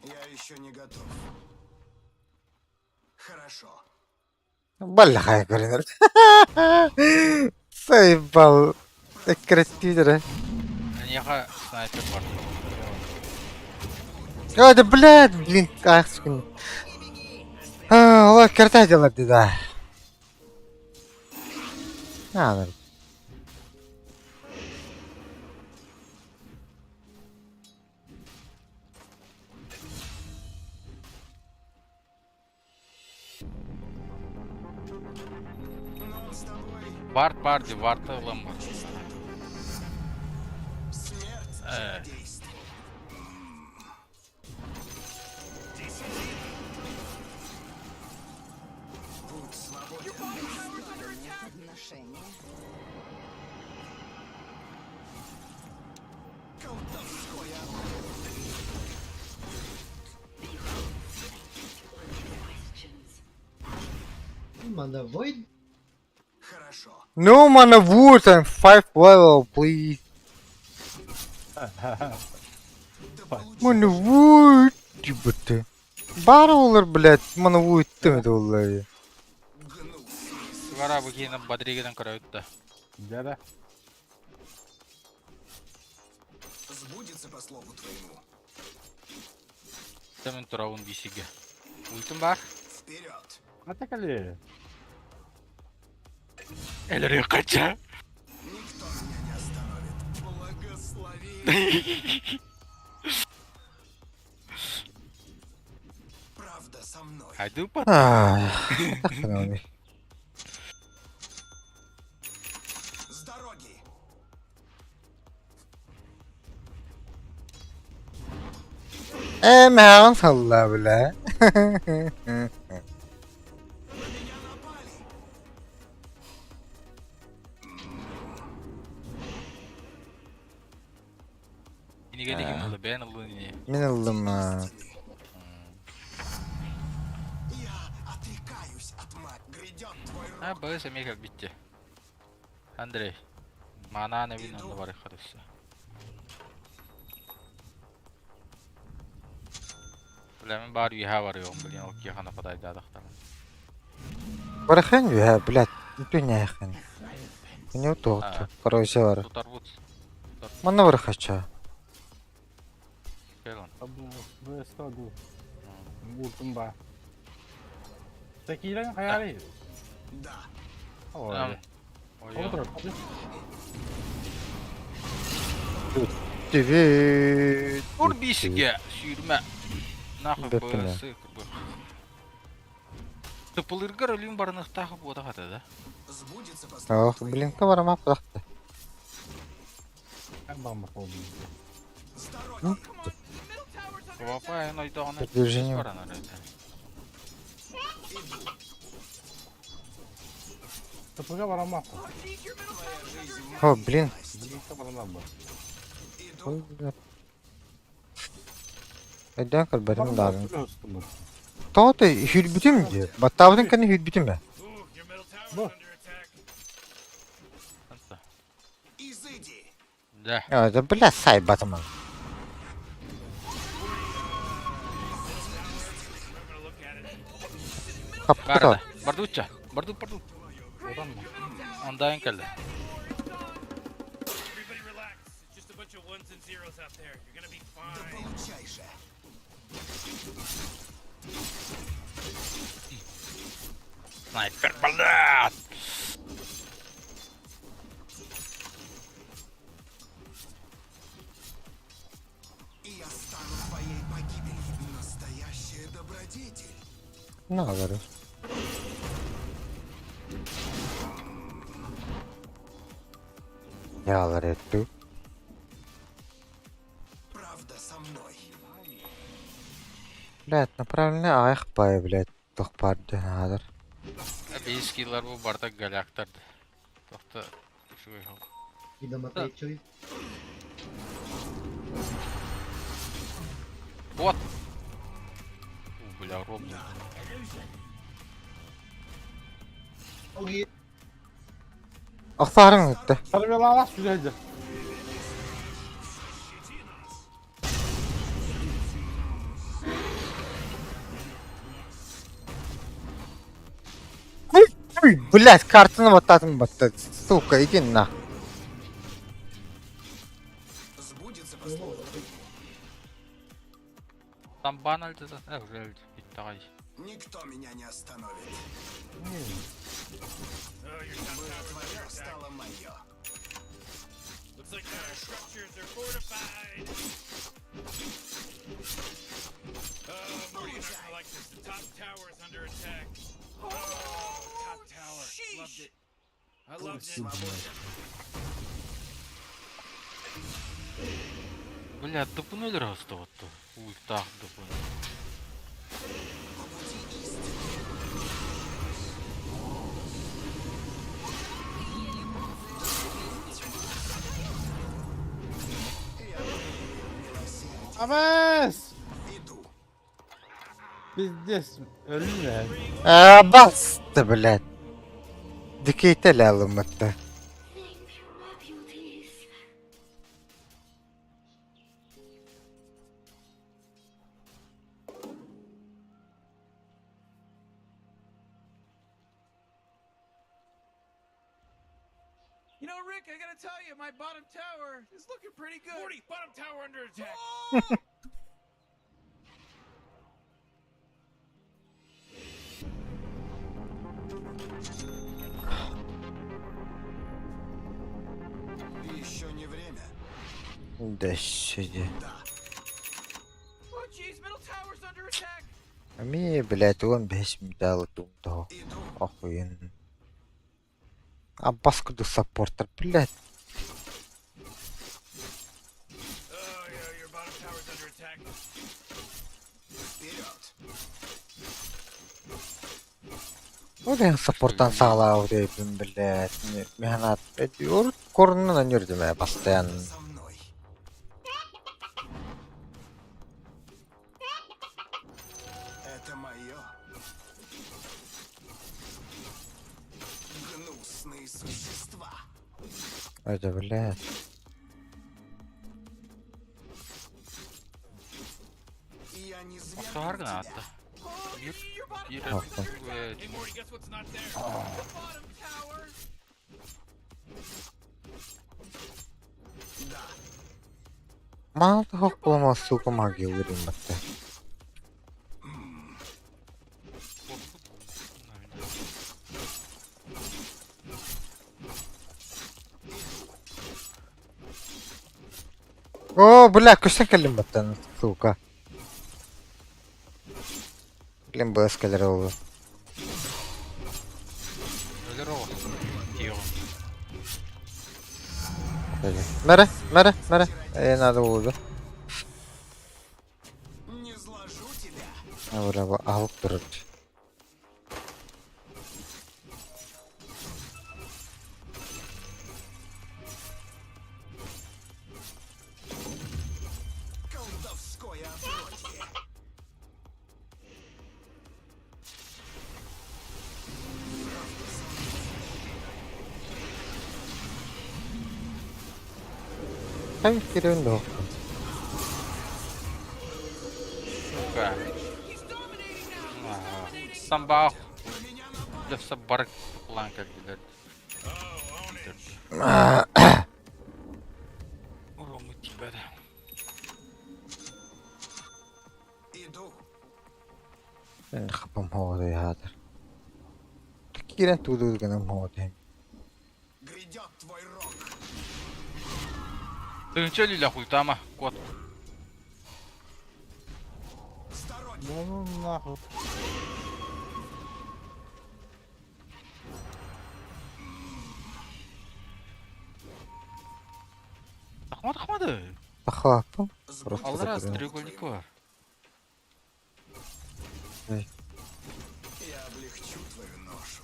S9: Я еще не готов. Хорошо.
S2: Баллахай көрінер. Сайбал. Красивдер.
S7: Неға снайпер бар.
S2: Ой, да блин, ах, скин. Олар карта делать, да. Надо.
S7: Вард барди, вард ылым бар.
S9: Смерть действует. Путь свободен.
S5: Отношения.
S9: Колдовское хорошо.
S2: No mana wood and 5 level, please. Mana wood. Ебать. Барулар, блядь, mana wood тымет vallahi.
S7: Вара бігені бадригеден көрі өтті.
S6: Деді.
S9: Сбудется по слову твоему.
S7: Темен тұрауын бейсеге. Ультім бар.
S9: Вперед.
S6: Атакали.
S7: Әлірі қача.
S9: Никто меня не остановит. Благослови. Правда со мной.
S7: Айды пат.
S2: Ай.
S9: С дороги.
S2: Эмэн салла бля.
S7: Iniге деген олы бән ұлы не.
S2: Мен алдым.
S9: Я отрекаюсь от мать. Грядет твой рок.
S7: Бәс әмей как бітті. Андрей. Мана nevin onu var arkadaşlar. Bilemin bari üye var ya, on bilyen ok yakana kadar da adaktan.
S2: Bırakın ya, блядь. Dünyахын. Не удобно.
S7: А.
S2: Короче, бар.
S7: Тутар бут.
S2: Мана бір хача.
S7: Gel lan.
S6: Bu eski adı. Vurdum ba. Tekiyle hayali.
S7: Tamam.
S6: Oy.
S7: Oyun.
S6: Otur.
S2: Dübüt.
S7: Dur bir işe sürme. Nahı
S2: Беппе не.
S7: böylesi. Tıpılırgar ölüm barınıqtaqı bu da da.
S2: Ох, блинка бар ма құлақты.
S6: Ben bakmak oldum.
S4: Come on, the middle tower's under
S7: Vapa ayın oydağına
S2: Virginia.
S7: var ana reyde.
S6: Tıpıga var ama.
S4: attack. Need your middle tower's under attack.
S2: О, блин.
S6: Birlikte barınan bu.
S2: Öden kal benim lazım.
S6: Hıstım.
S2: Toğda hülbütü mü diyor? Battavdın kanı hülbütü mü?
S4: Your middle tower's
S6: Bu.
S4: under attack.
S7: Hanta.
S9: Изыди!
S7: De.
S2: Ya da bile say batımın. Kapı
S7: Barda.
S2: da.
S7: Barda uça. Bardu.
S6: Oradan mı?
S7: Ondayın geldi.
S4: Everybody relax. It's just a bunch of ones and zeros out there. You're gonna be fine.
S9: Получай же!
S7: Sniper balat.
S9: И я стану твоей погибелью. Настоящая добродетель.
S2: Ne olur? Yağlar etti.
S9: Правда со мной.
S2: Блядь, направленный аяқ бай, блядь. Тоқпарды надыр.
S7: Bir skill'lar bu barda galaktardı. Tohta. Şuraya al. Вот. Бля, ровно.
S2: Aqtarın ötті.
S6: Sarı bir lala süreydi.
S2: Блядь, картını бататын батты. Сука, иди на.
S9: Сбудется пословица.
S7: Там ban öldü zaten. Уже öldü. Bitti ay.
S9: Никто меня не остановит.
S4: Oh, your top tower's under
S9: Твое
S4: attack.
S9: стало мое.
S4: Looks like our structures are fortified. Morty, you're not gonna like this. The top tower is under attack. Oh, top tower. Loved it. I loved it.
S7: Бля, dıpın ölür hasta ottu. Ultah dıpın.
S6: Ames!
S9: Иду.
S6: Biz ölüm
S2: Bastı, блядь. Dikeyte lazım hatta.
S4: You know, Rick, I gotta tell you, my bottom tower is looking pretty good. Morty, bottom tower under attack.
S9: Еще не время.
S2: Дәшеді.
S4: Oh, jeez, middle tower's under attack.
S2: Ами, блядь, 15 медалы думдо.
S9: Иду.
S2: Охуенно. Аббас куду саппортер, блядь.
S4: Oh, yeah, your bottom tower's under attack.
S9: Вперед.
S2: Oradan supporttan sağlağı deyipim, блядь. Mehanat ediyor. Korundan yürüdüm ya, bastayan.
S9: Со мной. Это мое. Гнусные существа.
S2: Öyle, блядь.
S9: Я не
S7: Osta
S9: зверг
S7: hargına
S9: тебя.
S7: attı.
S4: Your bottom
S7: Бир.
S2: Охтон.
S4: Hey, Morty, guess what's not there? The bottom tower.
S2: Мал хок болмас сука магия өрüm бата. О, бля, көстен келдім баттан, сука. Блин, бс келер олды.
S7: Өлер оғы. Тиего.
S2: Мәре. Надо oldu.
S9: Не зложу тебя.
S2: Бля, bu alıp durur.
S9: Колдовское отродье.
S2: Hem kirin de
S7: Сука. Самбах. Лефса барык план келдилер. Уромы тебя да.
S9: Иду.
S2: Ben kapım havada yadır. Kirin tuğdu gönüm havada.
S9: Грядет твой рок.
S7: Тыгынча лиля хуйтама. Кот.
S9: Сторонний.
S6: Ну нахуй.
S7: Тахмады.
S2: Bakapım.
S7: Алды раз треугольник бар.
S9: Я облегчу твою ношу.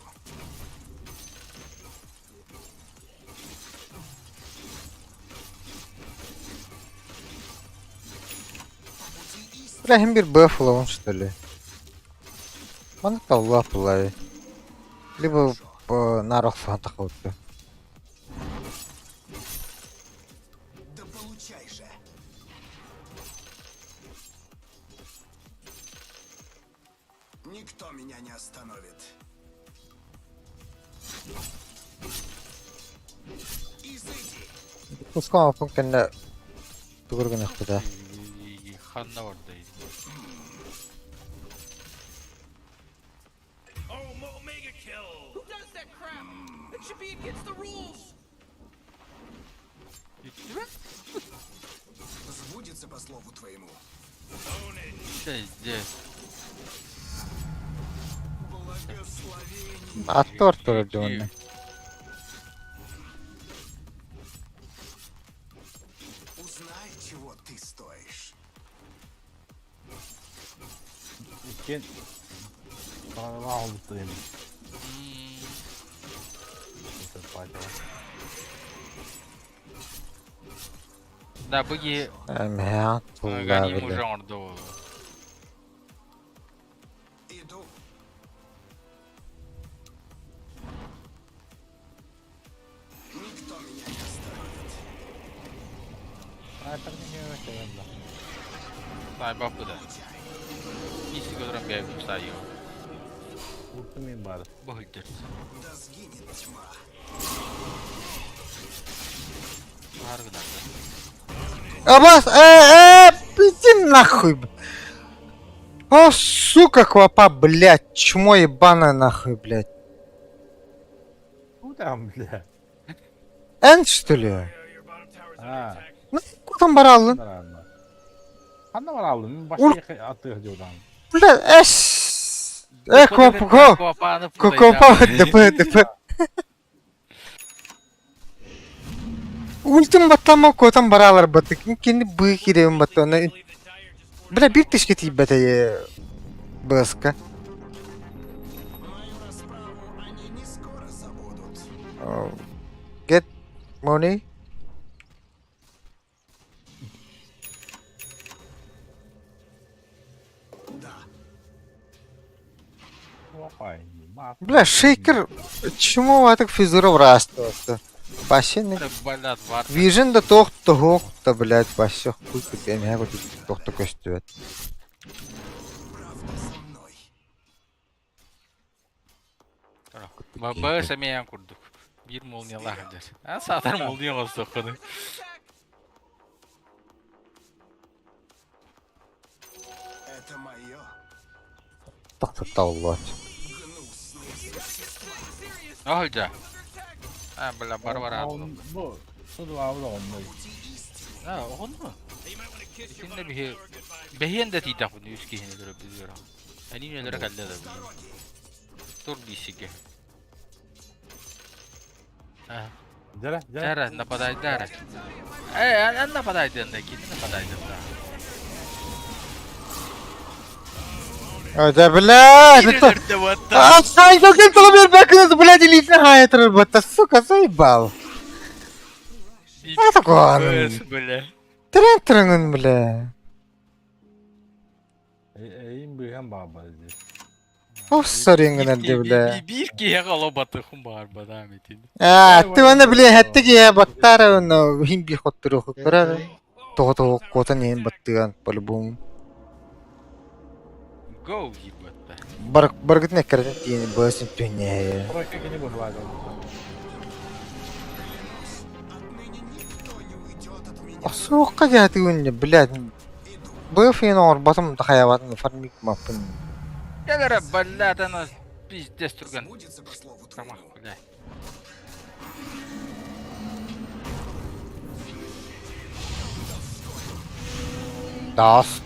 S2: Brahim bir buff ловон, что ли? Бана талла пулай. Либо на рог фанта ходка.
S9: Да получай же. Никто меня не остановит. Изыди.
S2: Пускай апым кенде тугурган охтуда.
S7: Ханна бар да.
S4: Omega kill. Who does that crap? That should be against the rules.
S9: Сбудется по слову твоему.
S7: Здесь.
S9: Благословение.
S2: Attı ortada dönne.
S9: Узнай, чего ты стоишь.
S6: İkin. Bana aldı dedim.
S7: Да, быги
S2: Emheyan tuğla
S7: гоним
S2: bile.
S7: уже орду.
S9: Иду. Никто меня не остановит.
S6: Снайпер не görüyorum da.
S7: Тай бапы да. Иси көдрөн бейбим сайы.
S6: Kurtulmayayım bari.
S7: Быгылдыр.
S9: Да сгинет тьма.
S7: Аргыдан.
S2: Абас, иди нахуй. О, сука, квапа, блядь, чмо ебаное нахуй, блядь.
S6: Bu da mı bile?
S2: Эн, что ли?
S6: Ha.
S2: Ну, куда бара алдın?
S6: Bunlar alma. Kanda var aldım. Başka atıyor diyordan.
S2: Блядь, квапа, квапа, ДП. Ультим батлама котан баралар баты. Kendi bıyık gireyim batı ona. Бля, bir тишки тип бата бэска.
S9: Мою расправу они не скоро забудут.
S2: Get money.
S9: Да.
S6: Vay.
S2: Бля, шейкер, чему атак физуров расту? Вообще не...
S7: Балят бар.
S2: Vision да тоқты, блядь, вообще хуй ты, я не могу тоқты көстүет.
S9: Правда со мной.
S7: Baba semeyen kurduk. Bir molniyalar der. Ha satar molniya olsa konu.
S9: Это мое.
S2: Тақта Allah.
S7: Ne olacak? Ha böyle barbar abi.
S6: Bu su duvarı da olmuyor.
S7: Ha oğlum mu? Şimdi bir behiyen de tidak bunu üst kihini durup biliyorum. Hani nelere kaldı da biliyorum. Dur bir şey. Ha.
S6: Jere.
S7: Dara napaday dara. An napaday da kini napaday da.
S2: Да, блядь, это...
S7: Nerede bu?
S2: А, что ты коломер бэкнес, блядь, или хайт работа, сука, заебал. Это гон.
S7: Böyle.
S2: Трен, бля.
S6: Eğim büyüyen bağırdı.
S2: О, соринген әлде, бля.
S7: Bir kere kalabatı kum var bana Metin.
S2: А, ты вона, бля, хаттыги я баттара, но химби хоттыру хукара. Того кота не баттыган, по-любому.
S7: Go yibbatta.
S2: Баргытне керден тиен бөсін түйне.
S6: Bırak ikini bu var.
S2: Асуыққа жәті өнне, блядь. Бұл фен оңыр батым тахаябатын фармик мапын.
S7: Ягара баллатана пиздец турган. Тамах, бля.
S2: Даст.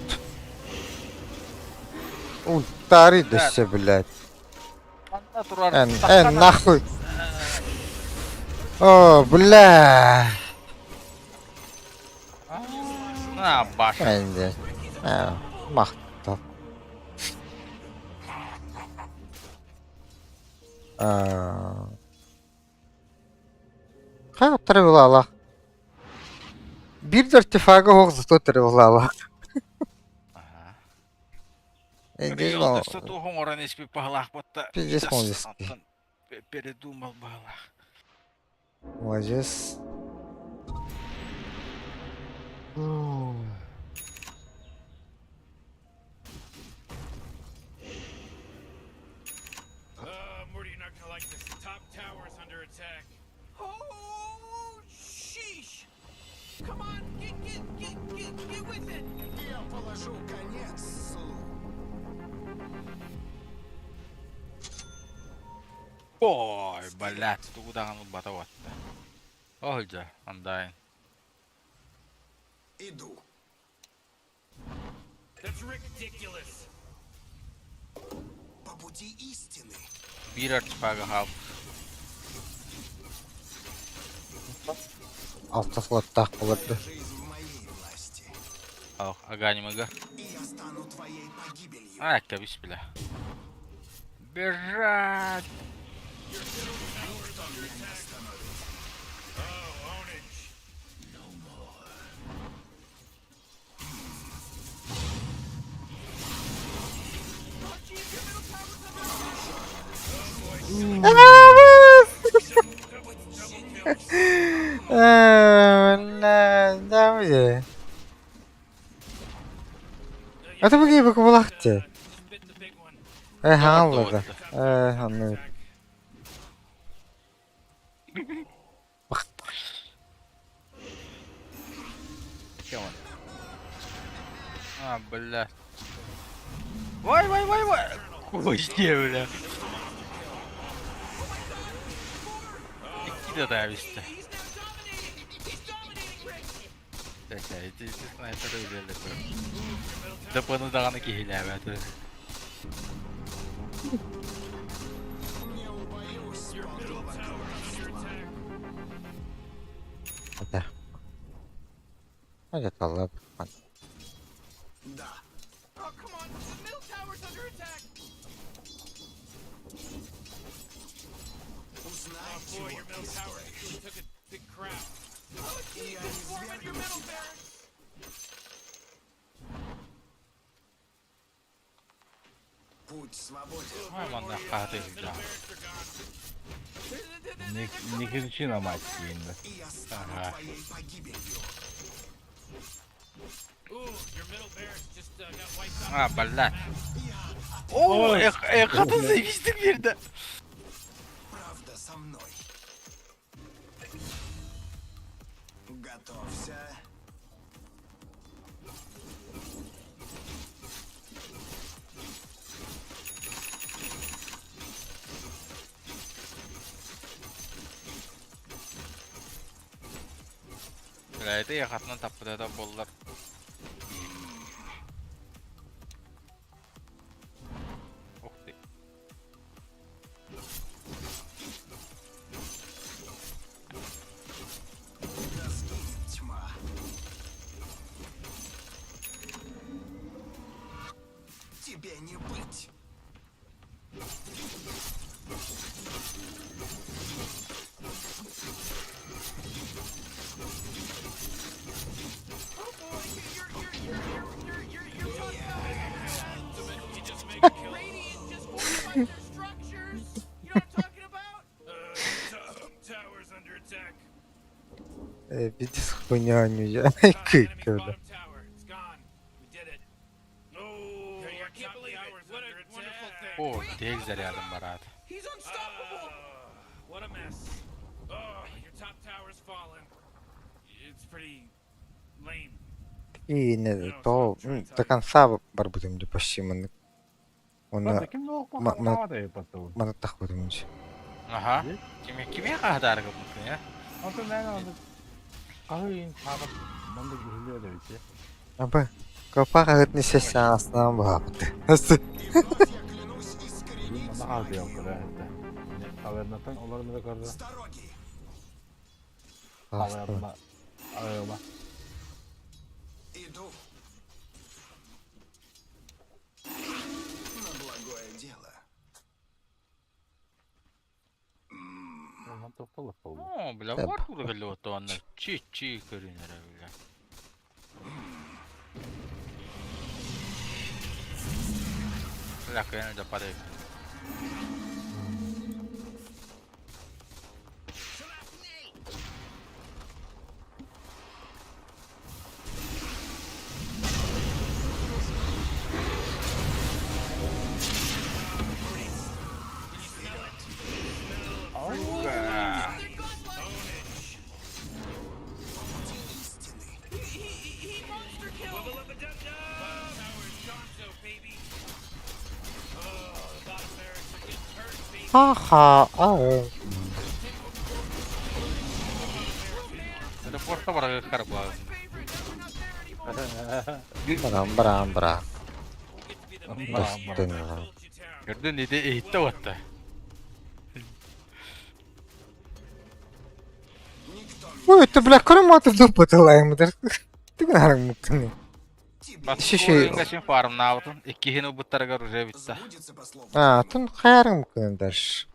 S2: Ультари десе, блядь.
S7: Анда турар.
S2: Нахуй. О, бля.
S7: Ha baş.
S2: Bence. Maqta. Ha, tırıvlala. Bir dört defaga hoğzı tırıvlala. Здесь
S7: Yolda tuğum oran hiçbir pahalak batta.
S2: Пиздец, молодец.
S7: Передумал балах.
S2: Молодец.
S4: Morty, you're not gonna like this. Top tower's under attack. Oh, sheesh! Come on, get with it!
S9: Я положу конец злу.
S7: Oy balat tuğdan bata batta. Olca andayın.
S9: Иду.
S4: That's ridiculous.
S9: По пути истины.
S7: Bir artfaga hap.
S2: Altta slotta olurdu.
S9: Жизнь в моей власти.
S7: Oh aganimaga.
S9: И я стану твоей погибелью.
S7: Akka bismillah. Berat.
S2: Да, где? Это бagi bakulaktı.
S4: Bit the big one.
S2: Anladı. Anladı.
S7: Kemal. Ah belah. Vay. Koy diye böyle. İki de daha işte. Itu sniper udah lepas. Depan udah kehilangan tuh.
S2: Ada. Ada talab.
S9: Да.
S4: Oh, come on, the middle tower's under attack.
S9: Узнай,
S4: Boy,
S9: чего
S4: your
S9: ты
S4: middle tower
S9: стоишь.
S4: really took a big crap. Oh, geez, just form in your middle barracks.
S9: Путь свободен.
S7: Aman da kahve güzel.
S6: Не кричи на мать сильно.
S9: И я стану
S7: Ага.
S9: твоей погибелью.
S4: Ooh, your middle barracks just got wiped out.
S7: Ha belah. Oo, kadın seviştik bir de.
S10: со мной. Готовься.
S7: Bilaydi yakatından tapıda da bollar. Oh dey.
S10: Тьма. Тебе не быть.
S4: Oh boy, you're talking about Radiant just fortified their structures. You know what I'm talking about?
S3: Towers under attack.
S2: Bir de хуйню я
S3: Enemy
S2: кыкаю.
S3: bottom tower. It's gone. We did it. Oh,
S4: I
S3: your
S4: can't
S3: top
S4: believe it.
S3: tower's
S4: What
S3: under
S4: a wonderful
S3: attack.
S4: thing.
S7: Oh, diye güzel yardım var abi.
S4: He's unstoppable.
S3: What a mess. Oh, your top tower's fallen. It's pretty lame.
S2: И не то до конца барбудем до почти мы. Он
S6: Bak kim ne okuma hava da yapatı.
S2: mana takmadım hiç.
S7: Aha. Kime kadar mümkün ya?
S6: Aslında ne oldu? Kahveyin tabi. Ben de gürülüyor da bir şey.
S2: Ama kapak отнесешься аслан baktı. Nasıl?
S6: Bunda az yok kadar hatta. Kahvenin olur mu da kardı?
S10: С дороги.
S6: Hava yapma. Ayağıma.
S10: Иду. На благое дело.
S6: Ondan toptalık oldu.
S7: Oo, bile
S2: Tabii.
S7: var burada geliyor o toğanlar. Çiğ görünür öyle. Bir dakika yani de parayı.
S4: He monster killed.
S3: Bottom tower's gone, so baby. Oh, the bottom barracks are getting hurt, baby.
S2: Ha ha. Aa.
S7: Teleporta var karı bu abi.
S2: Bram.
S3: We'll get to be the main
S2: Bas
S3: here.
S2: dönüyor.
S3: Told you town.
S7: Gördün ne de eğitte vatta.
S2: Ой, ты бля, кромату допытала мыdır. Ты гарың мыктың.
S7: Bak
S2: Şu
S7: şu
S2: şey-
S7: engasin farm navdın. İki hini bu taraga ruja bitti.
S10: Сбудется по слову.
S2: А, тун хайрың мыктың даш.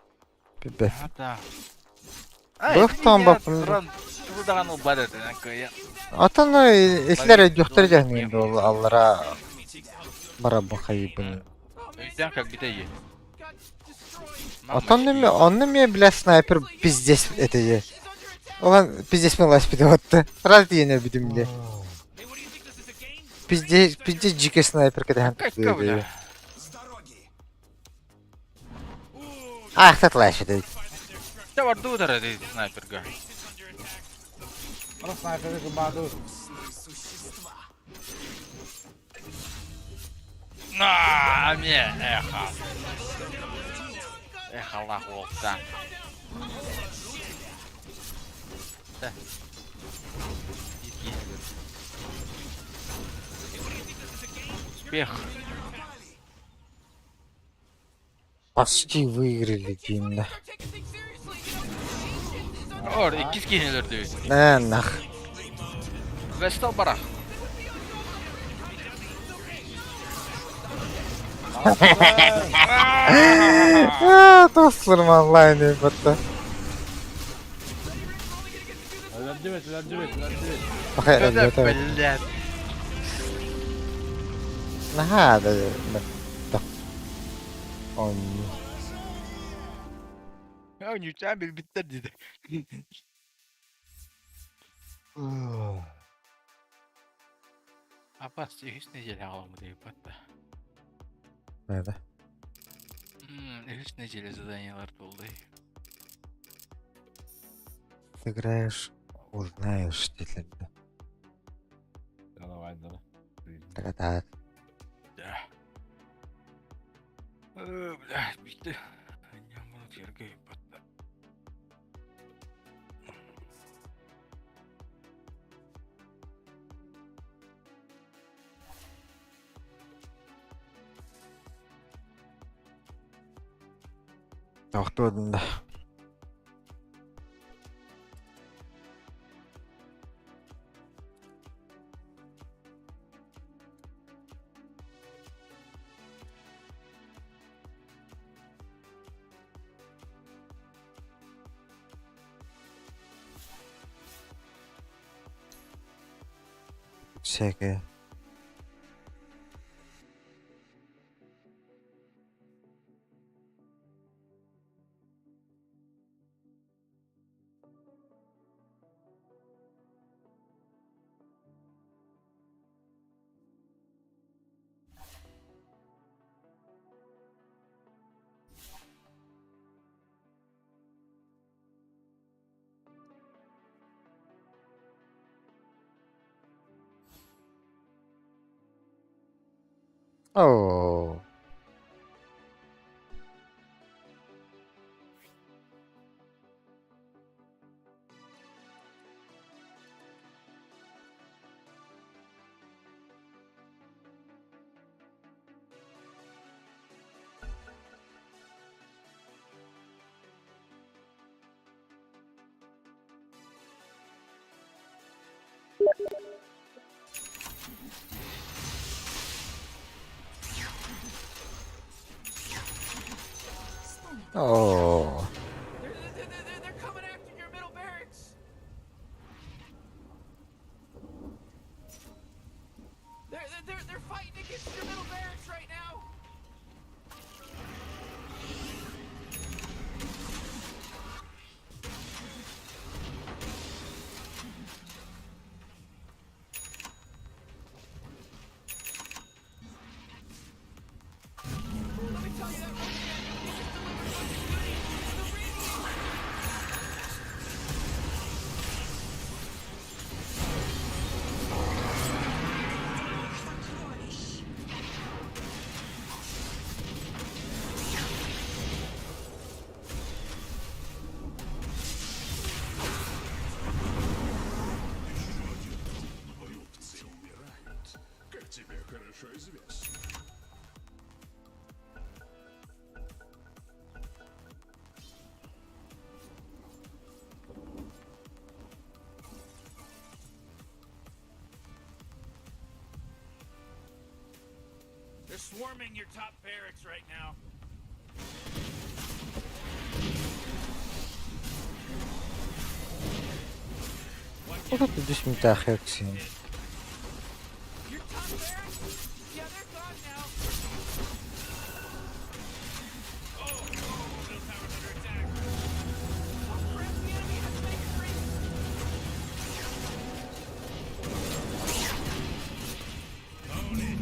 S2: Бебе.
S7: Hatta.
S2: Бах там бапын.
S7: Şuradan o badet. Ya.
S2: Атаны эсләр өйдөктөр жагын инде ол аллара барабын хайыбын.
S7: Öğütten kalk bir de ye.
S4: Got destroyed.
S2: Атаны мен бля снайпер пиздец этеже. Олан пиздец мен лайс бите атты. Раз диене бидим бля.
S3: Hey, what do you think this is a game?
S2: Пиздец жике снайпер кеде
S7: Какая бля.
S10: С дороги.
S2: Ах, татлаш эте.
S7: Ne var dudara dedi sniperga.
S6: Bana sniper'ı kıbadı.
S10: Существа.
S7: Aaaa ne eha. Allah olsa. De. Успех.
S2: Почти выиграли гимна.
S4: Taking things seriously. You know,
S7: Or ikiz giyinilir diyor.
S2: Нах.
S7: Vestal barak.
S2: Достlarım онлайн ебатта.
S6: Öldüret.
S2: Bakay öyle tabii.
S7: Блядь.
S2: Nada. Он.
S7: Ya nüçen bir bitter dedi. Abbas hiç neceli ağlamı diye battı.
S2: Nerede?
S7: Hiç neceli zadanyalar doldu.
S2: Сыграешь, узнаешь, действительно.
S8: Давай, давай.
S2: Та-та-та.
S7: Да. Блядь, bitти. Я bunu yerga yupatdi.
S2: Вақты одында. Всякое. О, о.
S4: They're coming after your middle barracks. They're fighting against your middle barracks right now. Let me tell you that right now. You just delivered much beauty. The radiant.
S9: Все умирают, как тебе хорошо известно.
S4: They're swarming your top barracks right now.
S2: Куда ты здесь метахексин?
S4: Your top barracks? Yeah, they're gone now. Oh, middle tower's under attack. Oh, crap, the enemy has taken Greece. Own it.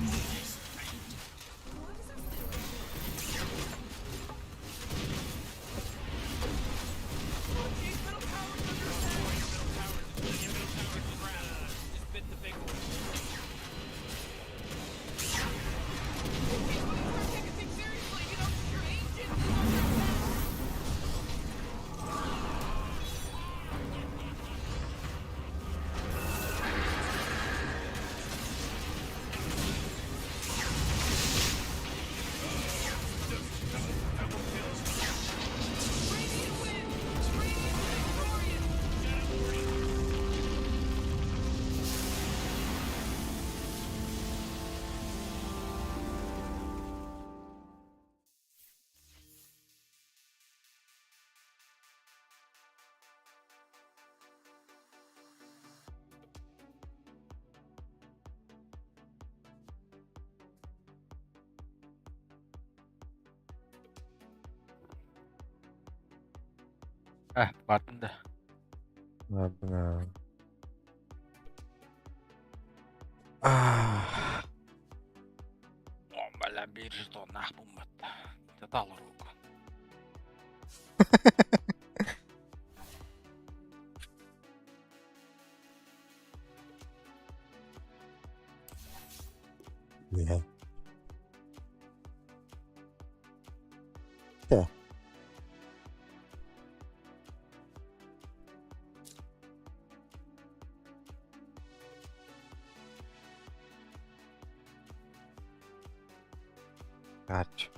S4: Oh, geez, middle tower's under attack. Your middle tower's just bit the big one. Start taking things seriously, you know, your agent is under attack. Radiant wins! Radiant victorious!
S7: Bardın da.
S2: Ладно. Ah,
S7: On bala bir jeton nah bulmadı. Tatal ruku.
S2: ya. De. Kaç.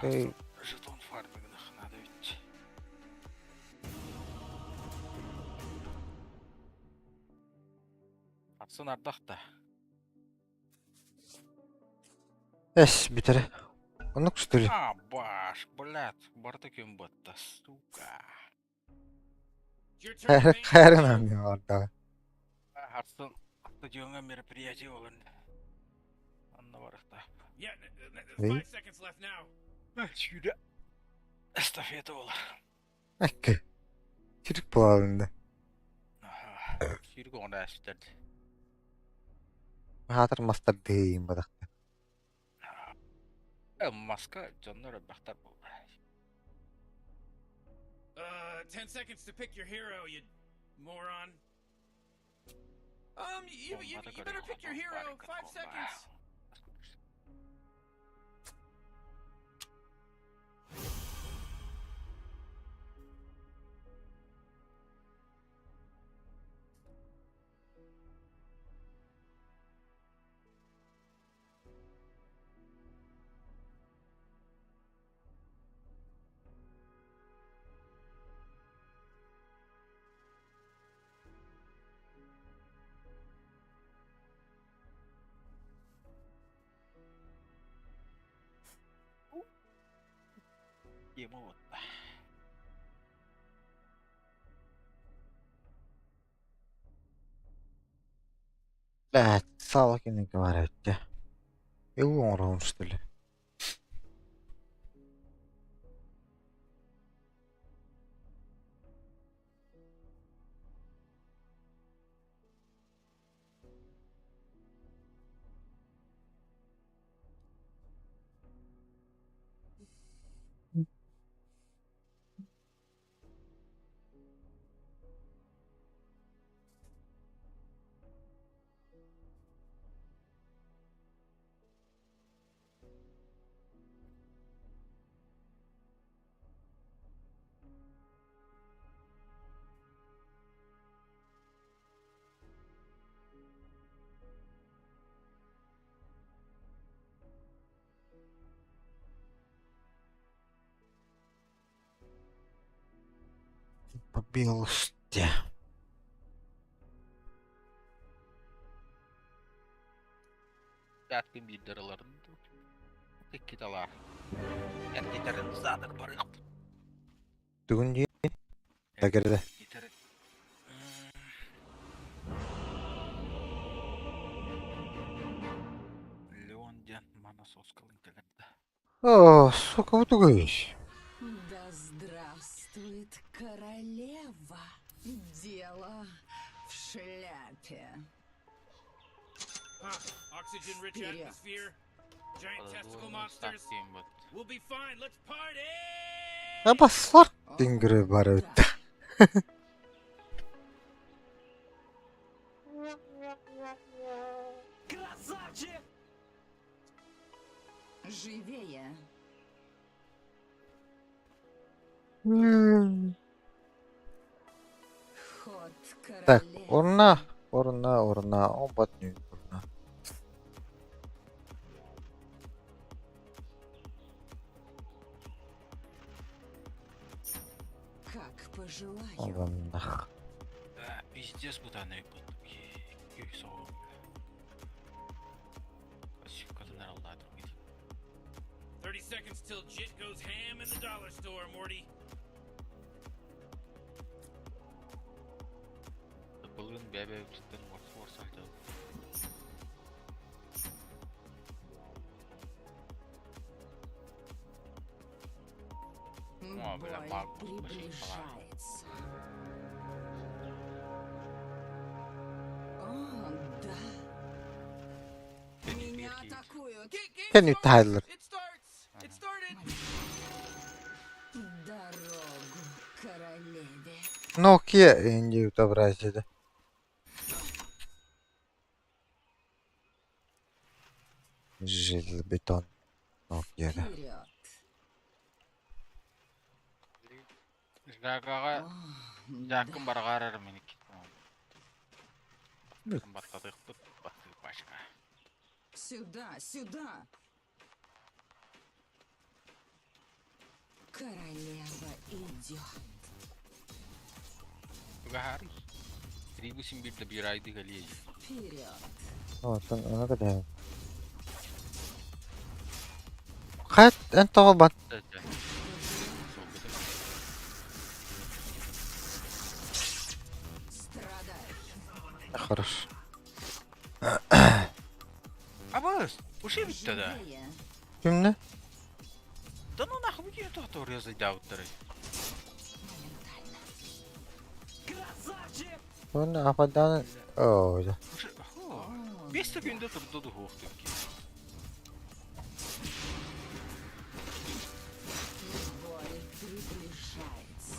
S2: Эй.
S7: Жетон фармингных надо ведь. Атсын ардақта.
S2: Эс, битер. Ну, что ли?
S7: А, баш, блядь, бартыкем батта, сука.
S3: It's your turn, man.
S2: Хайрынан я орда.
S7: Атсын стадионға мероприятие болын. Анна барықта.
S3: Yeah,
S2: Hey.
S3: 5 seconds left now.
S7: Чүйді. Эстафета болар.
S2: Әккі. Çocuk bulalında.
S7: Сүйіргі оңда әстерді.
S2: Hatır mastar deyim badakta.
S7: Маска жоннор бақтар болды.
S3: 10 seconds to pick your hero, you moron.
S4: You better pick your hero. 5 seconds.
S7: Ема отта.
S2: Lähet salkin var ette. Joku on runsteli. Побилсте.
S7: Яткин бидерларын. Теккиталар. Яткитерин задыр барық.
S2: Түгін де. Дәгерді.
S7: Леонден манасоскалын келерді.
S2: О, сука, вот угоишь.
S5: Да здравствует королева. Дело в шляпе.
S3: Oxygen rich
S5: Вперед.
S3: atmosphere. Giant testicle monsters. We'll be fine. Let's party!
S2: Абаслар дингры бар өтті.
S10: Красавчик!
S5: Живее. Ход
S2: Так,
S5: королевы.
S2: орна, обатню орна.
S5: Как пожелаю.
S2: Орна.
S7: Да, пиздец бутаны бұд. Күй соғым. Пассивкадан аралдадым.
S3: 30 seconds till Jit goes ham in the dollar store, Morty.
S7: Бұлын бәбе үстін орсалды. О, бля,
S5: Бой
S7: маг был
S5: приближается. О, да. Меня атакуют.
S2: Can you Tyler?
S4: It starts. It started.
S5: Дорогу королеве.
S2: Nokia ince utabrazıydı. железобетон. Ну, где-то.
S5: Вперед.
S7: Жагаға жақын бар қарар менекі. Қымбаттадық тұт баттық башқа.
S5: Сюда, сюда. Королева идет.
S7: Бұға харый. Трибусин бірді бір айды қалей.
S5: Вперед.
S2: Вот, она когда. Хат, это оба.
S5: Страдай.
S2: Хорошо.
S7: Абас, ұшы бітті да.
S5: Живее.
S2: Кімні?
S7: Да ну нахуй бүге тоқтау резайды ауыттары.
S2: Оны ападан... Ооо, да.
S7: Бесті күнді тұрды да хоқты ке.
S5: Боль приближается.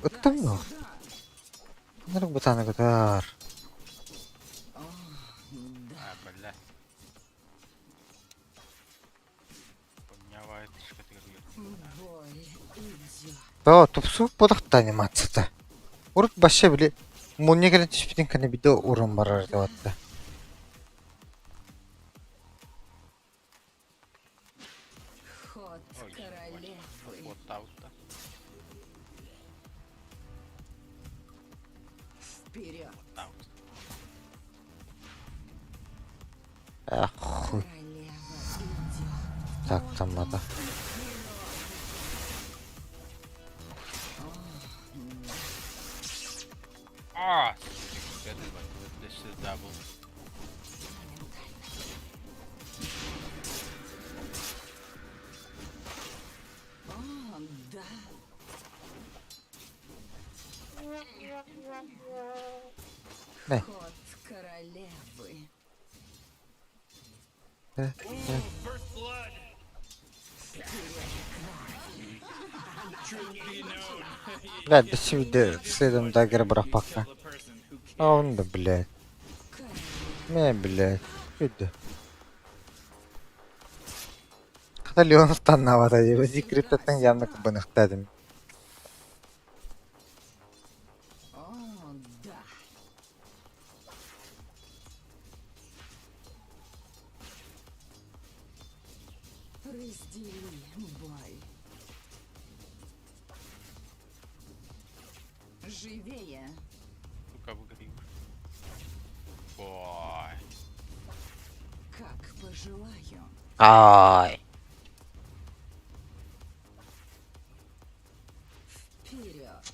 S2: Оттым yok. Bunların bu tane kadar.
S5: Да.
S7: А, бля. Понявает, что ты говоришь.
S5: Боль идет.
S2: Да, тупсу бодақта анимацияда. Урып башы біле. Мұнне келен түспетін кәне биді урын барар деп атты.
S5: Ход
S7: Ой,
S5: королевы.
S7: Вот ауытта.
S5: Вперед.
S7: Аут.
S2: Ах, хуй.
S5: Королева идет.
S2: Так, tamada.
S7: Ah! This is double.
S5: О, да.
S2: Ne?
S5: Ход королевы.
S2: Блядь, до сюда следом дагер брахпака. А он да, блядь. Не, блядь. Сюда. Когда Леоновтан навада, его секретатын явно кабанықтадым.
S5: О, да. Раздели боль. Живее.
S7: Сука, выгорел. Ой.
S5: Как пожелаю.
S2: Ай.
S5: Вперед.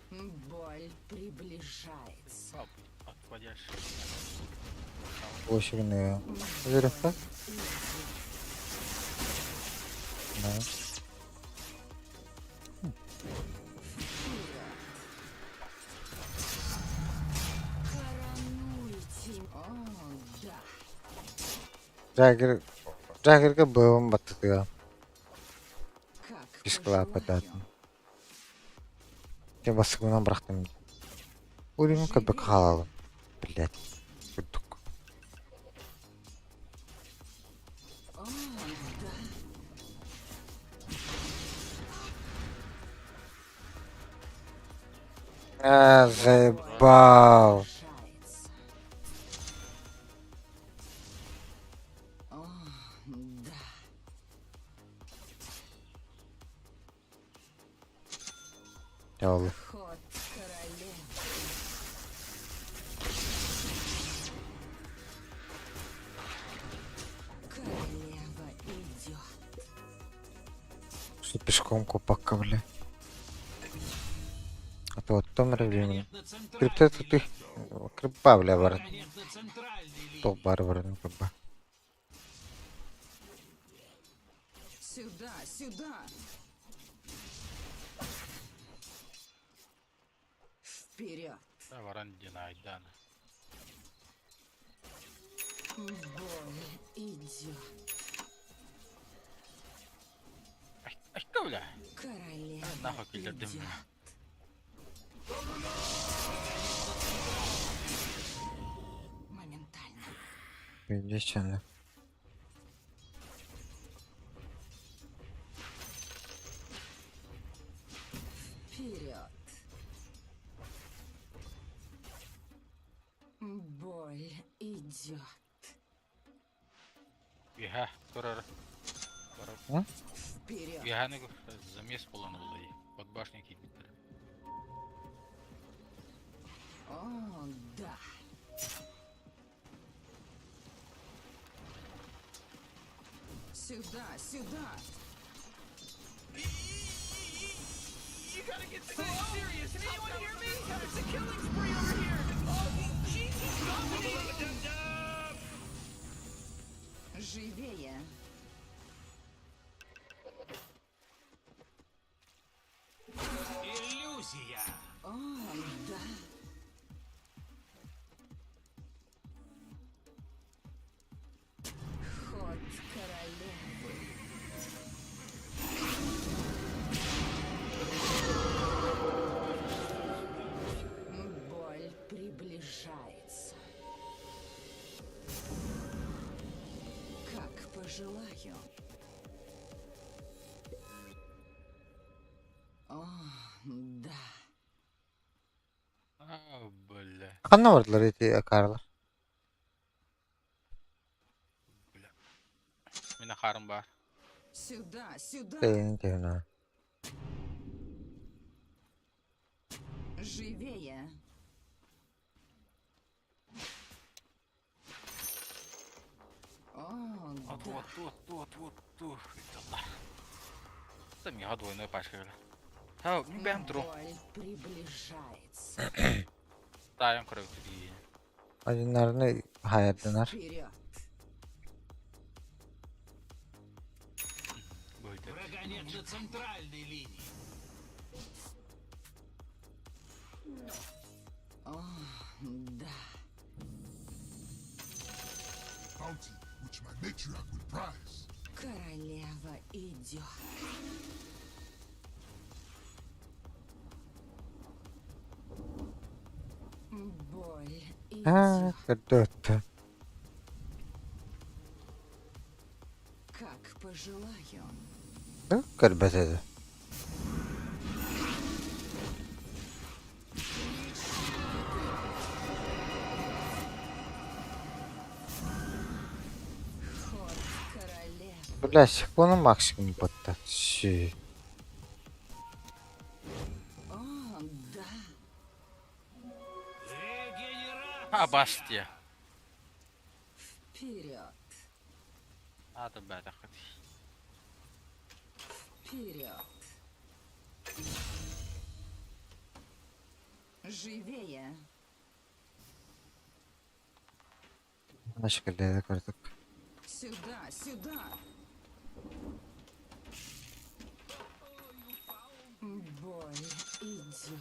S5: Боль приближается.
S7: Отводящий.
S2: Очередные. Веревка? Да.
S5: Коронуйте. О, да.
S2: Джаггер'ga бывым баттыга.
S5: Как
S2: Пискала
S5: пожелаю.
S2: падатын. Я басыгынан брахтым. Өлімін көбік қалалым. Блядь. Күрдік.
S5: О, да.
S2: Заебал.
S5: Приближается. О, да.
S2: Yavrum.
S5: Ход королевы. Королева идет.
S2: Что пешком купака, бля. А то вот том времени. Крипта тут их. Крипа, бля, бар. То бар, ну как бы.
S5: Сюда, сюда. Вперед.
S7: Да, варан динайдан.
S5: Боль идет.
S7: Ай, бля.
S5: Королева
S7: Нахуй килдердим.
S5: идет.
S2: Видите,
S5: Вперед. Боль идет.
S7: Иха, көрөр.
S5: Вперед.
S7: Иханы замес боланы булай. Под башня кийиптер.
S5: О, да. Сюда, сюда.
S4: You gotta get the guy serious. Can anyone hear me? It's a killing spree over here. Oh, Jesus, dominate.
S5: Живее.
S10: Иллюзия.
S5: О, да. Ход королевы. Боль приближается. Как пожелаю. О, да.
S7: А, бля.
S2: Kanna vardılar eti akarlar.
S7: Мина харым бар.
S5: Сюда, сюда.
S2: Teyini.
S5: Живее. О,
S7: Вот,
S5: да.
S7: вот. Италар. Да мига двойной пашкагыла. Ау, мин бэм туру.
S5: Боль приближается.
S7: Тайым көрөктү.
S2: Acınlarını hayırdılar.
S5: Вперед.
S7: Бөйдө.
S10: Врага нет на центральной линии.
S5: О, да.
S9: Bounty, which my matriarch would prize.
S5: Королева идет. Боль
S2: Ha,
S5: идет.
S2: dörttü.
S5: Как пожелаю.
S2: Kırbet dedi.
S5: Ход королевы.
S2: Блять, bunu максимум botta. Şi.
S5: О, да.
S7: А, бастия.
S5: Вперед.
S7: Ады бәді қыт.
S5: Вперед. Живее.
S2: Bu şekilde de kırdık.
S5: Сюда, сюда. Боль идет.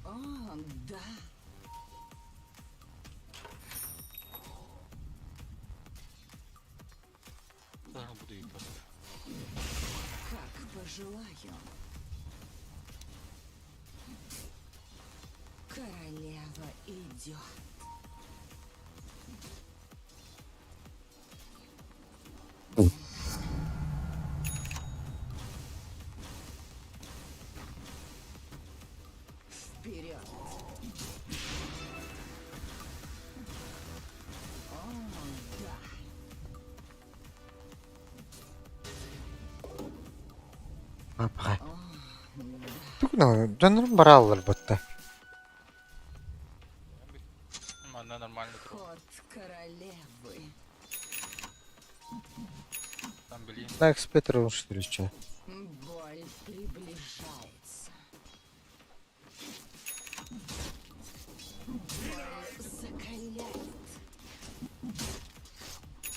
S5: О, да.
S7: Буду и просто.
S5: Как пожелаю. Королева идет. Вперед. О, да.
S2: Апа.
S5: О, да.
S2: Түгіні, жанрым бара алыр botta.
S7: Она нормально тұру.
S5: Ход королевы.
S7: Там, блин.
S2: На экспетер он что ли, че?
S5: Боль приближается. Боль закаляет.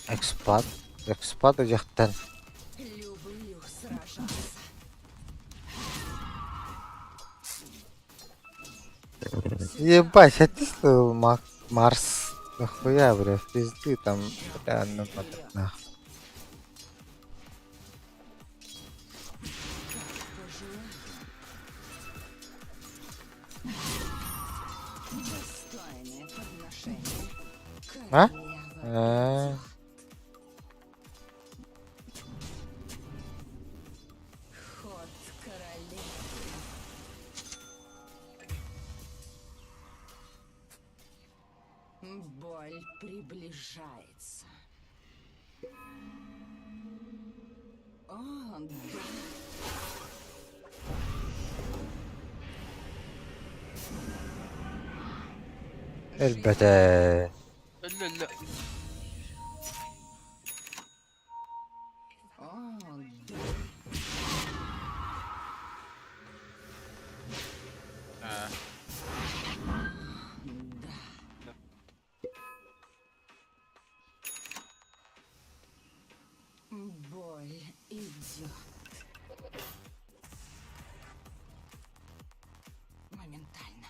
S2: Экспат. Экспат жақтан.
S5: Люблю сражаться.
S2: Ебать, а ты слыл Марс? Нахуя, бля, в пизды там реально падает нахуй.
S5: Пожелаю. Достойное подношение.
S2: А?
S5: Королева. Ход королевы. Боль приближается. О, да.
S2: Elbette.
S7: Ля-ля.
S5: О, да.
S7: Ha.
S5: Да. Боль идет. Моментально.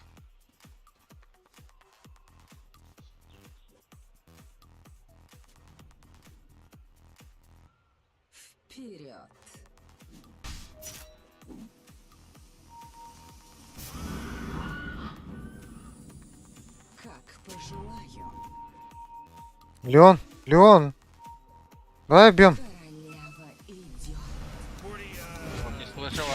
S5: Вперед. Как пожелаю.
S2: Леон. Давай бьем.
S5: Королева идет.
S7: Вот не слышал,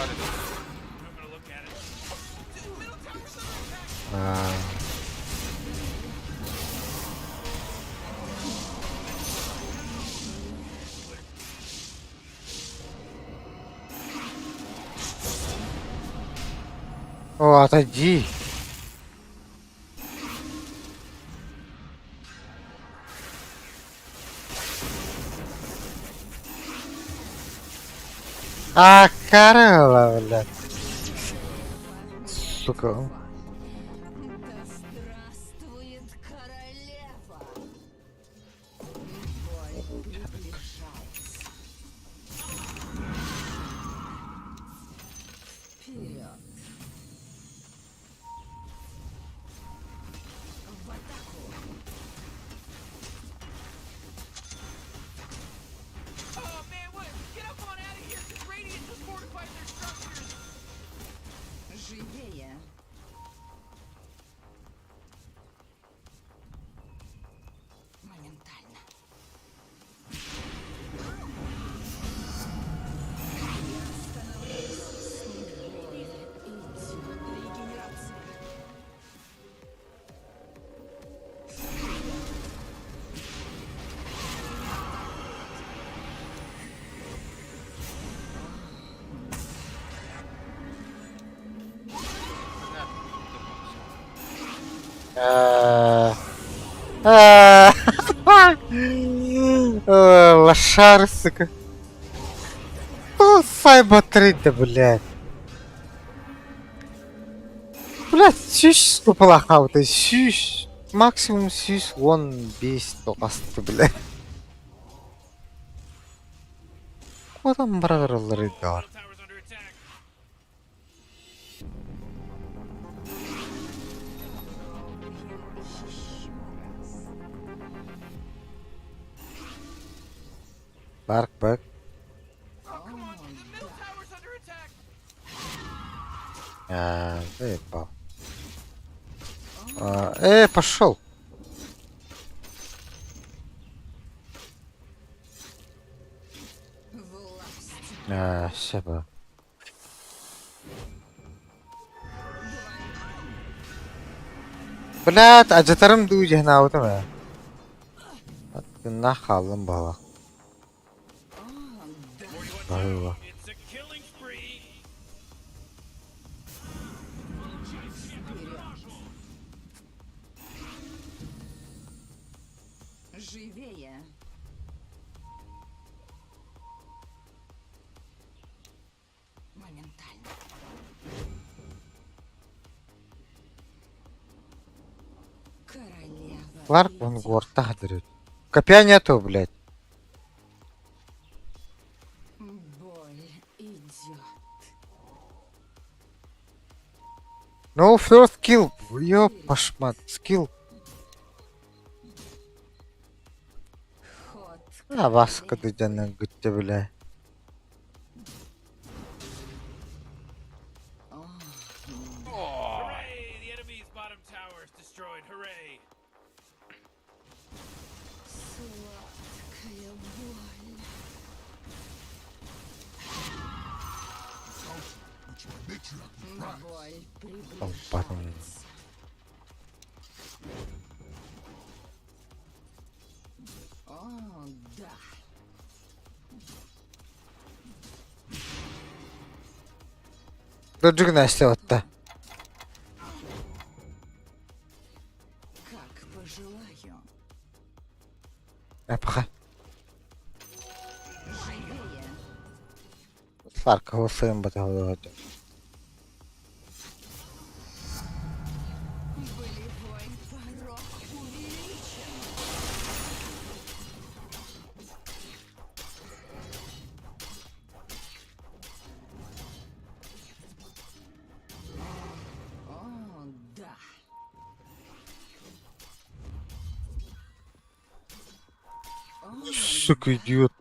S2: О, отойди. А, корова, блядь. Сука.
S5: Да здравствует королева! Боль приближается. Вперед! В атаку!
S4: Oh man, what? Get up on out of here, 'cause Radiant just fortified their structures.
S5: Живее! Моментально. Регенерация.
S2: Лошары, сука. О, Сайба 3, блядь. Блядь, сюш, плохо, сюш. Максимум сюш, вон бесит, тоқасты, блядь. Одан бұрағырылары бар.
S4: Middle tower's under attack.
S2: Барк, бак.
S4: Oh, come on, the middle tower's under attack.
S2: Заебал. Пошел.
S5: Власть.
S2: Щаба. Блядь, ажатарым дүйже хнаутым, Нахалым бала. Бала.
S4: It's a killing spree.
S5: Живее. Моментально. Королева.
S2: Ларк
S5: идет.
S2: он горта дырит. Копья нету, блядь.
S5: Боль идет.
S2: No first kill. Ёп, пошмат. Скилл.
S5: Ход.
S2: Басқа дүйденен күтті, блядь.
S4: Hooray, the enemy's bottom tower is destroyed. Hooray!
S5: Сладкая боль. Боль приближается. О, да.
S2: Дөджүг нәрсе отта.
S5: Как пожелаю.
S2: Апха.
S5: Живее.
S2: Фарка хосым батагы.
S5: Болевой порог увеличен. О, да. О,
S2: Сука, идиот.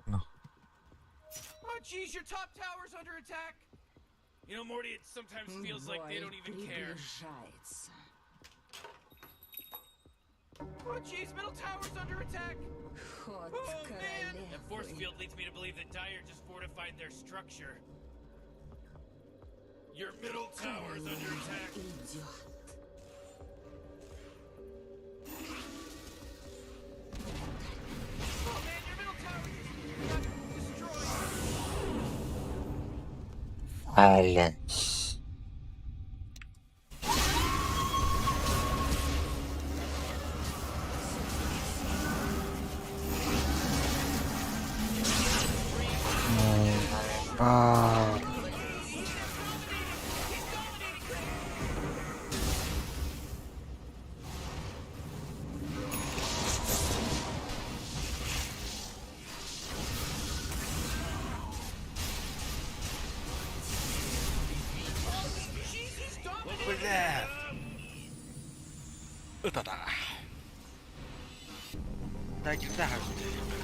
S4: Oh, jeez, your top tower's under attack. You know, Morty, it sometimes feels like they
S5: боль
S4: don't even care.
S5: приближается.
S4: Oh, jeez, middle tower's under attack.
S5: Ход
S4: Oh, man! That force
S5: королевы.
S4: field leads me to believe that Dyer just fortified their structure. Your middle tower's under attack.
S5: Идет.
S4: Oh, man, your middle tower got destroyed.
S2: Silence. Ah.
S7: Бля. Это да. Дагерда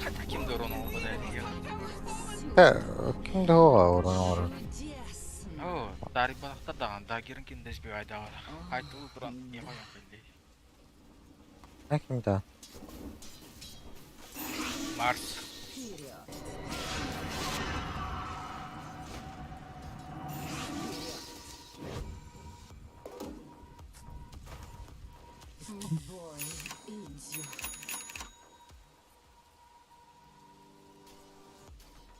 S7: хотя кимді ұрын олбады
S2: Кимди хога урон.
S5: Чудесно.
S7: О, дарик балақтар даған дагерін кендеспей айдағыр. Айтылы тұран не қойын келдей.
S2: Кимди?
S7: Марс.
S5: Вперед. Бой идет.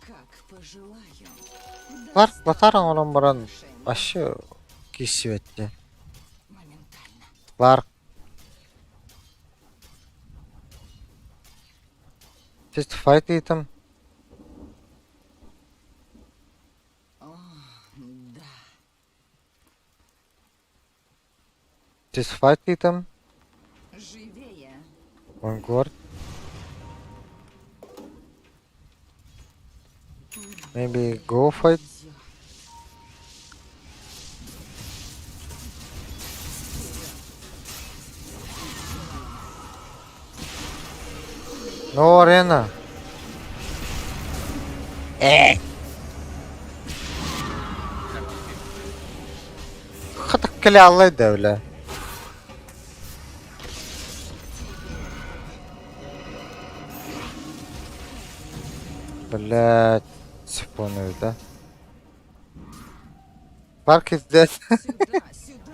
S5: Как пожелаю.
S2: Бар, батарың урон баран. Вообще кисиветти.
S5: Моментально.
S2: Бар. Just fight item.
S5: О, да.
S2: Just fight item.
S5: Живее.
S2: Vanguard. Maybe go fight.
S5: Идет.
S2: No arena. Хатак келе алайды бля. Блять, сипоны, да? Парк is dead.
S5: Сюда, сюда.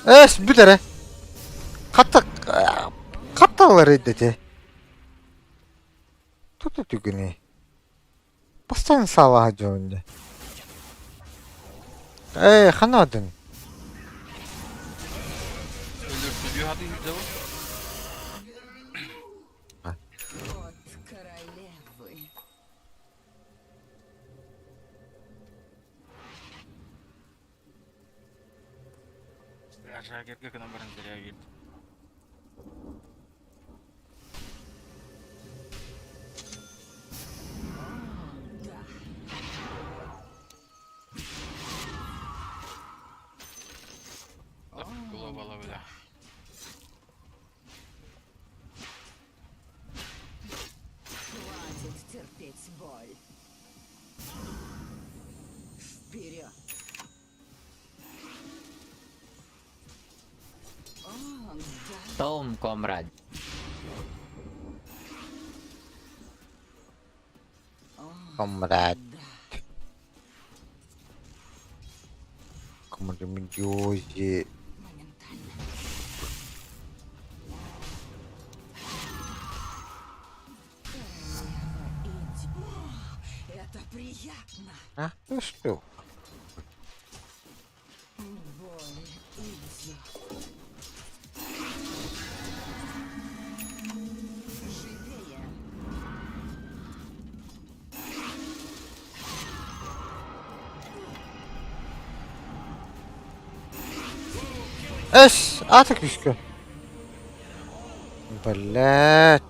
S2: Эш, бүлере. Катталар едете. Тут түгіне. Постоянно сала жөнде. Ханадың.
S7: Өліртілі хады үйді ғой.
S5: Ход королевы.
S7: Жагерге кінім бірін зіря келді.
S5: Да.
S7: Бұла бала бөля.
S5: Хватит терпеть боль.
S11: Том, комрад.
S2: Комрад. Комрад.
S5: Это приятно.
S2: А, ну что?
S5: Боль идет. Живее.
S2: Эш, атак düştü. Блять.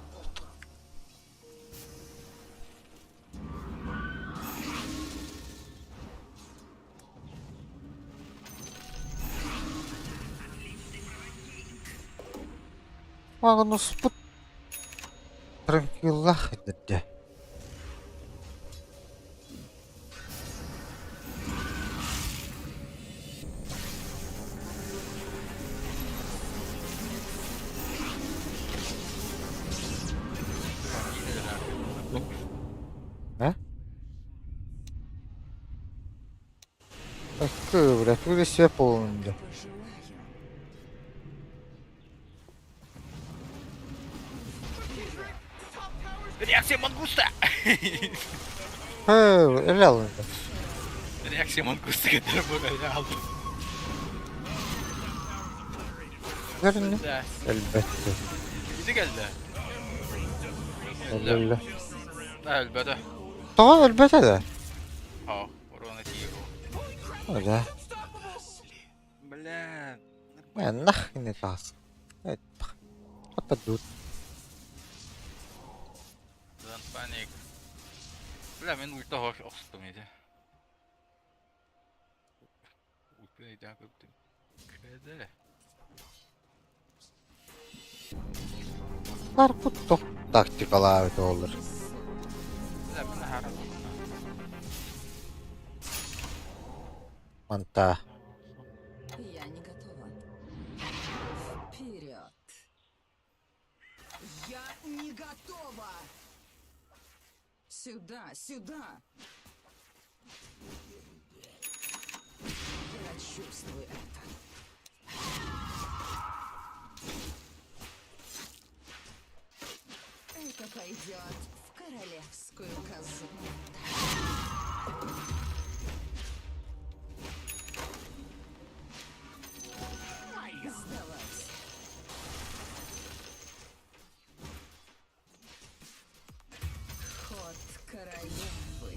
S2: Магнус пут. Транквилах dedi. А? Блядь, вы себя полный.
S7: Реакция мангуста!
S2: Реально.
S7: Реакция мангуста, которая была aldım.
S2: Görün.
S7: Да.
S2: Elbette.
S7: Gidi geldi.
S2: Öyle.
S7: Elbette.
S2: Tamam elbette de.
S7: Aa, orana тигру.
S2: Öyle.
S7: Бля.
S2: Нахрен это раз. Отойдут.
S7: Don't panic. Бля, мен ульта охстым еді. Ультайда көптім. Кәді.
S2: Karput taktikalar da olur.
S7: Бля, мен харам.
S2: Манта.
S5: Я не готова. Вперед. Я не готова. Сюда, сюда. Я чувствую это. Это пойдет в королевскую казну. Сдавайся. Ход королевы.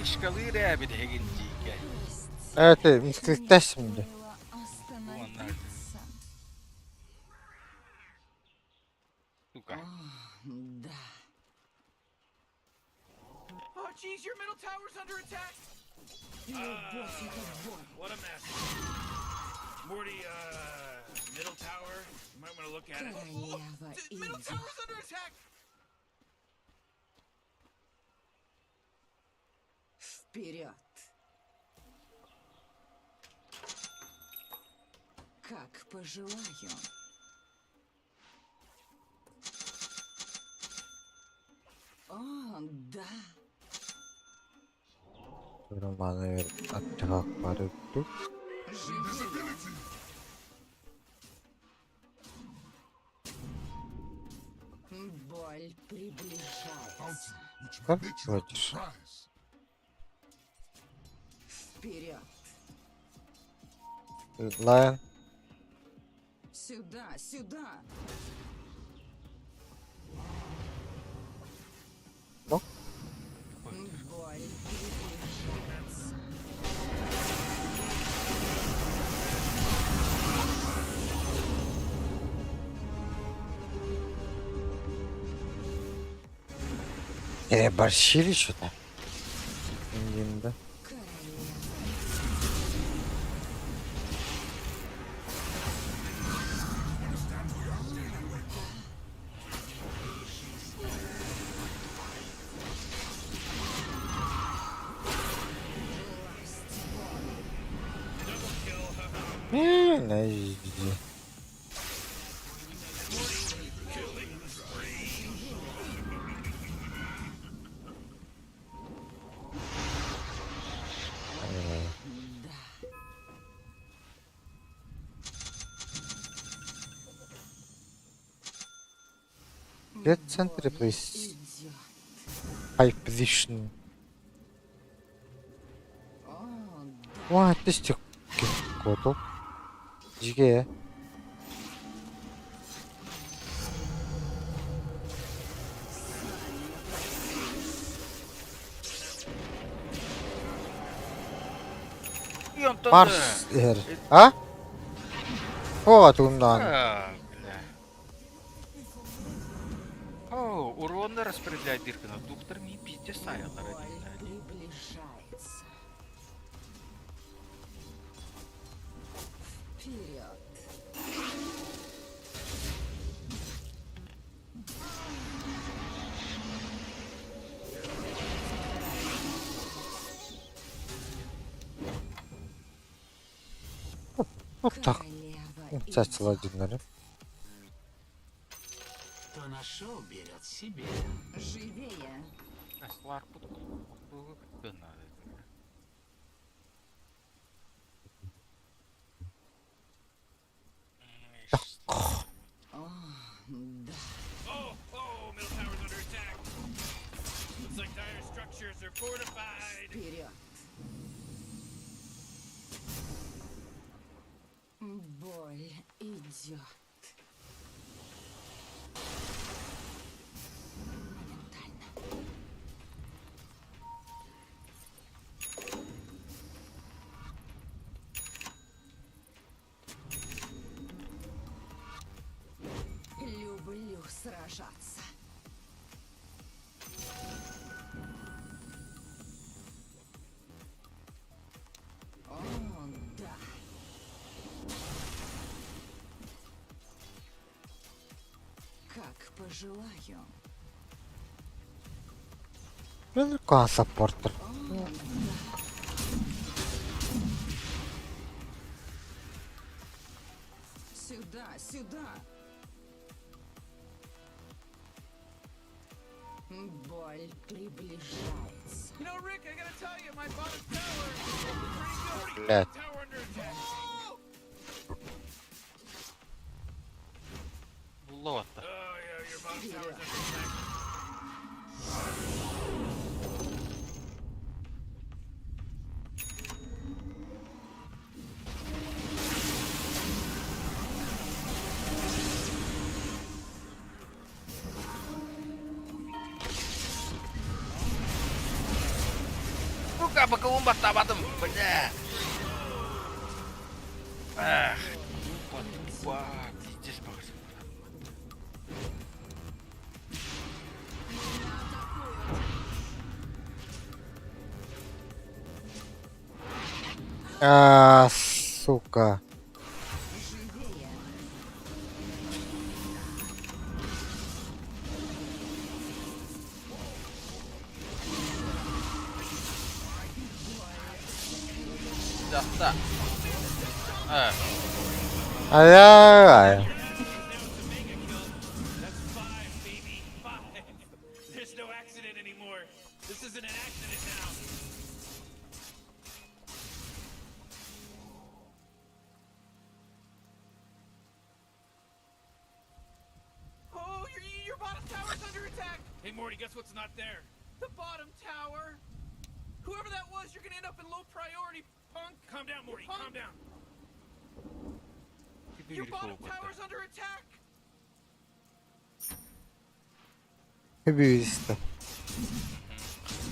S7: İşgalı bir de heginci.
S2: Evet, evet, misklikte şimdi.
S5: Остановиться.
S7: Сука.
S5: Да.
S4: Oh, jeez, your middle tower's under attack.
S10: What a mess. Morty, middle tower. You might want to look at it.
S5: Королева
S4: Middle
S5: идет.
S4: tower's under attack.
S5: Вперед. Как пожелаю. О, да.
S2: Romanı atacak var tuttuk.
S5: Боль приближается.
S2: Как хочешь.
S5: Вперед.
S2: Lion.
S5: Сюда, сюда.
S2: Ну?
S5: Боль приближается.
S2: Переборщили что-то. Да. Не. Get center please. High position. What is this? Кото? Жиге.
S7: И он
S2: Марс ер. А? О, атундан.
S7: Бля. О, урон распределяет Диркина. Доктор не пиздец саяла родина.
S5: Приближается. Вперед.
S2: Вот так.
S5: Королева
S2: Чачыл одинлары.
S10: Кто нашел, берет себе.
S5: живее.
S7: Слар подруга как надо.
S5: О, да.
S10: Oh, oh, middle tower's under attack. Looks like dire structures are fortified.
S5: Вперед. Боль идет. Моментально. Люблю сражаться. О, да. Как пожелаю.
S2: Ben kan supporter.
S5: О, да. Сюда, сюда. Боль приближается.
S4: You know, Rick, I gotta tell you, my bottom tower is pretty good.
S2: Блядь.
S10: Tower under attack.
S7: Булата.
S10: Oh, yeah, your bottom tower's under attack.
S7: Ну-ка, пока он бастабадым, бля. Ах, тупо, пиздец, багаж.
S2: Сука.
S5: Живее.
S7: Да.
S2: Ай-яй-яй.
S10: That's 5, baby. 5. There's no accident anymore. This isn't an accident now.
S4: Oh, your bottom tower's under attack.
S10: Hey, Morty, guess what's not there?
S4: The bottom tower. Whoever that was, you're gonna end up in low priority, punk.
S10: Calm down, Morty. Calm down.
S4: Your bottom tower's under attack.
S2: Hepimiz.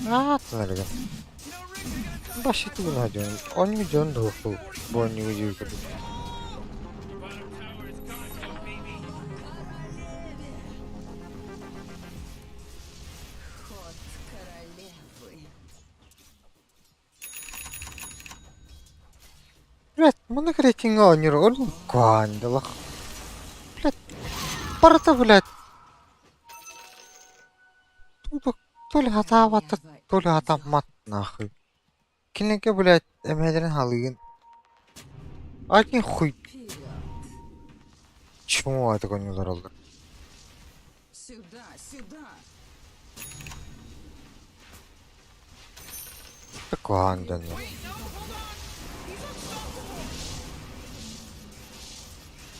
S2: Atmaları.
S4: You know, Rick, I gotta tell you,
S2: Başladı bunu hadi. 10 milyon da oldu. Bu oyunu videoyu kadar.
S10: Your bottom tower is gone now, baby.
S5: Ход королевы.
S2: Блять, мына рейтинг ойнер он кандалах. Блять, парата блять. Тут то ли хата ватта, то ли хата мат нахуй. Кинеке блять, эмедрен халыгын. Один хуй.
S5: Вперед!
S2: Чему такой не ударил?
S5: Сюда, сюда!
S2: Такой анден.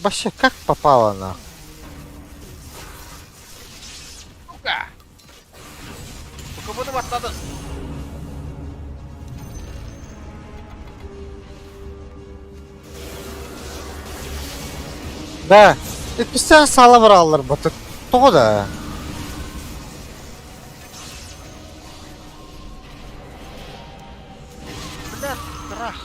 S2: Вообще, как попало на?
S7: Сука! Сука, bunu başladın.
S2: Да. Это все салып алалар бу. Тода.
S7: Блядь, страх.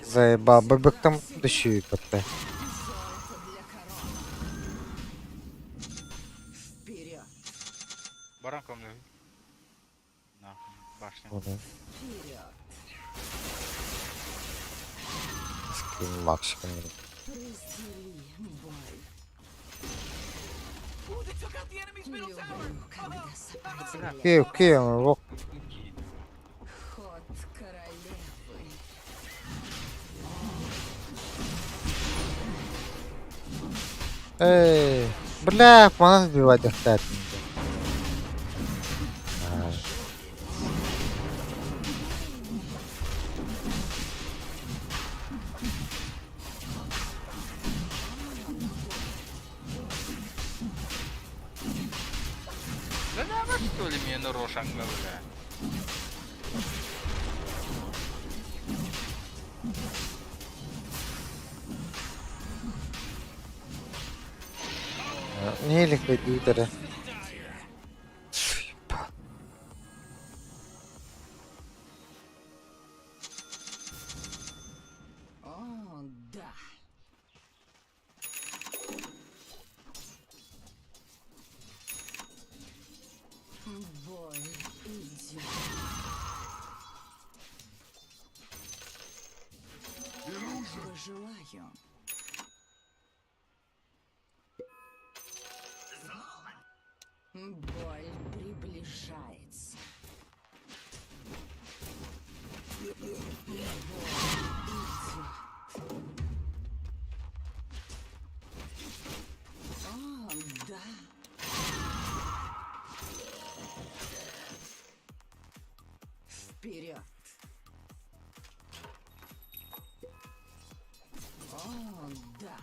S2: Заебал. Бэбэк там дощу подта.
S5: Золото для короны! Вперед!
S7: Баран комнаты. Нахуй, башня.
S5: Вперед!
S2: Максиком.
S5: Раздели боль.
S4: Ooh, they took out the enemy's middle tower.
S5: Люблю, когда сопротивляюсь.
S2: Окей, рок.
S5: Ход королевы.
S2: Эй, бля, можно сбивать достать.
S7: Да давай, что ли, мне на Рошанга, бля.
S2: Не ликвидиторы.
S5: О, да. Боль идет. Пожелаю. Боль приближается. Боль идет. О, да. Вперед. О, да.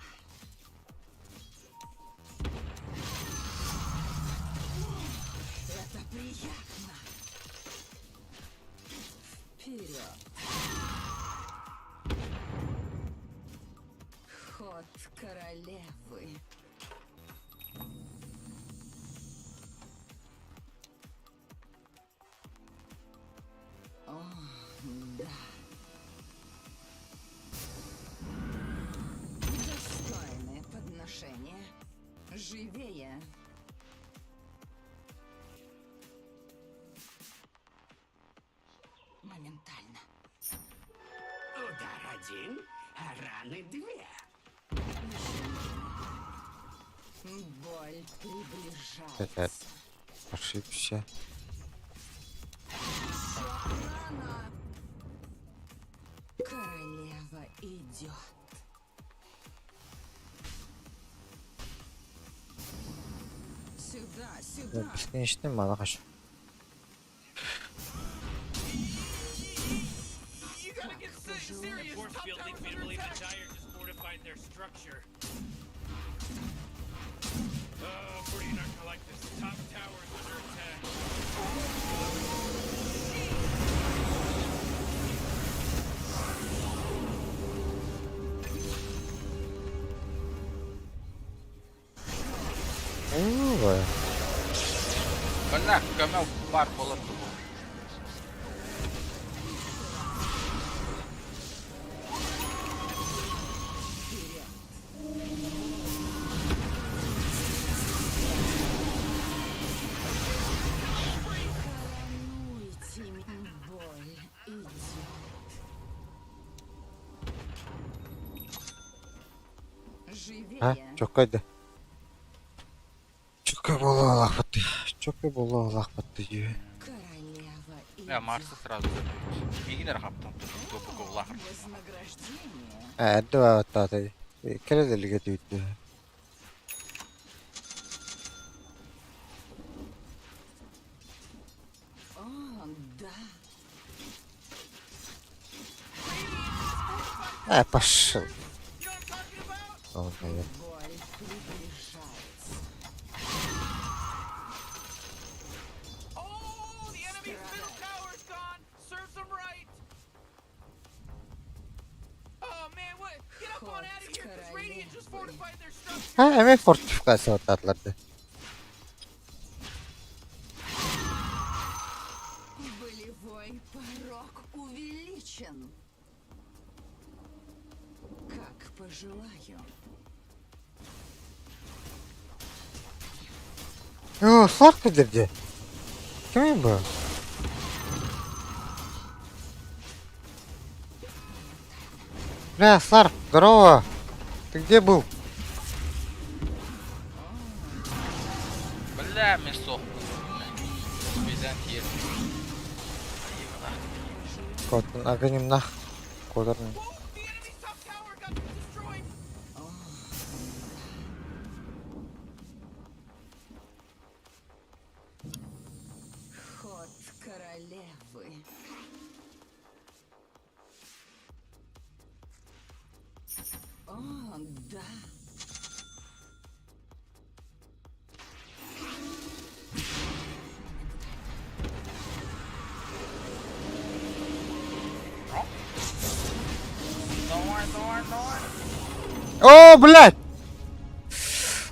S5: Это приятно. Вперед. Ход королевы. О, да. Достойное подношение. Живее. Моментально.
S3: Удар один, а раны две.
S5: Боль
S2: Это
S5: приближается.
S2: ошибся.
S5: Рано. Королева идет. Сюда, сюда.
S2: Бесконечный мало хочу.
S4: You gotta get serious.
S10: Force
S4: Top
S10: field leads
S4: tower's
S10: me to
S4: under
S10: believe the
S4: attack.
S10: Dire just fortified their structure. Oh, Brody, you're not gonna like this. Top tower is under attack.
S2: Ой.
S7: Бля, камел бар болот.
S5: Коронуйте меня. Боль идет.
S2: А? Чокайды. Чокай боло лахпатты. Чокай боло лахпатты жүйе.
S5: Королева
S7: Я Марсы сразу заберешь. Бегинер хаптан глубоко в лахар.
S5: вознаграждение.
S2: Әдді бааттаты. Келеделіге дүйтті.
S5: О, да.
S2: Пошел.
S4: You know what I'm talking about?
S2: О, наверное.
S5: Боль приближается.
S4: Oh, the enemy's middle tower's gone. Serves them right. Oh man, what? Get up on out of here, because Radiant just fortified their structure.
S2: Әме фортификация отатларды.
S5: Болевой порог увеличен. Как пожелаю.
S2: О, Сларк кідерде. Кім бұл? Бля, Сларк, здорово. Ты где был?
S7: Бля, мясо. Византия.
S2: Кот, агоним нах. Кодерный.
S4: Whoa, the enemy's top tower got destroyed.
S5: Ход королевы. О, да.
S2: О, блядь!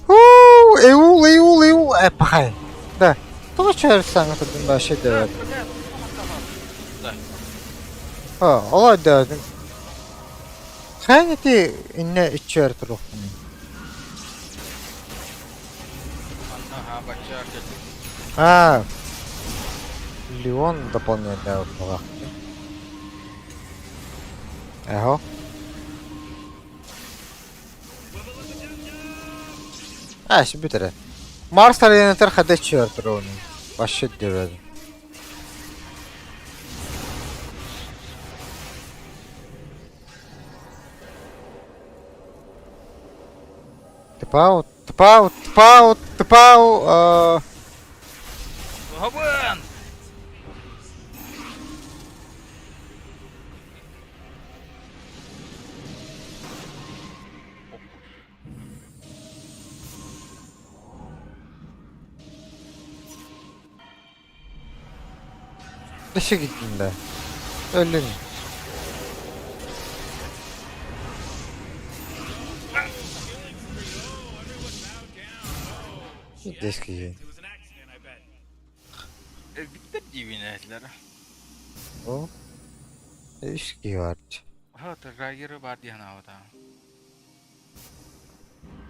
S2: Эул. Пахай. Да. Кто че сам тут вообще делает? Олай да. Хай ти инне ичер туруп.
S7: Ага, бачар.
S2: Леон дополнительная услуга. Эго. Şimdi bitir. Mars arayınatır hadi çığırtır onu. Başı diyor. Типау.
S7: Габан!
S2: Dışı gittin de. Öldün. Deski.
S10: It was an accident, I bet.
S7: Bitti divinetler.
S2: O. İşki var.
S7: Ha, Rayer'ı var diye havada.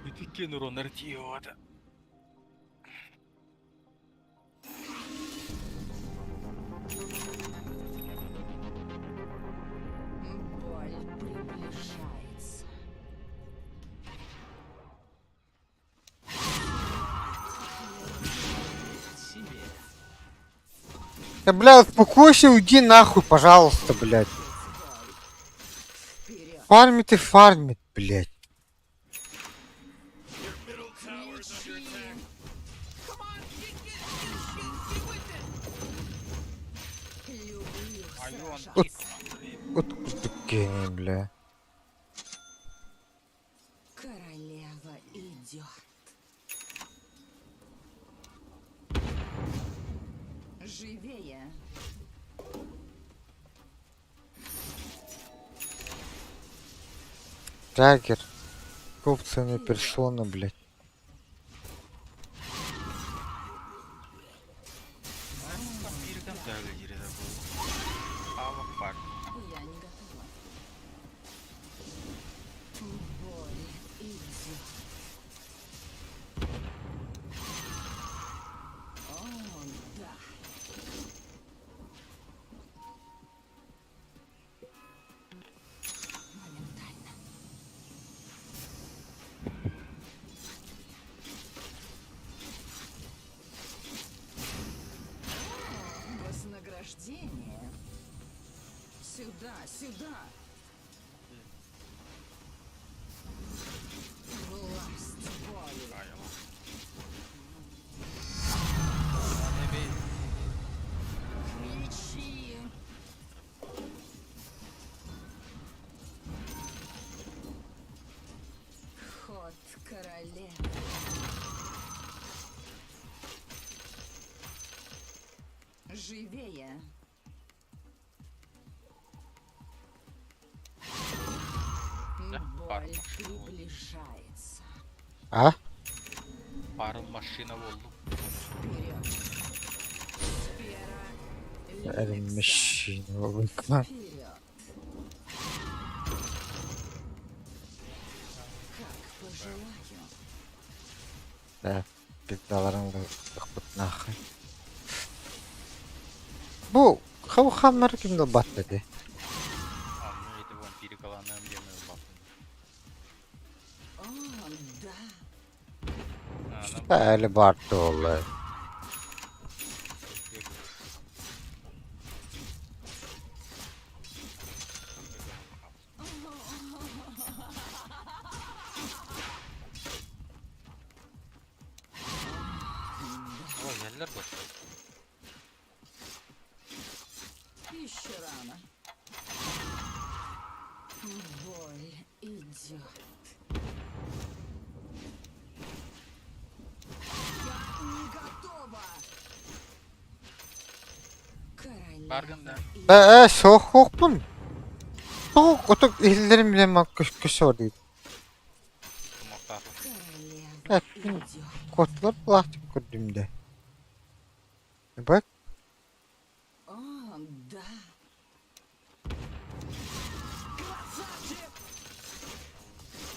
S7: Bütün nöronları tiyoda.
S5: Боль приближается.
S2: Да, бля, успокойся, уйди нахуй, пожалуйста, блядь.
S5: Вперед.
S2: Фармит, блядь.
S10: Middle tower's under attack.
S4: Come on, get with it.
S5: Люблю
S7: Айон,
S5: сражаться.
S2: Вот гений, бля.
S5: Королева идет. Живее.
S2: Джаггер. Собственная персона, блядь.
S7: birden daha geride bu. Ama bak.
S5: Я не готова. Боль идет. О, да. Моментально. Сюда. Власть воли.
S7: Ne bey?
S5: Мечи. Ход королевы. Живее. Боль приближается.
S2: Ha?
S7: Barın maşina oldu.
S5: Вперед. Спера.
S2: Erimiş. Oğlum lan.
S5: Вперед. Как пожелаю.
S2: Да, пиздаlarını da ıkbıt nakı. Bu hammer kimde bat dedi.
S7: Anlıydı vampiri kalanlarım yemez baktım.
S5: О, да.
S7: Anam.
S2: Böyle bardı olay.
S7: O yerler boş.
S5: Еще рано. Боль идет. Я не готова. Королева
S7: Bargın da.
S2: Soğuk bun. Soğuk otuk ellerim bile bak köşe var değil.
S7: Muhtar.
S5: Королева
S2: Evet,
S5: идет.
S2: kotlar plastik kurdumda. Bak.
S5: О, да.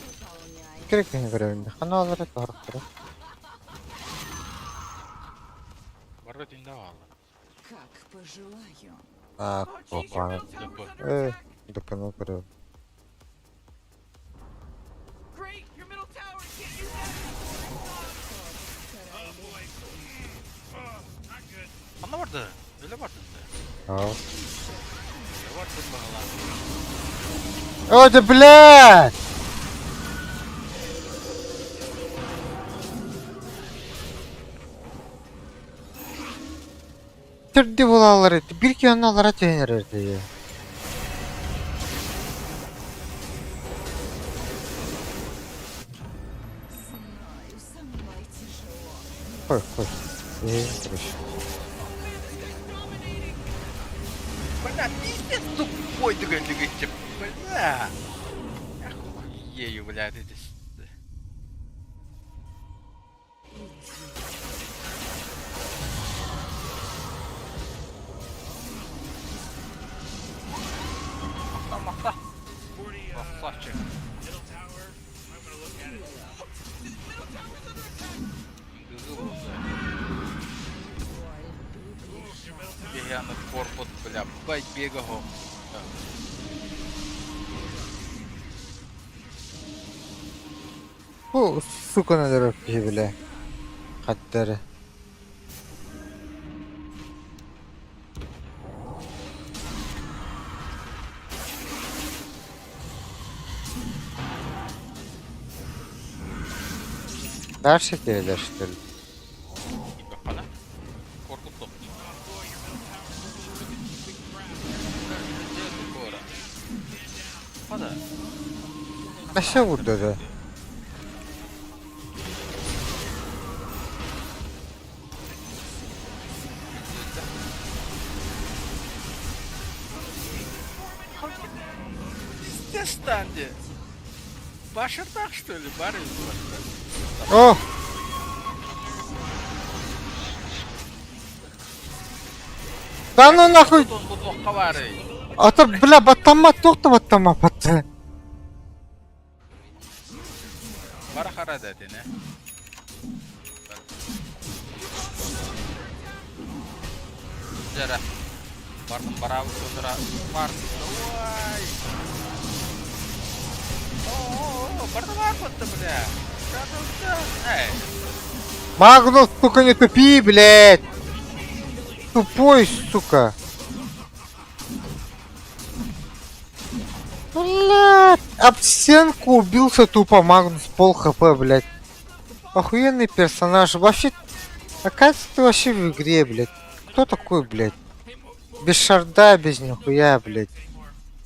S5: Выполняй.
S2: Gerektiğini görevinde. Kanallara tarıktırı.
S7: Barga tinde vardı.
S5: Как пожелаю.
S2: Aa, kopanı.
S7: Yapı.
S2: Dopanı görev.
S4: Great, your middle tower can't use that anymore.
S10: Oh boy. Oh, not good.
S7: Anla vardı. Öyle vardı da.
S2: Ya.
S7: Ne vardı bakalım.
S2: Hadi bile. Türdü bulaları. Bir kanalara değinirdi ya.
S5: Знаю, со мной тяжело.
S2: Koy koy. Koy.
S7: Бля, пиздец тупой дыгать, бля. Охуею, блядь, эти... Махта.
S10: 40,
S7: Красавчик.
S10: middle tower. I'm gonna look at it.
S7: Гызыл oldu. Беганы корпус, бля, бать бегал.
S2: Bu su kanaları öpüyor bile. Hatları. Her şekilde değiştirildi.
S7: Bak bana. Korkut top. Hadi.
S2: Aşağı vurdu da.
S7: Тестанди. Башир так что ли, барин?
S2: Oh! Lan o nahı
S7: Bu tokka var.
S2: ata bile batama toktu batama battı.
S7: Bara kara dedi ne? Jara. Barın baravu kudura. Var. Vay. Barda var mı bля? Эй.
S2: Магнус, сука, не тупи, блядь! Тупой, сука! Блядь, об стенку убился тупо Магнус, пол хп, блядь. Охуенный персонаж. Вообще, оказывается, ты вообще в игре, блядь. Кто такой, блядь? Без шарда, без нихуя, блядь.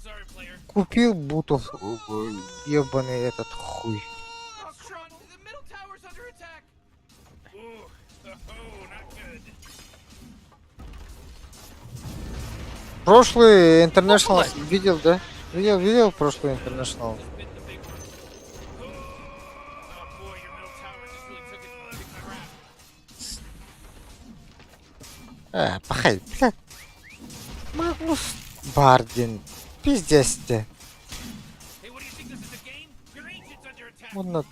S10: Sorry, player.
S2: Купил бутов, ебаный этот хуй.
S4: Ostron, the middle tower's under attack.
S10: Ooh, oh, not good.
S2: Прошлый International видел, да? Видел прошлый International.
S10: Oh boy, your middle tower just really took it, kicked my rap.
S2: Пахай, блядь. Магнус Бардин. Пиздец ты.
S10: Hey, what do you think this is a game? Your ancient's under attack.
S2: Вот на-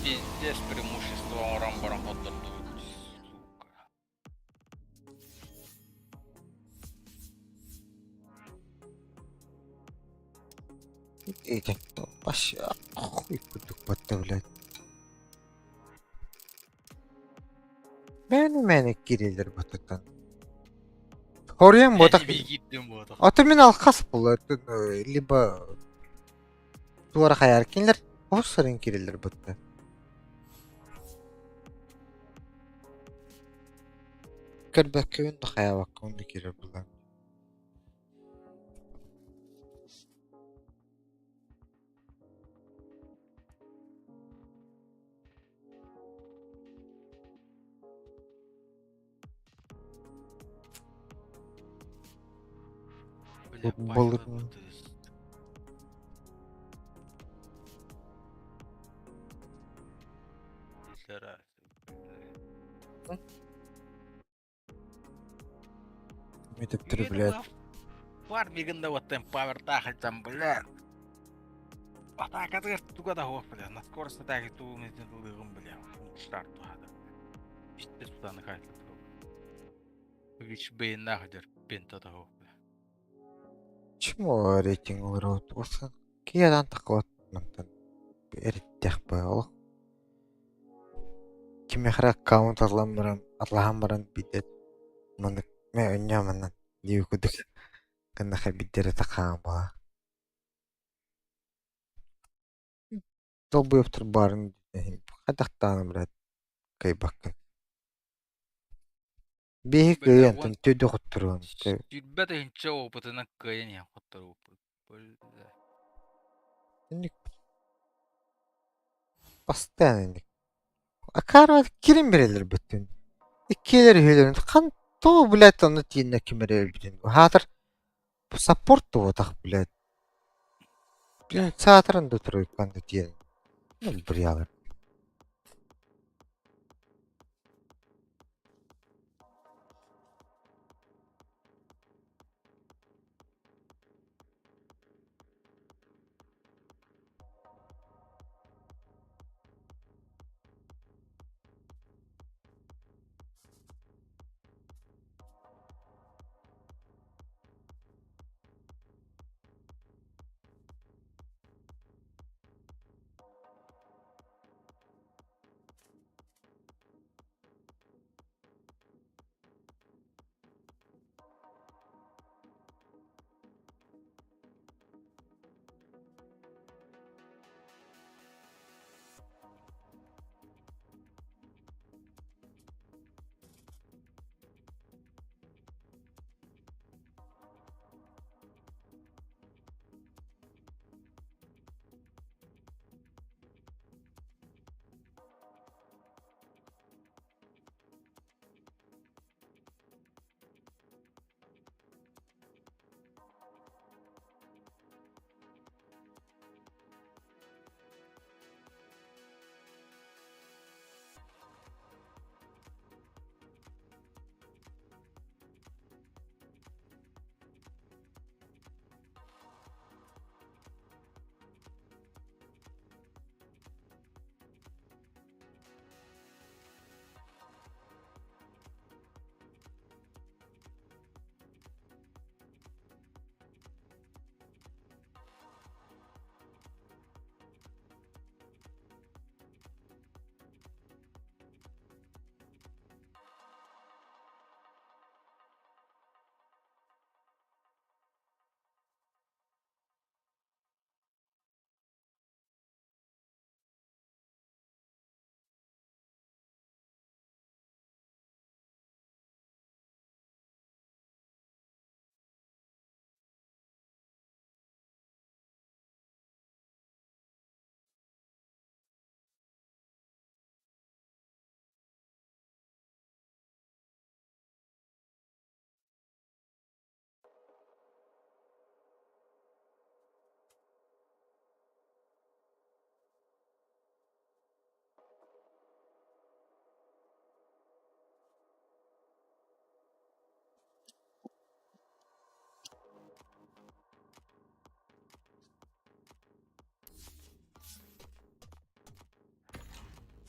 S7: Пиздец, преимущество Рамбаром поддадут. Сука.
S2: Этим, вообще, хуй буду подставлять. Мені керейлер бататан. Хорем ботак.
S7: Гиттим вот.
S2: Аты мен алқас бұл. Либо туара қаяр кенлер. Осырын керейлер батты. Кірбәккеуін қая баққауын да керер бұлан. Болырын. Метіп түрі, блядь.
S7: Бар мигында вот там павер тахальтам, блядь. Атака туга да хох, блядь. На скорость атаки ту метен тулыгым, блядь. Штарт тухады. Пиздец тутаны хайлы. Вич бейн нахадер пента да хох, блядь.
S2: Чему рейтинг олырауыт? Осы кейадан тақылат мантан. Әріттеқ бай олық. Кемехра аккаунт атлахан баран бидет. Мандық мен өнне манан. Деу күдік. Кыннаха биддері тақаған бала. Долбыйыптыр барын. Қадақтаны, брат. Кайбаққын. Бейі көйентін төді құттыруын.
S7: Сүйбәті хинче опытынан кайын я хоттар опыт.
S2: Постоянно. Акарва кирин берелер бүтін. Иккелер үйлерін. Қан то, блядь, оны тиінне кемерер бүтін. Хатыр саппорт то отақ, блядь. Блядь, саатырында тұру қанды тиін. Ну, бір ялыр.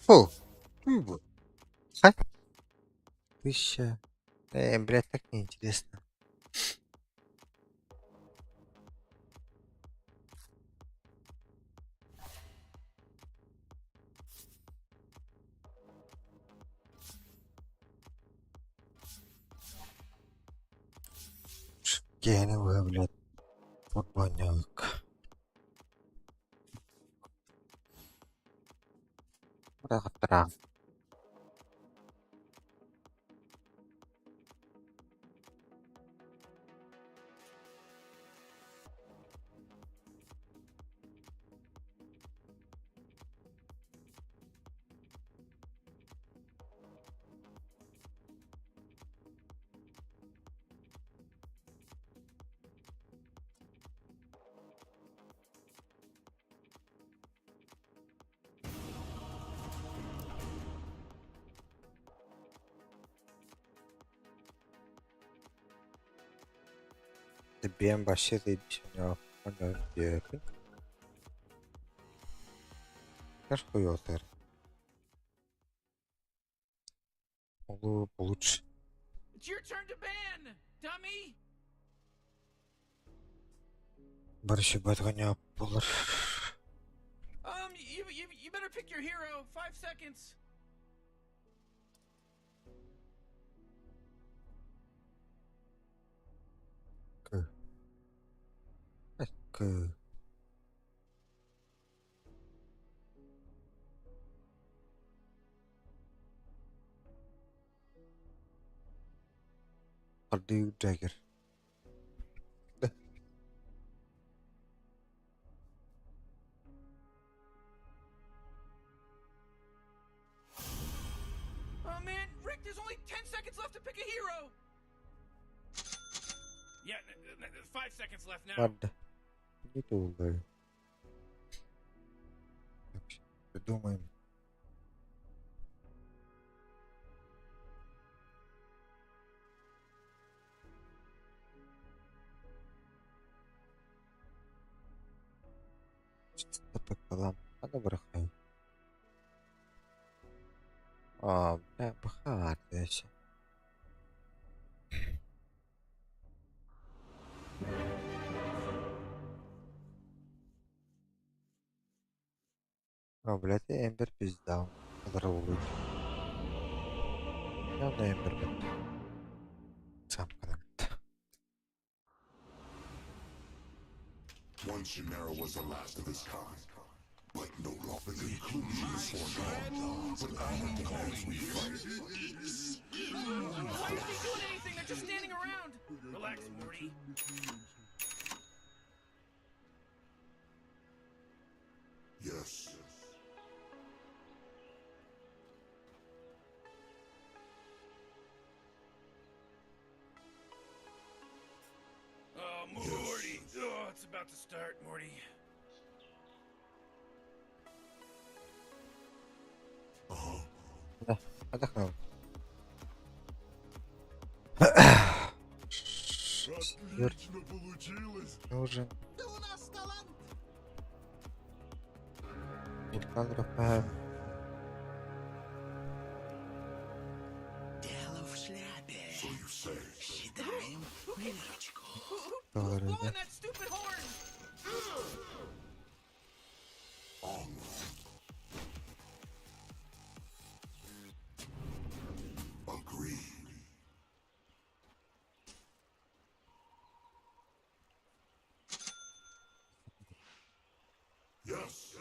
S2: Фу. Фу. Ха? 1000. Блядь, так неинтересно. Геневый, блядь. Футбольник. Трах. Ben başlayayım şimdi ya. Bana yapayım. Kaç koyuyorlar? Olur, bulur.
S4: It's your turn to ban, dummy!
S2: Barışı batganya bulur.
S4: You better pick your hero. 5 seconds.
S2: Kı. Hadi Dagger.
S4: Oh man, Rick, there's only 10 seconds left to pick a hero.
S10: Yeah, 5 seconds left now.
S2: Hadi. Gitu oldu. Думаем. Что покалам? Надо брахай. Бля, бахар, дальше. Блядь, Эмбер пиздал. Здоровый. Я на Эмбер бит. Сам канал.
S9: One Chimera was the last of his kind, but no longer the conclusion is foregone. But honor demands we fight.
S4: Why aren't they doing anything? They're just standing around.
S10: Relax, Morty.
S9: Yes.
S10: Oh, Morty. Oh, it's about to start, Morty.
S2: Отдохнул.
S9: Отлично получилось.
S2: Нужен.
S3: Да у нас талант!
S2: Александров, ага.
S3: Дело в шляпе.
S9: So you say.
S3: Считаем минуточку.
S4: Who's
S2: Говорю, да.
S4: blowing that stupid horn?
S9: Agreed. Yes.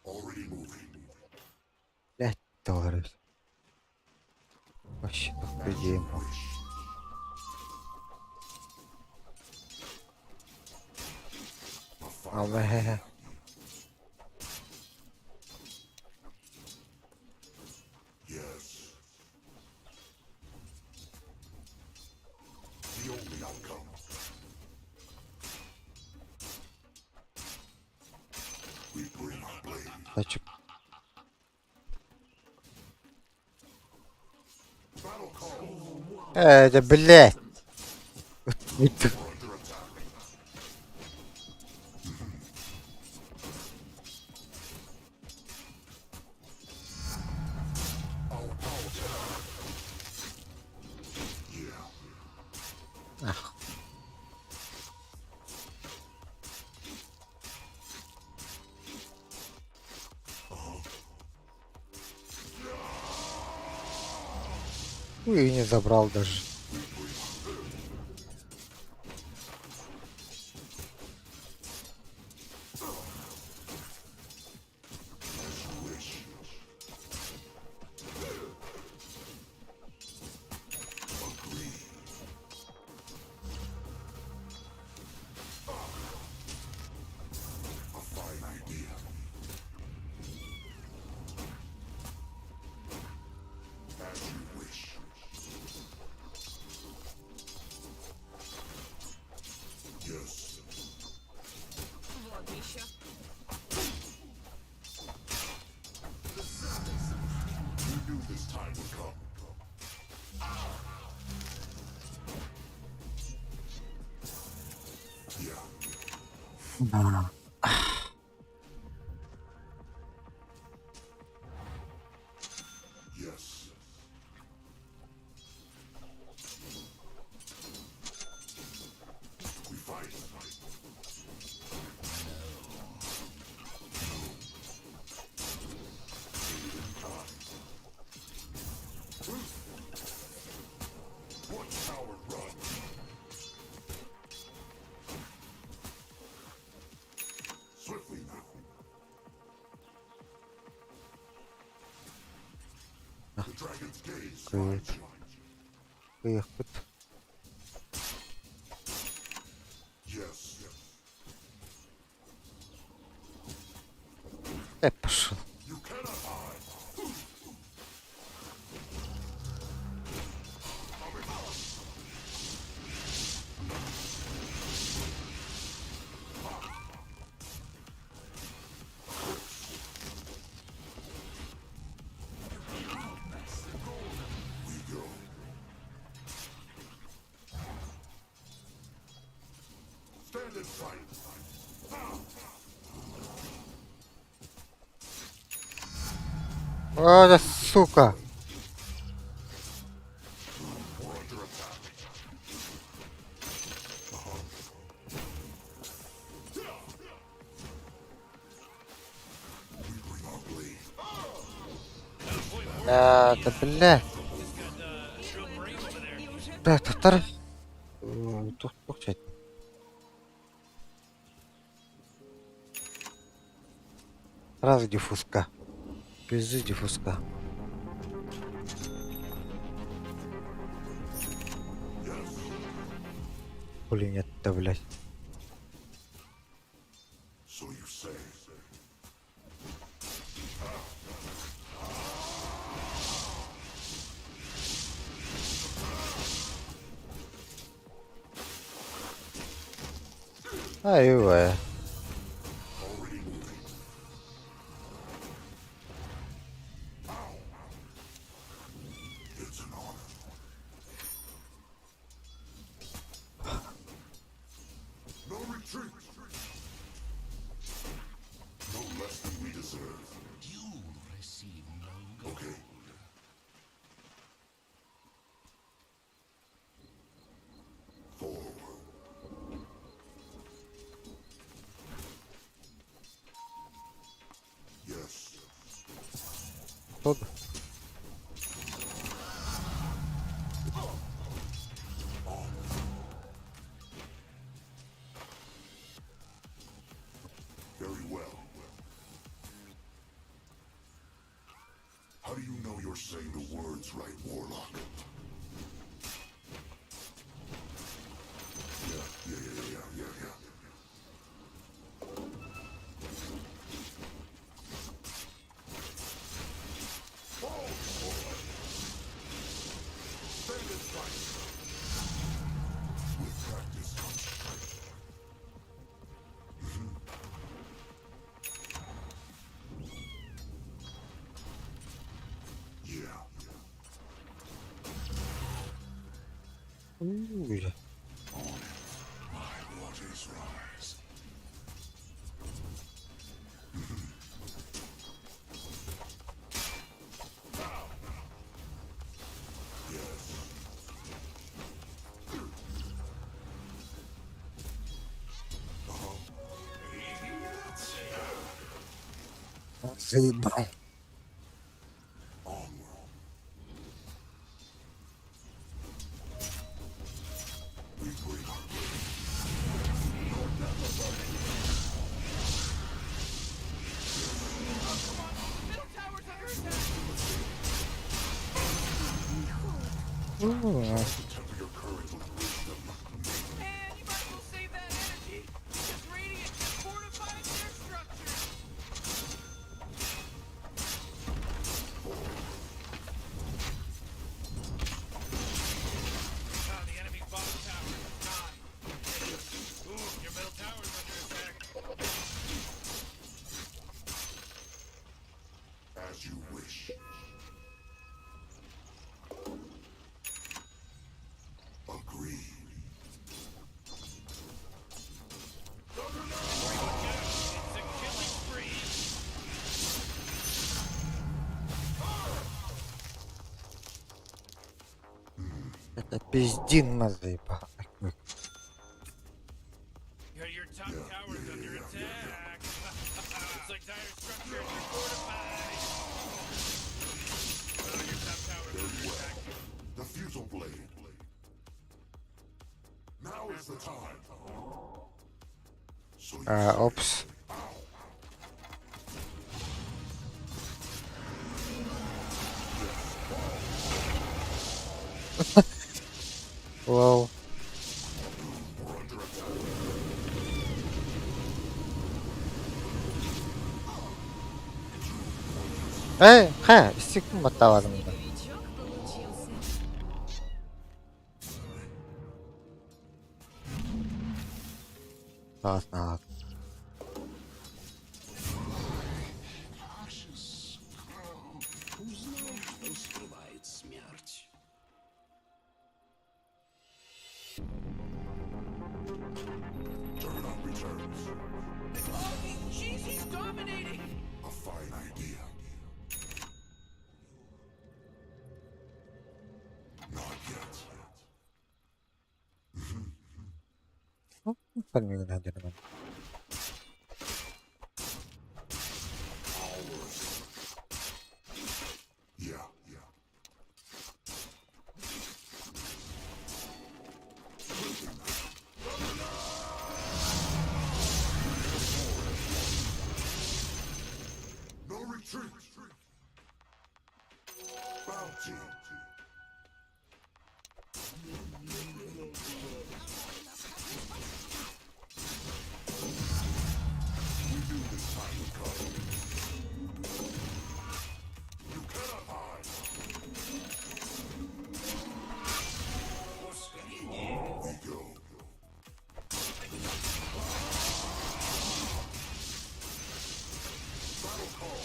S9: Already moving.
S2: $5. Вообще, охуенно. Бля.
S9: Yes. The only outcome. We bring our blade.
S2: Тачек.
S9: Battle call.
S2: Да блядь.
S9: Under attack.
S2: Ой, и не забрал даже.
S9: A fine idea. As you wish. Yes.
S3: Вот еще.
S9: You knew this time would come. Yeah. Yes. We fight. One coward run. Swiftly now. The dragon's gaze
S2: Good.
S9: finds you.
S2: Выехать.
S9: Yes.
S2: Пошел.
S9: You cannot hide. We go. Stand and fight.
S2: А, да сука.
S9: We're under attack. We bring our blade.
S2: Да бля. Да, татар. Тухчать. Раз диффузка. Без диффузка. Хули нет-то, блядь.
S9: So you say.
S2: Ай,
S9: Already moving. It's an honor. No retreat. No less than we deserve. You receive no. Okay. Forward. Yes.
S2: тут.
S9: Very well. How do you know you're saying the words right, Warlock? Yeah. Stand and fight. With practice comes strength. Yeah.
S2: Ui.
S9: My waters rise.
S2: Заебал.
S9: Onward. Temper your courage with wisdom.
S4: Man, you might as well save that energy. Because Radiant just fortified their structures.
S10: Ah, the enemy's bottom tower is gone. Ooh, your middle tower's under attack.
S9: As you wish. Agreed.
S10: It's a killing spree.
S2: Это пиздин заебал.
S10: Your top tower's under attack. Looks like dire structures are fortified. Oh, your top tower's under attack.
S9: The futile blade. Now is the time. So you
S2: Опс. Вау. Стикнул мотовал меня.
S5: Новичок получился.
S2: Ладно.
S9: Juggernaut returns.
S4: Oh, he's dominating.
S9: A fine idea. Not yet.
S2: Пальмик надо нормально.
S9: Yeah. No retreat. Bounty. We knew this time would come. You cannot hide. We go. Battle call.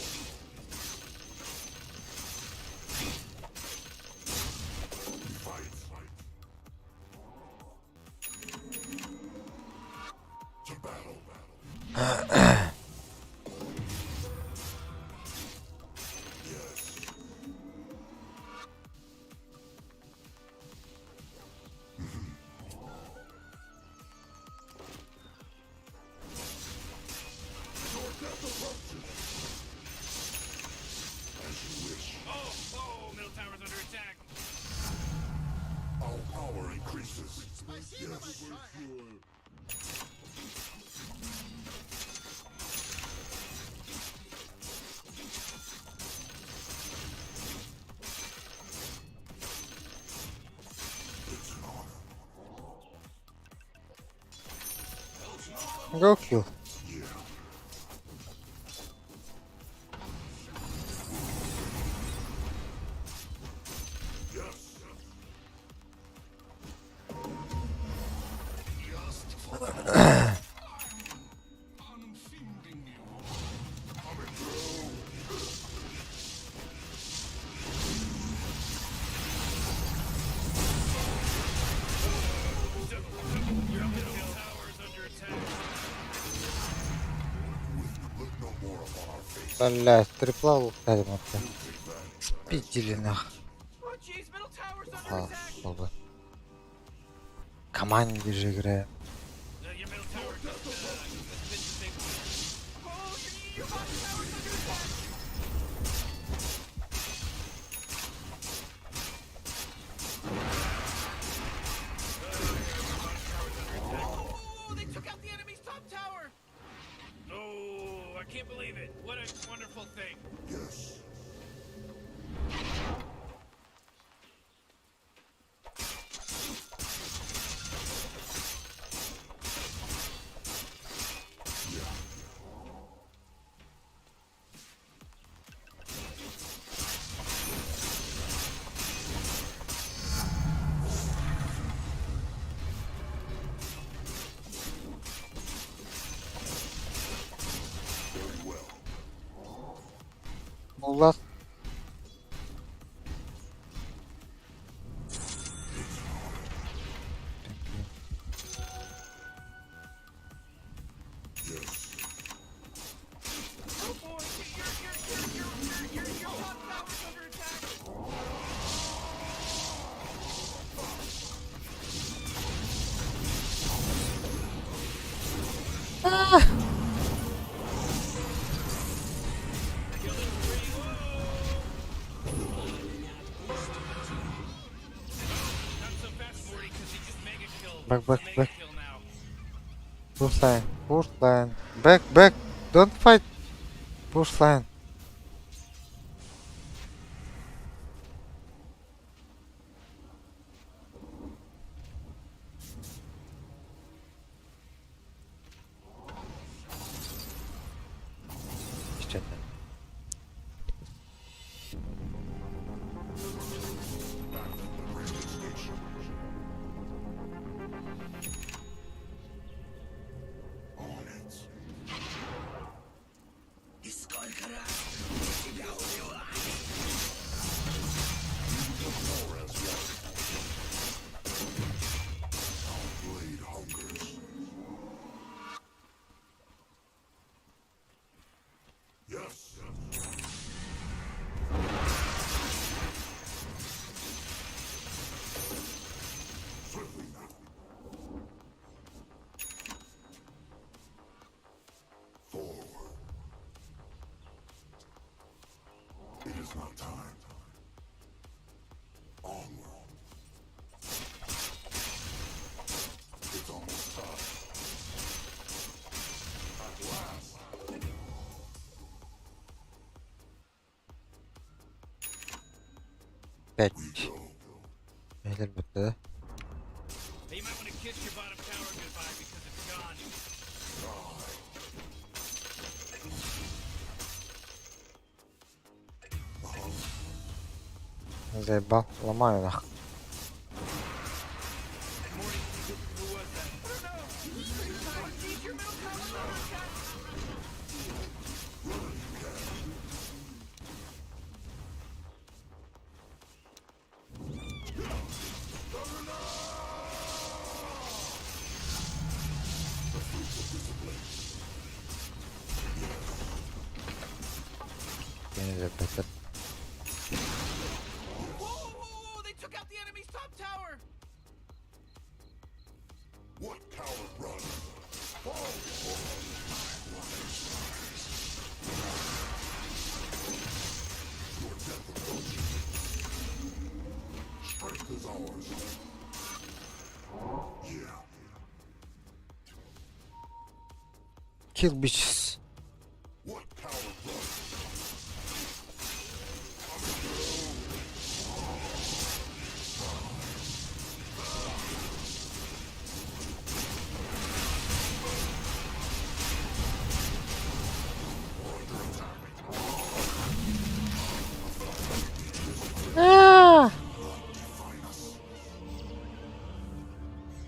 S9: We fight. To battle. Yes. Your death approaches. As you wish.
S10: Oh, middle tower's under attack.
S9: Our power increases. Yes. It's an honor.
S2: Go kill.
S9: Yeah. Yes.
S10: Your middle tower's under attack.
S9: Look no more upon our face.
S2: Блять, трипла лутали вообще. Спиздили нах.
S4: Oh, jeez, middle tower's under attack.
S2: Чтобы. Команде же играет.
S10: Your middle tower just been disabled.
S4: Oh, your bottom tower's under attack. Oh, they took out the enemy's top tower.
S10: Oh, I can't believe it. What a wonderful thing.
S9: Yes.
S2: Улас.
S4: Oh boy, your top tower's under attack.
S10: Not so fast, Morty, because he just mega killed.
S2: Back,
S10: It's a
S2: back,
S10: mega
S2: back.
S10: kill now.
S2: Push line. Push line. Back, back. Don't fight. Push line. Исчезни.
S9: Blade hungers. Yes. Swiftly now. Forward. It is not time. Onward. It's almost time. At last.
S2: Пять.
S9: We go.
S2: Neler bitti?
S10: Hey, you might want to kiss your bottom tower goodbye because it's gone.
S2: Заебал. Ломаю нахуй.
S10: Morty, who was that?
S4: Need your middle tower's under attack.
S2: Beni de bitti.
S4: Whoa! They took out the enemy's top tower.
S9: What coward run? Your death approaches. Strength is ours. Yeah.
S2: Kill bitches.
S9: What coward run?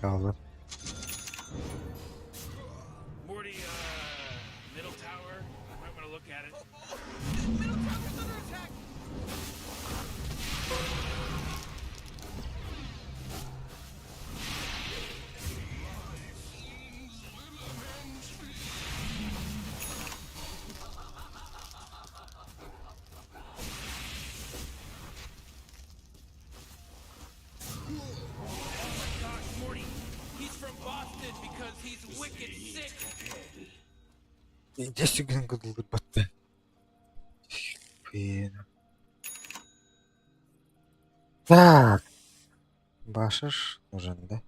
S2: Kaldı.
S10: Morty, middle tower. I might want to look at it.
S4: Middle tower's under attack.
S10: Gosh, Morty, he's from Boston because he's wicked sick.
S2: İnce gün kuduldu battı. Блин. Так. Башиш нужен, да?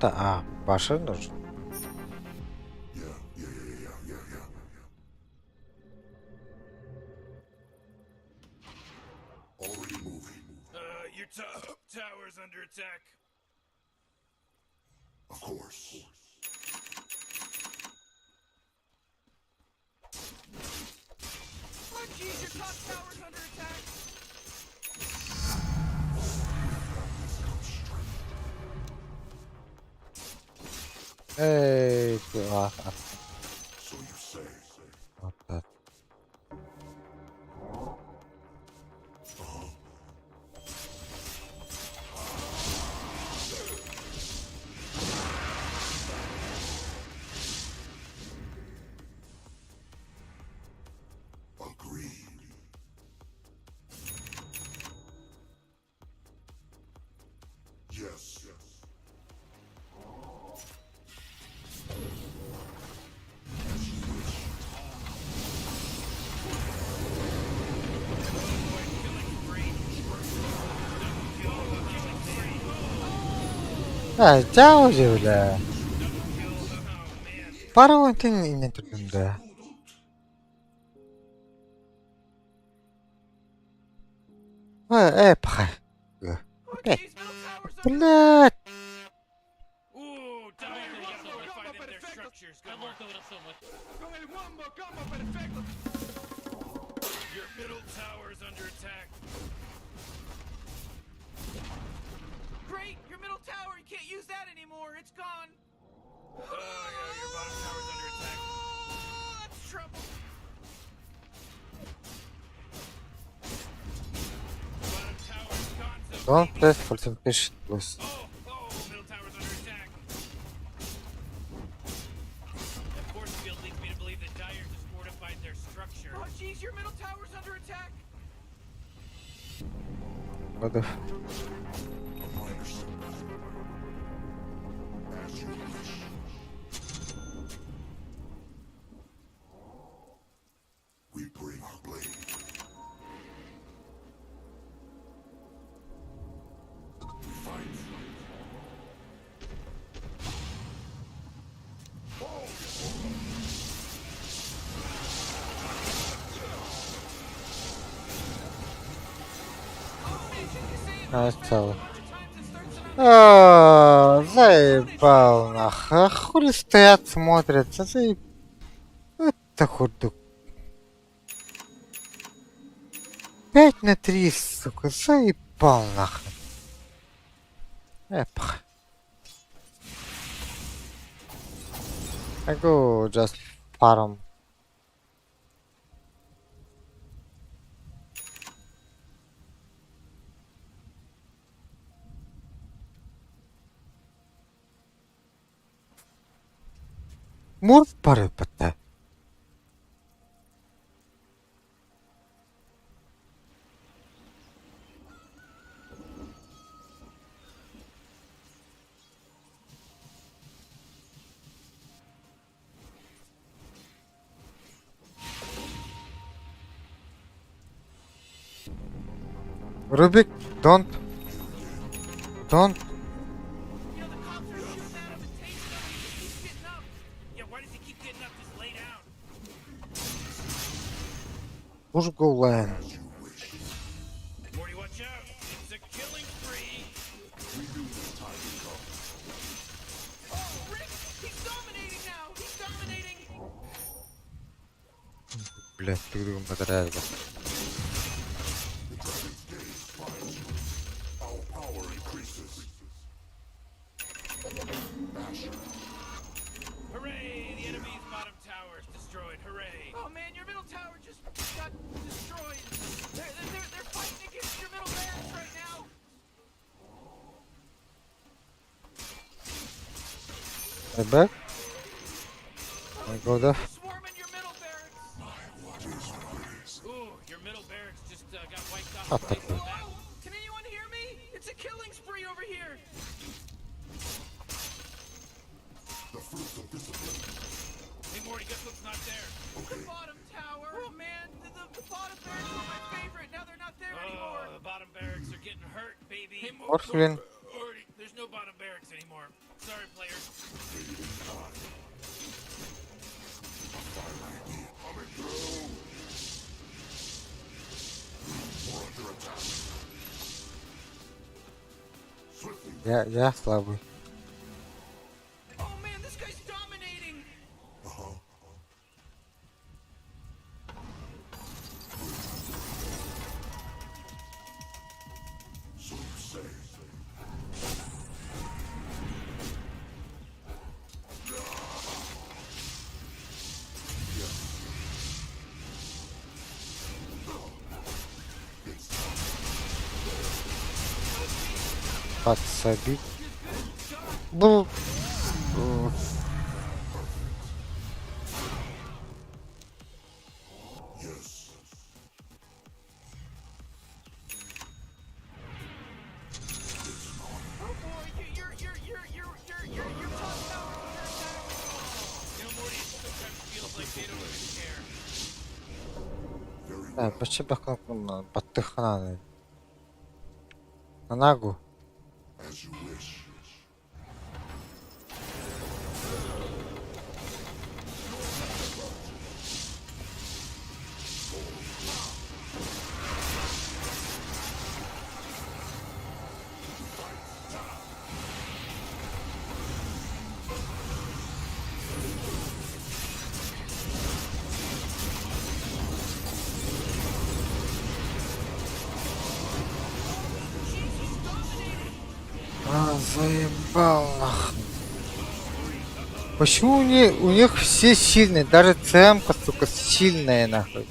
S2: А, башир нужен.
S9: Yeah. Already moving.
S10: Your top tower's under attack.
S9: Of course.
S4: Oh jeez, your top tower's under attack.
S2: Эй,
S9: So you say.
S2: вот так.
S9: Agreed. Yes.
S2: Жаа үживлээ. Паравантын энэ төрөндөө. Пахай.
S4: Oh, jeez, middle tower's under
S2: Блядь.
S10: Ooh, Dire got fortified in their structures. Good work. Your middle tower's under attack.
S4: Great, your middle tower, you can't use that anymore. It's gone.
S10: Oh, yeah, your bottom tower's under attack.
S4: Oh, that's trouble.
S10: Bottom tower's gone, so
S2: Don't press concentration plus.
S10: middle tower's under attack. That force field leads me to believe that Dire just fortified their structure.
S4: Oh, jeez, your middle tower's under attack.
S2: What the
S9: As you wish. We bring our blade. Fight.
S2: Начало. Заебал нахуй. Хули стоят, смотрятся. Это хурдук. 5-3, сука. Заебал нахуй. Эпх. I go just farm. Мур парыпата. Rubik, don't.
S4: You know, the cops are shooting at him and tasing him. He keeps getting up.
S10: Yeah, why does he keep getting up? Just lay down.
S2: Push go land.
S10: Morty, watch out. It's a killing spree.
S4: Oh, Rick, he's dominating now. He's dominating.
S2: Блять, ты другом подряд.
S9: Our power increases.
S10: Hooray! The enemy's bottom tower is destroyed. Hooray!
S4: Oh man, your middle tower just got destroyed. They're fighting against your middle barracks right now.
S2: I back. I go there.
S4: Swarming your middle barracks.
S10: Ooh, your middle barracks just got wiped off
S2: What
S10: the
S2: the
S10: face of the
S2: fuck?
S10: map.
S4: Oh, can anyone hear me? It's a killing spree over here.
S9: The fruits of discipline.
S10: Hey, Morty, guess what's not there?
S4: The bottom tower. Oh man, the bottom barracks were my favorite. Now they're not there anymore.
S10: Oh, the bottom barracks are getting hurt, baby. Hey,
S2: Orphan.
S10: Morty, there's no bottom barracks anymore. Sorry, players.
S9: Coming through. We're under attack. Swiftly.
S2: Я слабый.
S4: Oh man, this guy's dominating.
S9: So you say.
S2: подсобить. Ну...
S4: Oh boy, you're top tower under attack.
S10: You know, Morty, it sometimes feels like they don't even care.
S2: почти бахнул подтыхана. На ногу.
S9: As you wish.
S2: Заебал нахуй. Почему у них все сильные? Даже ЦМ-ка, сука, сильная нахуй.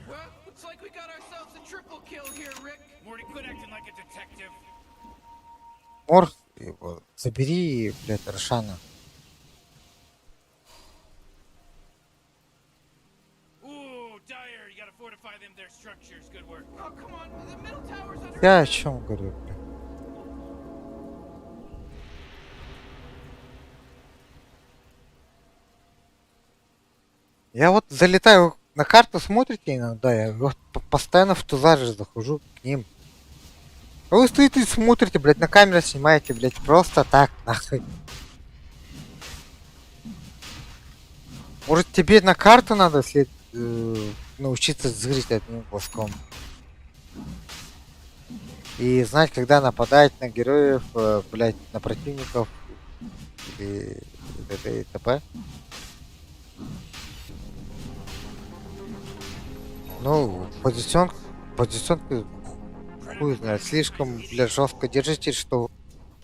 S4: Well, looks like we got ourselves a triple kill here, Rick.
S10: Morty, quit acting like a detective.
S2: Мор, его, забери, блядь, Рошана.
S10: Ooh, Dyer, you gotta fortify them their structures. Good work.
S4: Oh, come on, the middle tower's under
S2: Я о чем говорю, блядь? Я вот залетаю на карту, смотрите иногда, я вот постоянно в тузаж захожу к ним. А вы стоите и смотрите, блядь, на камеру снимаете, блядь, просто так, нахуй. Может тебе на карту надо научиться зрить одним глазком. И знать, когда нападать на героев, блядь, на противников и т.д. и т.п. Ну, позиционка хуй знает, слишком, блядь, жестко держите, что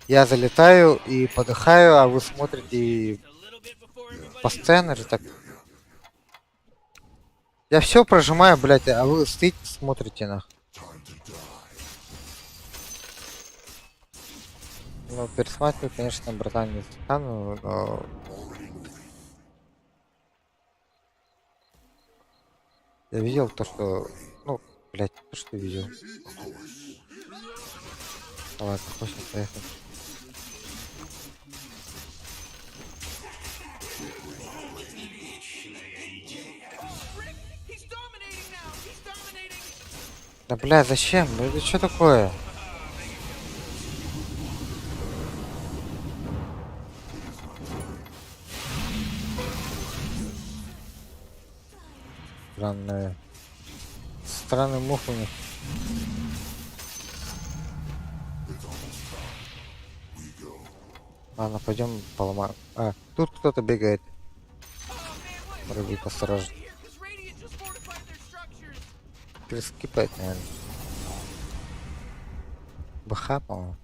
S2: я залетаю и подыхаю, а вы смотрите и постоянно же так. Я все прожимаю, блядь, а вы стоите, смотрите нахуй. Ну, пересматриваю, конечно, братан, не стану, но... Я видел то, что... Ну, блядь, то, что видел. Ладно, хочешь поехать.
S4: Rick, he's dominating now. He's dominating.
S2: Да, бля, зачем? Ну, это что такое? Странная. Странный мух у них. Ладно, пойдем поломаем. А, тут кто-то бегает. Надо быть осторожен.
S4: Here, 'cause Radiant just fortified their structures.
S2: Перескипать, наверное. БХ, по-моему.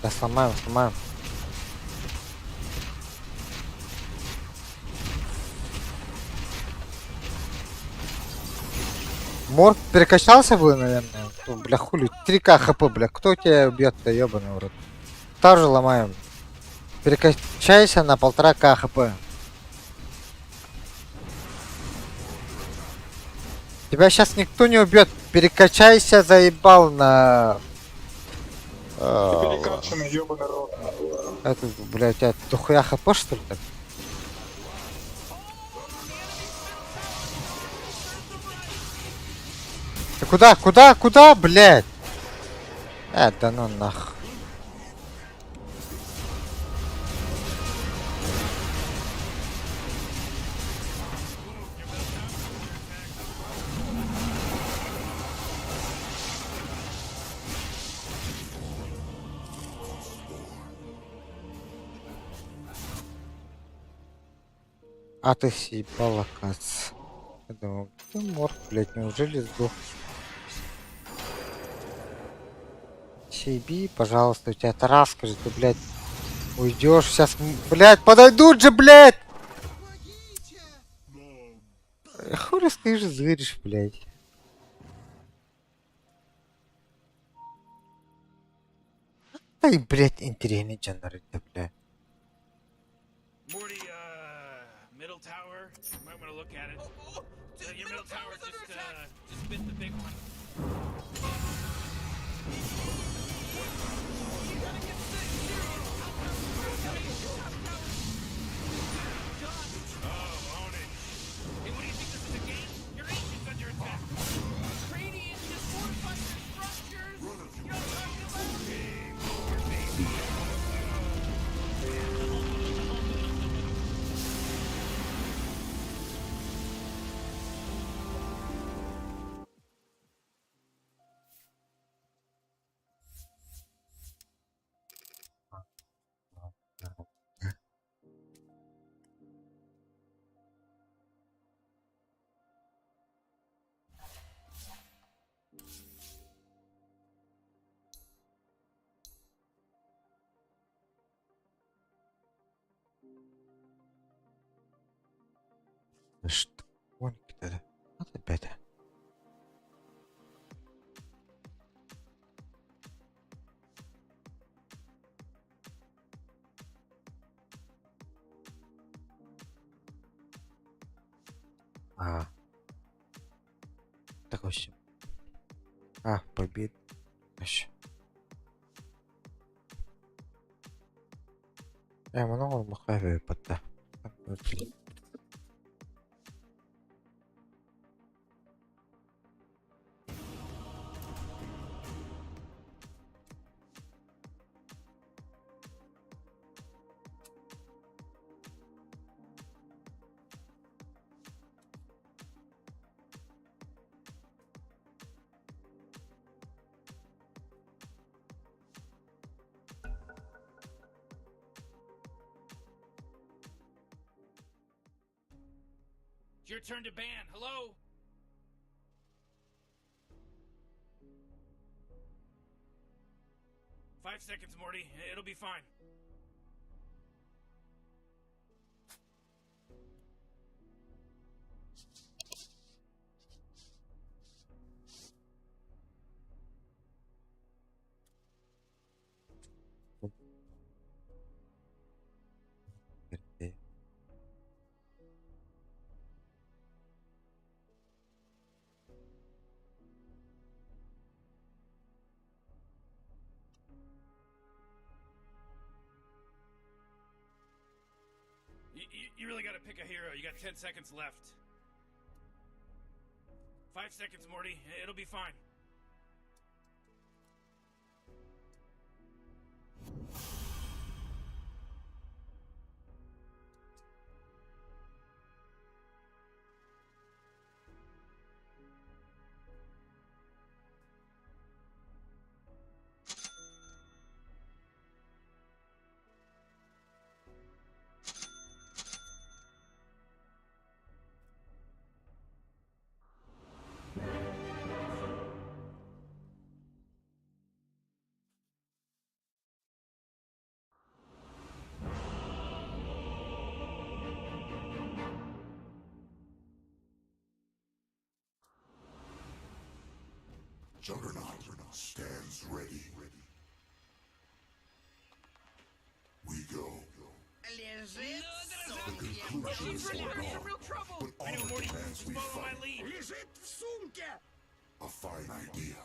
S2: Да, сломаем, сломаем. Морг перекачался бы, наверное. Ну, бля, хули. 3К хп, бля. Кто тебя убьет-то, ебаный в рот? Тоже ломаем. Перекачайся на 1,5К хп. Тебя сейчас никто не убьет. Перекачайся, заебал на...
S11: Перекачанный, ёбаный рот.
S2: Это, бля, у тебя дохуя хп, что ли, так? Ты куда, куда, куда, блядь? Да ну нах. А ты съебала, кац. Я думал, ты морг, блядь, неужели сдох? Сейби, пожалуйста, у тебя Тарас, скажи, ты, блядь, Уйдешь сейчас, блядь, подойдут же, блядь! Хули стоишь, зыришь, блядь. Да и, блядь, интересный жанр это, блядь.
S10: Morty, middle tower. You might want to look at it. Your middle tower just bit the big one. Oh, own it. Hey, what do you think this is a game? Your ancient's under attack.
S4: Radiant just fortified their structures. You know what I'm talking about?
S2: Что? Вон кто-то. Вот опять. А. Так вообще. А, побед. Вообще. Много махаю пота.
S10: It's your turn to ban. Hello? Five seconds, Morty. It'll be fine. You really gotta pick a hero. You got 10 seconds left. 5 seconds, Morty. It'll be fine.
S9: Juggernaut stands ready. We go.
S3: Лежит,
S9: The
S3: сумке.
S9: conclusion is
S4: We're in
S9: foregone,
S4: real trouble.
S9: but all
S10: I know
S9: the
S10: Morty
S9: demands
S10: just
S9: we
S10: follow my
S9: fight.
S10: lead.
S9: A fine idea.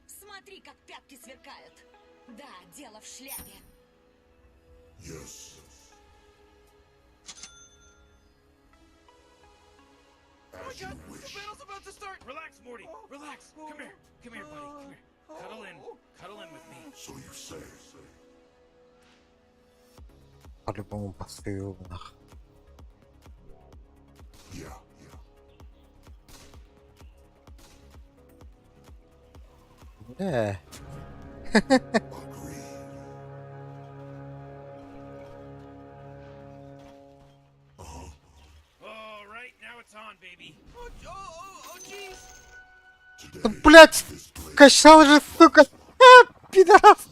S3: Смотри, как пятки сверкают. Да, дело в шляпе.
S9: Yes. As you
S4: The
S9: wish.
S4: battle's about to start.
S10: Relax, Morty. Relax. Come here. Come here, buddy. Come here. Cuddle in. Cuddle in with me.
S9: So you say.
S2: По-любому постою нах.
S9: Yeah.
S2: Да.
S9: Agree.
S10: All right, now it's on, baby.
S4: Jeez.
S9: Today,
S2: Блять,
S9: this blade
S2: качал же, сука. Пидорас.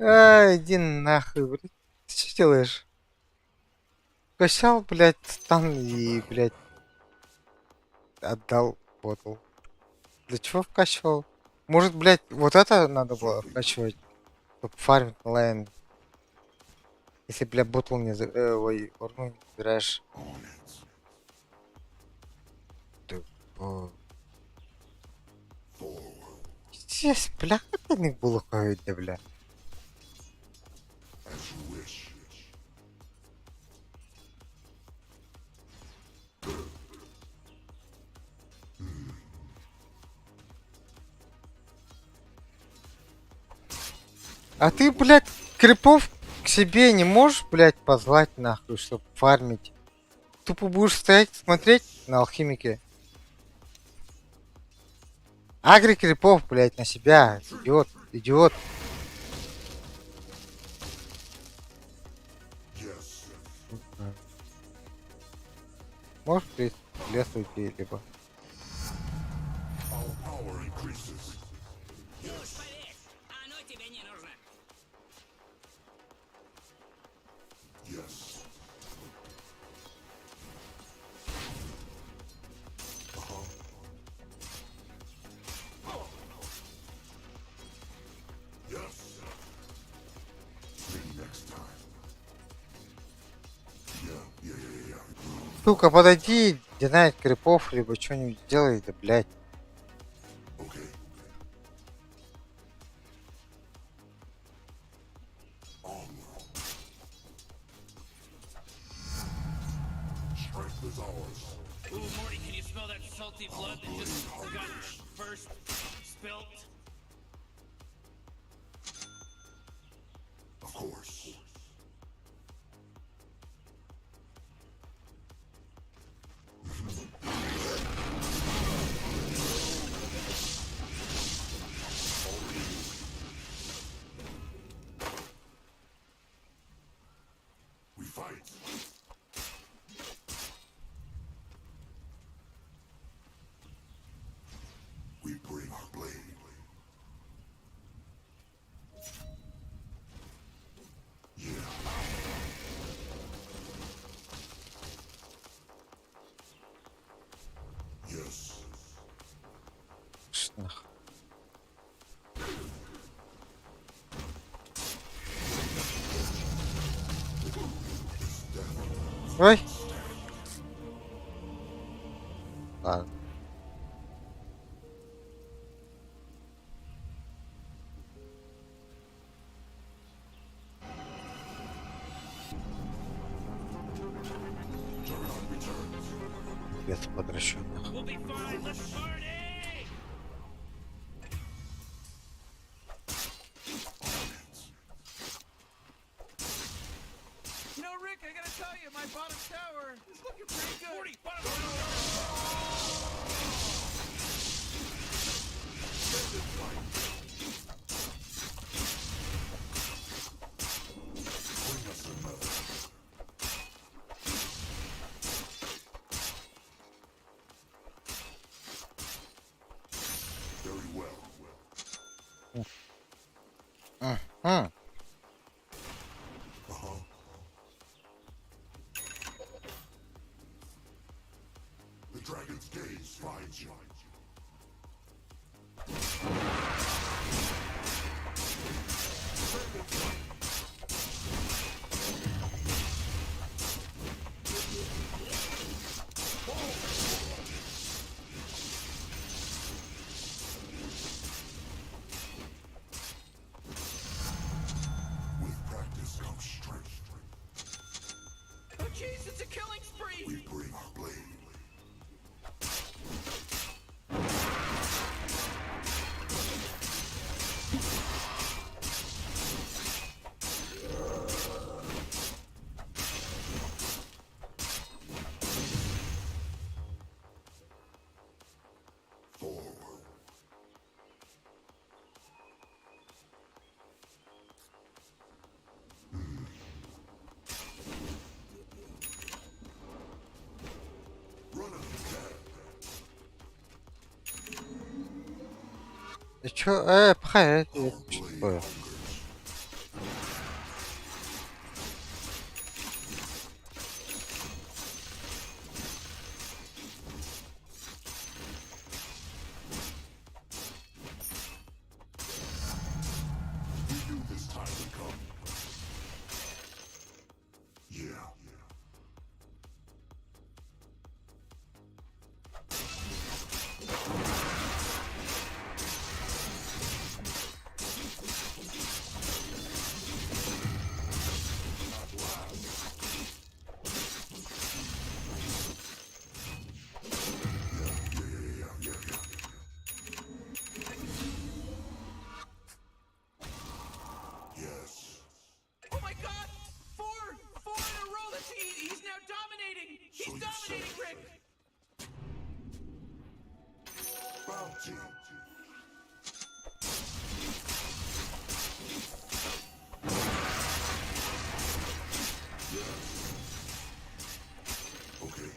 S2: Иди нахуй, блядь. Ты что делаешь? Качал, блядь, стан и, блядь, отдал ботл. Для чего вкачивал? Может, блядь, вот это надо было вкачивать, чтобы фармить на лайн. Если, блядь, ботл не ой, урну не забираешь. Тупо. Здесь, бля, это не было какое-то, бля.
S9: As you wish.
S2: А ты, блядь, крипов к себе не можешь, блядь, позвать нахуй, чтобы фармить? Тупо будешь стоять, смотреть на алхимике. Агри крипов, блядь, на себя. Идиот, идиот.
S9: Yes.
S2: Можешь в лес уйти, либо...
S9: Our power increases.
S3: Оно тебе не нужно.
S9: Yes. Yes. Maybe next time. Yeah.
S2: Сука, подойди, динайт крипов, либо что-нибудь сделай, да, блядь.
S9: Okay. Strength is ours.
S10: Ooh, Morty, can you smell that salty blood that just got first spilt?
S9: Of course. We fight. We bring our blade. Yes.
S2: Что нахуй? Ой. Ладно. Без подращенных.
S10: We'll be fine. Let's party!
S4: You know, Rick, I gotta tell you, my bottom tower is looking pretty good.
S10: Morty, bottom tower!
S9: Bring us another. Very well.
S2: Ага.
S9: The dragon's gaze finds you. With practice comes strength.
S4: Oh, jeez, it's a killing spree!
S9: We bring our blade. Forward. Run if you can.
S2: Ты чё? Пхай, это что такое?
S9: Bounty. Okay.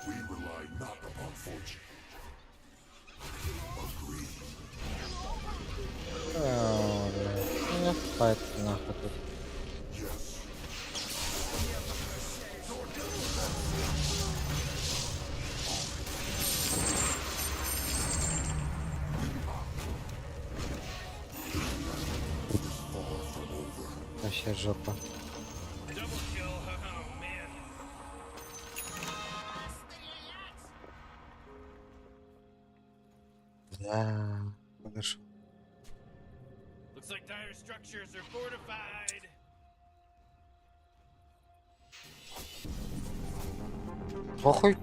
S9: We rely not upon fortune. Agreed.
S2: Не спать нахуй тут.
S9: Yes.
S2: Вообще жопа.
S10: Double kill. Oh man.
S2: Да, хорошо.
S10: Looks like dire structures are fortified.
S2: Похуй.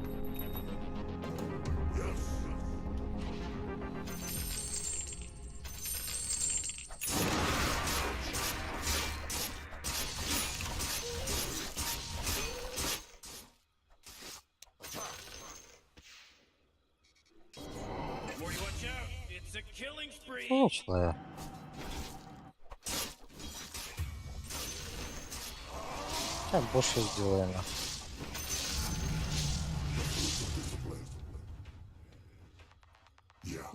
S10: Morty, watch out! It's a killing spree.
S2: Получила я. Сейчас больше сделаю на.
S9: Yeah.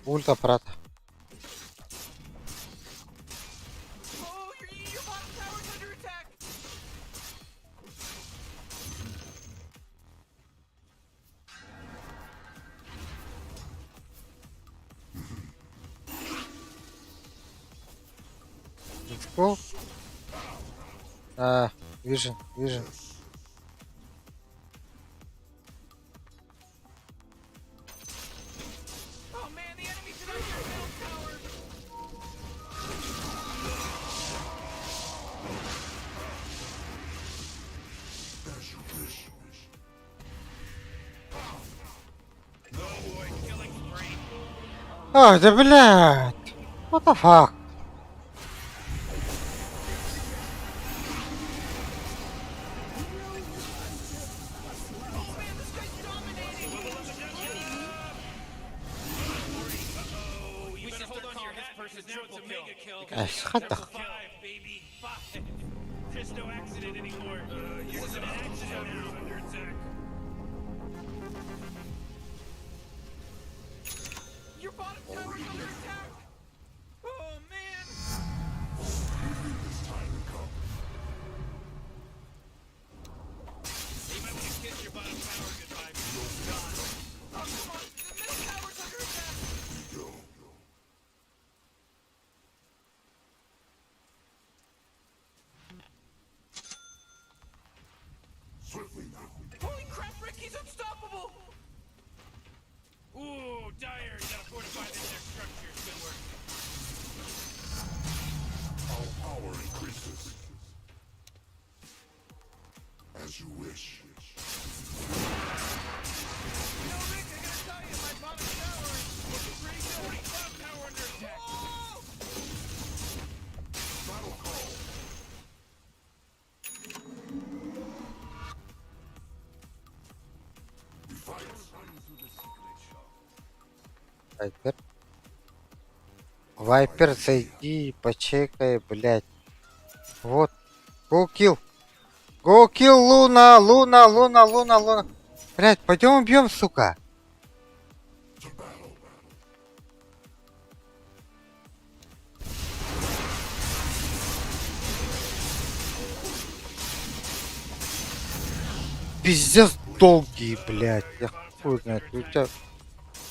S2: Ульта прат.
S4: Oh, your bottom tower's under attack.
S2: Let's go. Vision.
S4: Oh man, the enemy's in our middle tower.
S9: As you wish.
S10: Oh boy, killing spree.
S2: А, да блядь. What the fuck?
S10: Oh, you better hold on to your hat because now it's a mega kill.
S2: Ай, схатах.
S10: 5, baby. 5. There's no accident anymore. You're just an accident now under attack.
S4: Your bottom tower's under attack. Oh man.
S10: You might want to kiss your bottom tower goodbye because it's gone.
S4: Oh come on, the middle tower's under attack.
S9: Swiftly now.
S4: Holy crap, Ricky's unstoppable.
S10: Ooh, dire. You gotta fortify their structures. Good work.
S9: Our power increases. As you wish.
S4: You know, Rick, I gotta tell you, my bottom tower is looking pretty good.
S10: Bottom tower under attack.
S4: Oh!
S9: Battle call. We fight.
S2: Вайпер. Вайпер, зайди, почекай, блядь. Вот. Go kill. Go kill, Луна. Блядь, пойдем убьем, сука.
S9: To battle.
S2: Пиздец долгий, блядь. Я хуй знает. У тебя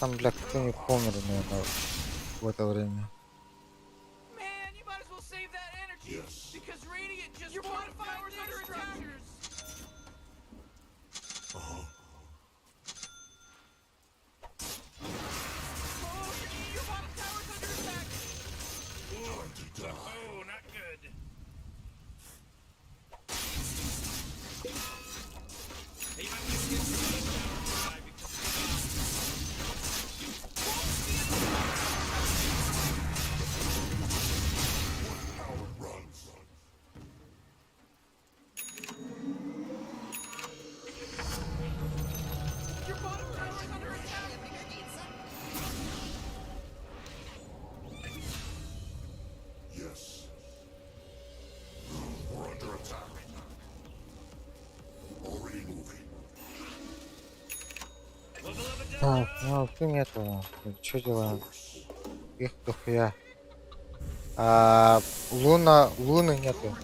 S2: там, блядь, кто-нибудь помер, наверное, в это время.
S4: Man, you might as well save that energy. Because Radiant just fortified their structures. Oh, your bottom tower's under attack.
S10: Oh, not good. Hey, you might want to kiss your bottom tower goodbye because it's gone.
S9: Power
S2: Так, ну ты нету. Что делаем? Их дохуя. Луны нету.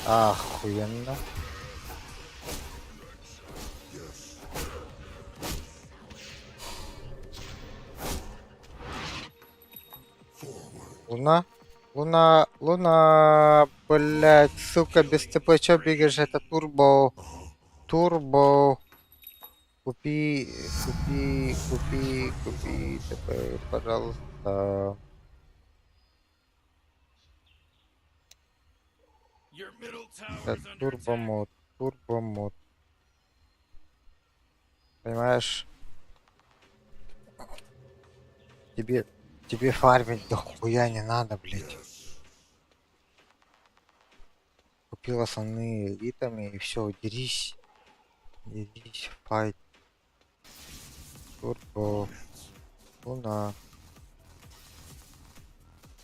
S2: Охуенно. Луна, блять, сука, без ТП, чё бегаешь, это турбо, купи, ТП, пожалуйста.
S10: Your middle
S2: Это
S10: tower's under attack.
S2: турбомод, понимаешь? Тебе фармить дохуя не надо, блять. Купил основные витамины и все, дерись, файт, турбо, луна.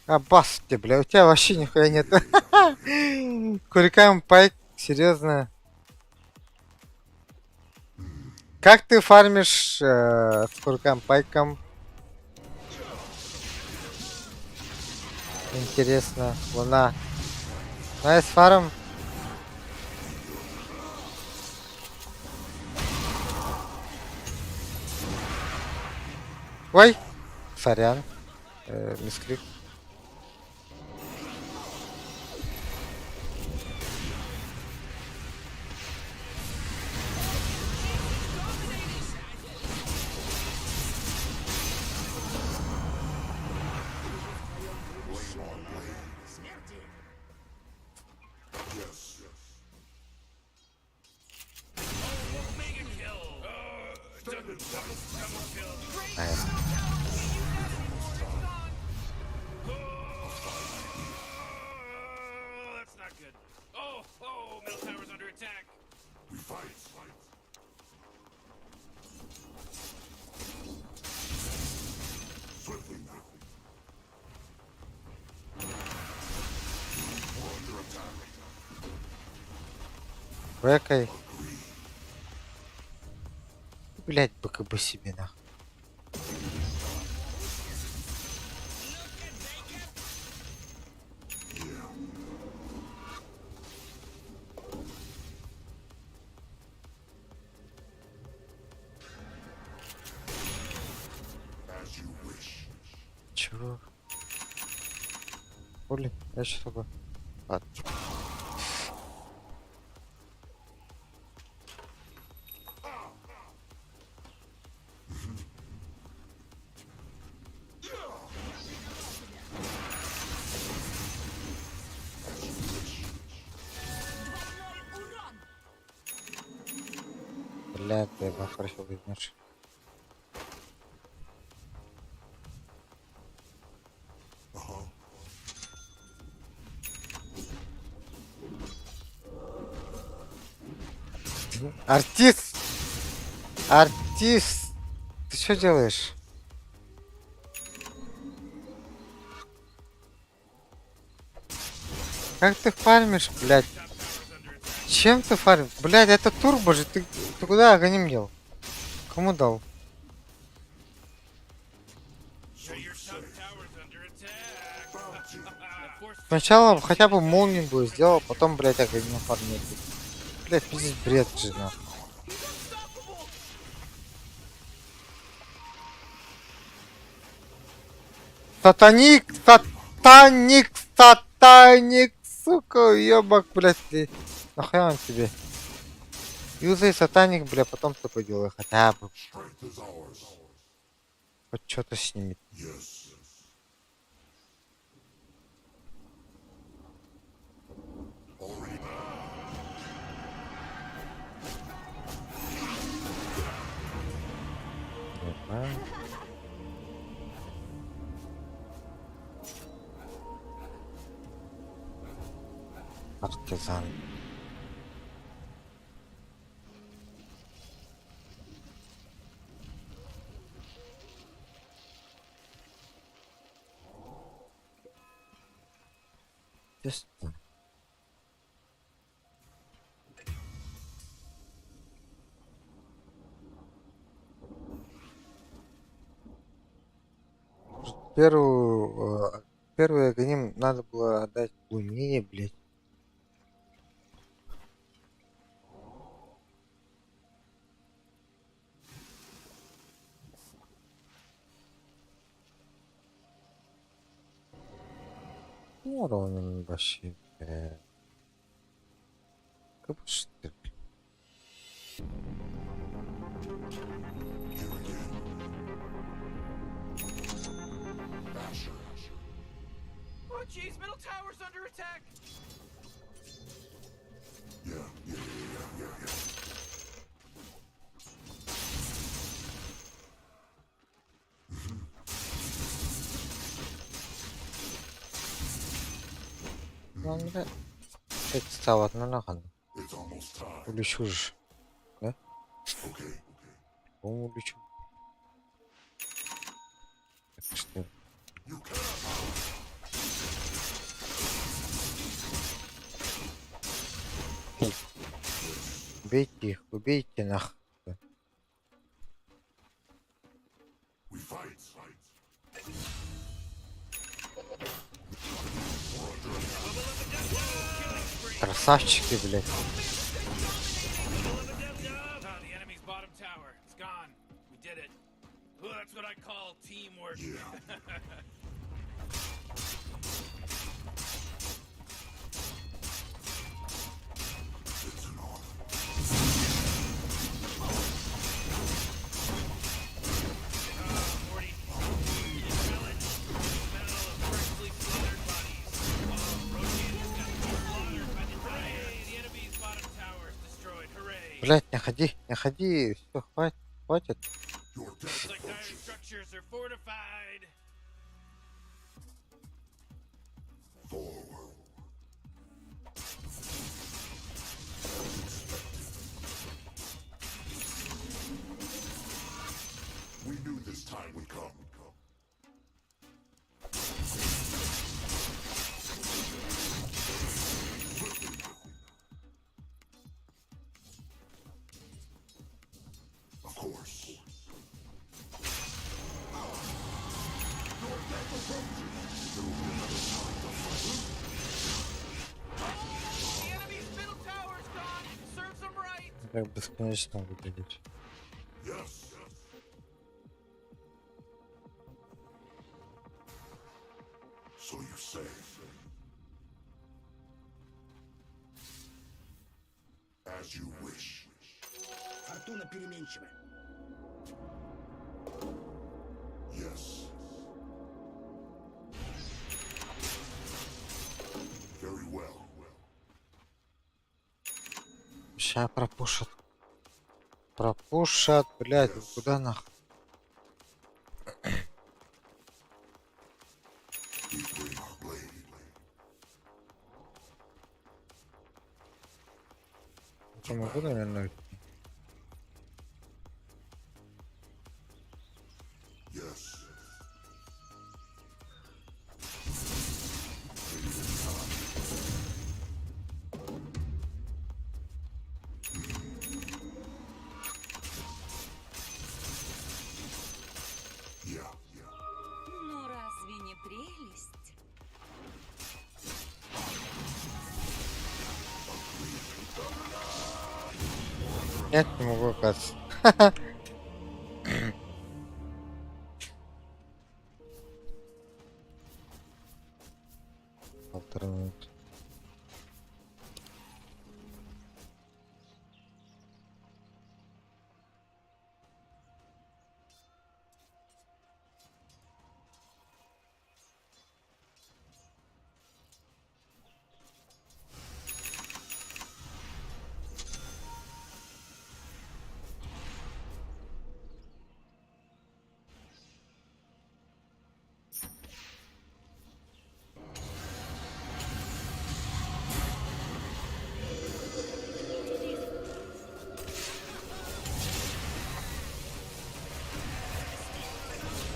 S2: Бас ты, бля, у тебя вообще нихуя нет. Курикам пайк, серьезно. Как ты фармишь с курикам пайком? Интересно, луна. Найс фарм. Ой, сорян. Мисклик.
S10: Mega kill. Double kill.
S2: Найс.
S10: Oh, that's not good. Oh, middle tower's under attack.
S9: We fight. Swiftly now. We're under attack.
S2: Бэкай. Блять, БКБ себе нахуй.
S9: As you wish.
S2: Чего? Хули? Я что такое? Ладно. Блядь, ты хорошо возьмешь. Артист! Артист! Ты что делаешь? Как ты фармишь, блядь? Чем ты фармишь? Блядь, это турбо же. Ты куда огоним дел? Кому дал?
S10: So your top tower's under attack. Force
S2: Сначала хотя бы молнию бы сделал, потом, блядь, огоним фармить. Блядь, пиздец, бред же, нахуй. Сатаник, сука, ёбак, блядь, ты. Нахуя он тебе? Юзай сатаник, бля, потом что делай хотя бы.
S9: Strength is ours.
S2: Хоть что-то снимет.
S9: Yes. Already.
S2: Партизан. Честно. первый агоним надо было отдать Луне, блядь. Ну, ровно вообще. Как бы что ты, блядь.
S4: Oh, jeez, middle tower's under attack.
S2: Ну, бля. Это стало на нахуй.
S9: It's almost time.
S2: Улечу же.
S9: Okay.
S2: По-моему, улечу. Так что... Убейте их, убейте нах.
S9: We fight.
S2: Красавчики, блядь.
S10: Ah, the enemy's bottom tower. It's gone. We did it. Ooh, that's what I call teamwork. Morty, can you smell it? Smell of freshly slaughtered bodies. Oh, Roshi just got slaughtered by the giant. The enemy's bottom tower is destroyed. Hooray!
S2: Блядь, не ходи. Все, хватит.
S9: Your
S10: Looks
S9: death
S10: like dire
S9: approaches.
S10: structures are fortified.
S9: Forward. We knew this time would come. Of course.
S4: The enemy's middle tower's gone. Serves them right.
S2: Как бесконечно выглядит.
S9: Yes. So you say. As you wish.
S11: Фортуна переменчива.
S9: Yes. Very well.
S2: Ща пропушат. Пропушат, блядь, ну куда нахуй?
S9: We bring our blade.
S2: Я могу, наверное,
S9: Yes. Yeah.
S3: Ну разве не прелесть?
S2: нет, не могу, оказывается. Полтора минуты.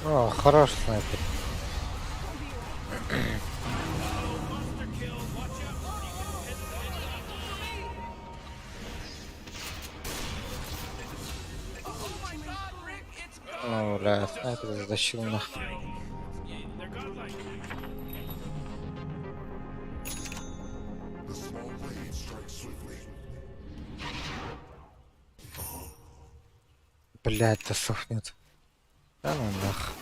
S2: О, хороший снайпер.
S4: Oh my god, Rick, it's gone.
S2: Ну, бля, снайпер затащил нахуй.
S10: godlike.
S9: The small blade strikes swiftly.
S2: Блять, да сохнет. Да ну нах.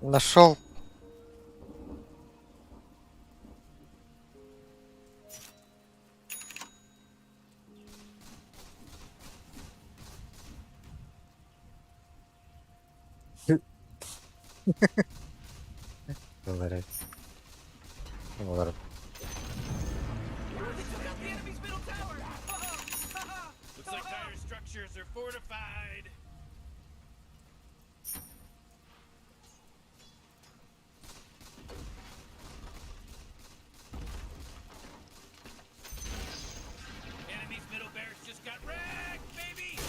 S2: Нашел. Говорят. Ну ладно.
S4: They took out the enemy's middle tower!
S10: Looks like dire structures are fortified. Enemy's middle barracks just got wrecked, baby!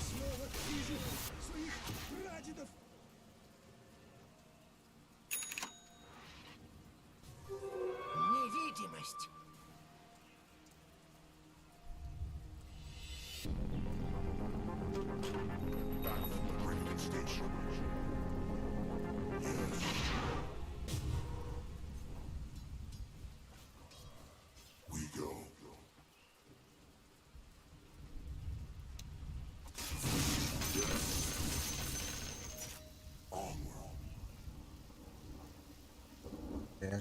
S11: Снова вижу своих прадедов. Невидимость.
S9: Back from the Brandon station. Yes. We go. Onward.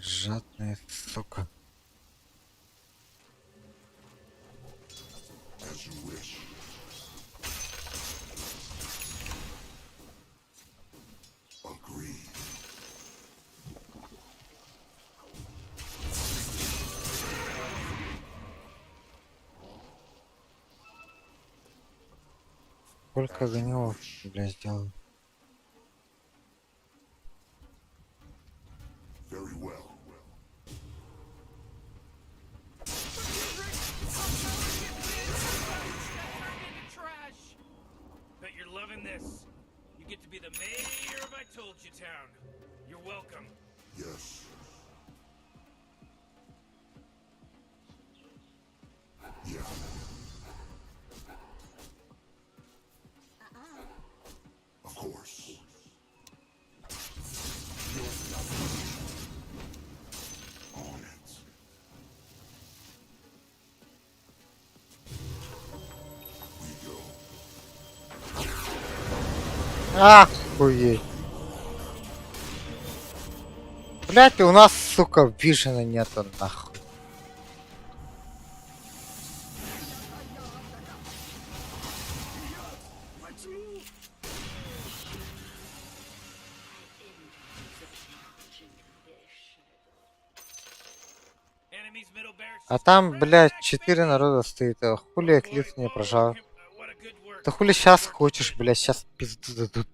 S2: Жадная сука.
S9: As you wish. Agreed.
S2: Сколько гнилов, бля, сделал.
S9: Very well.
S10: Trash! Bet you're loving this. You get to be the mayor of I Told You Town. You're welcome.
S9: Yes. Yeah. Of course. On it. We go.
S2: Охуеть. Блять, у нас, сука, вишена нету, нахуй.
S10: Enemy's middle barracks
S2: А
S10: just
S2: там,
S10: got
S2: блядь,
S10: wrecked,
S2: 4
S10: baby!
S2: народа стоит. А хули Эклипс не прожал?
S10: What a good work.
S2: Да хули сейчас хочешь, блядь, сейчас пизду дадут.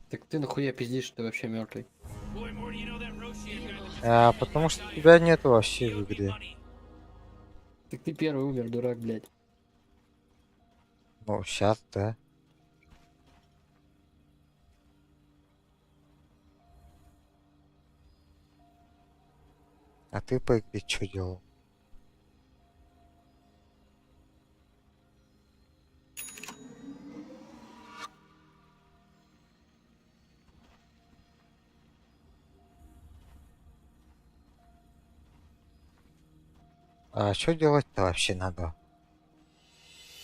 S12: Так ты нахуя пиздишь, что ты вообще мертвый?
S10: Boy, Morty, you know that Roshian guy that just
S2: А, потому что тебя нету вообще в игре.
S10: money?
S12: Так ты первый умер, дурак, блядь.
S2: Ну, сейчас, да. А ты по игре что делал? А что делать-то вообще надо?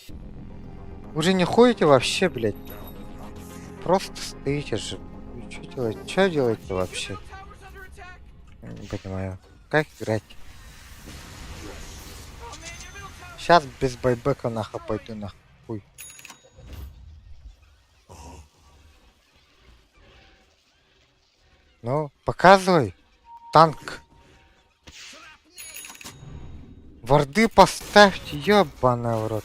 S2: Вы же не ходите вообще, блядь. Просто стоите же. Что делать? Что делать-то вообще? Не понимаю. Как играть? Сейчас без байбека нахуй пойду нахуй. Ну, показывай. Танк. Варды поставьте, ёбаный в рот.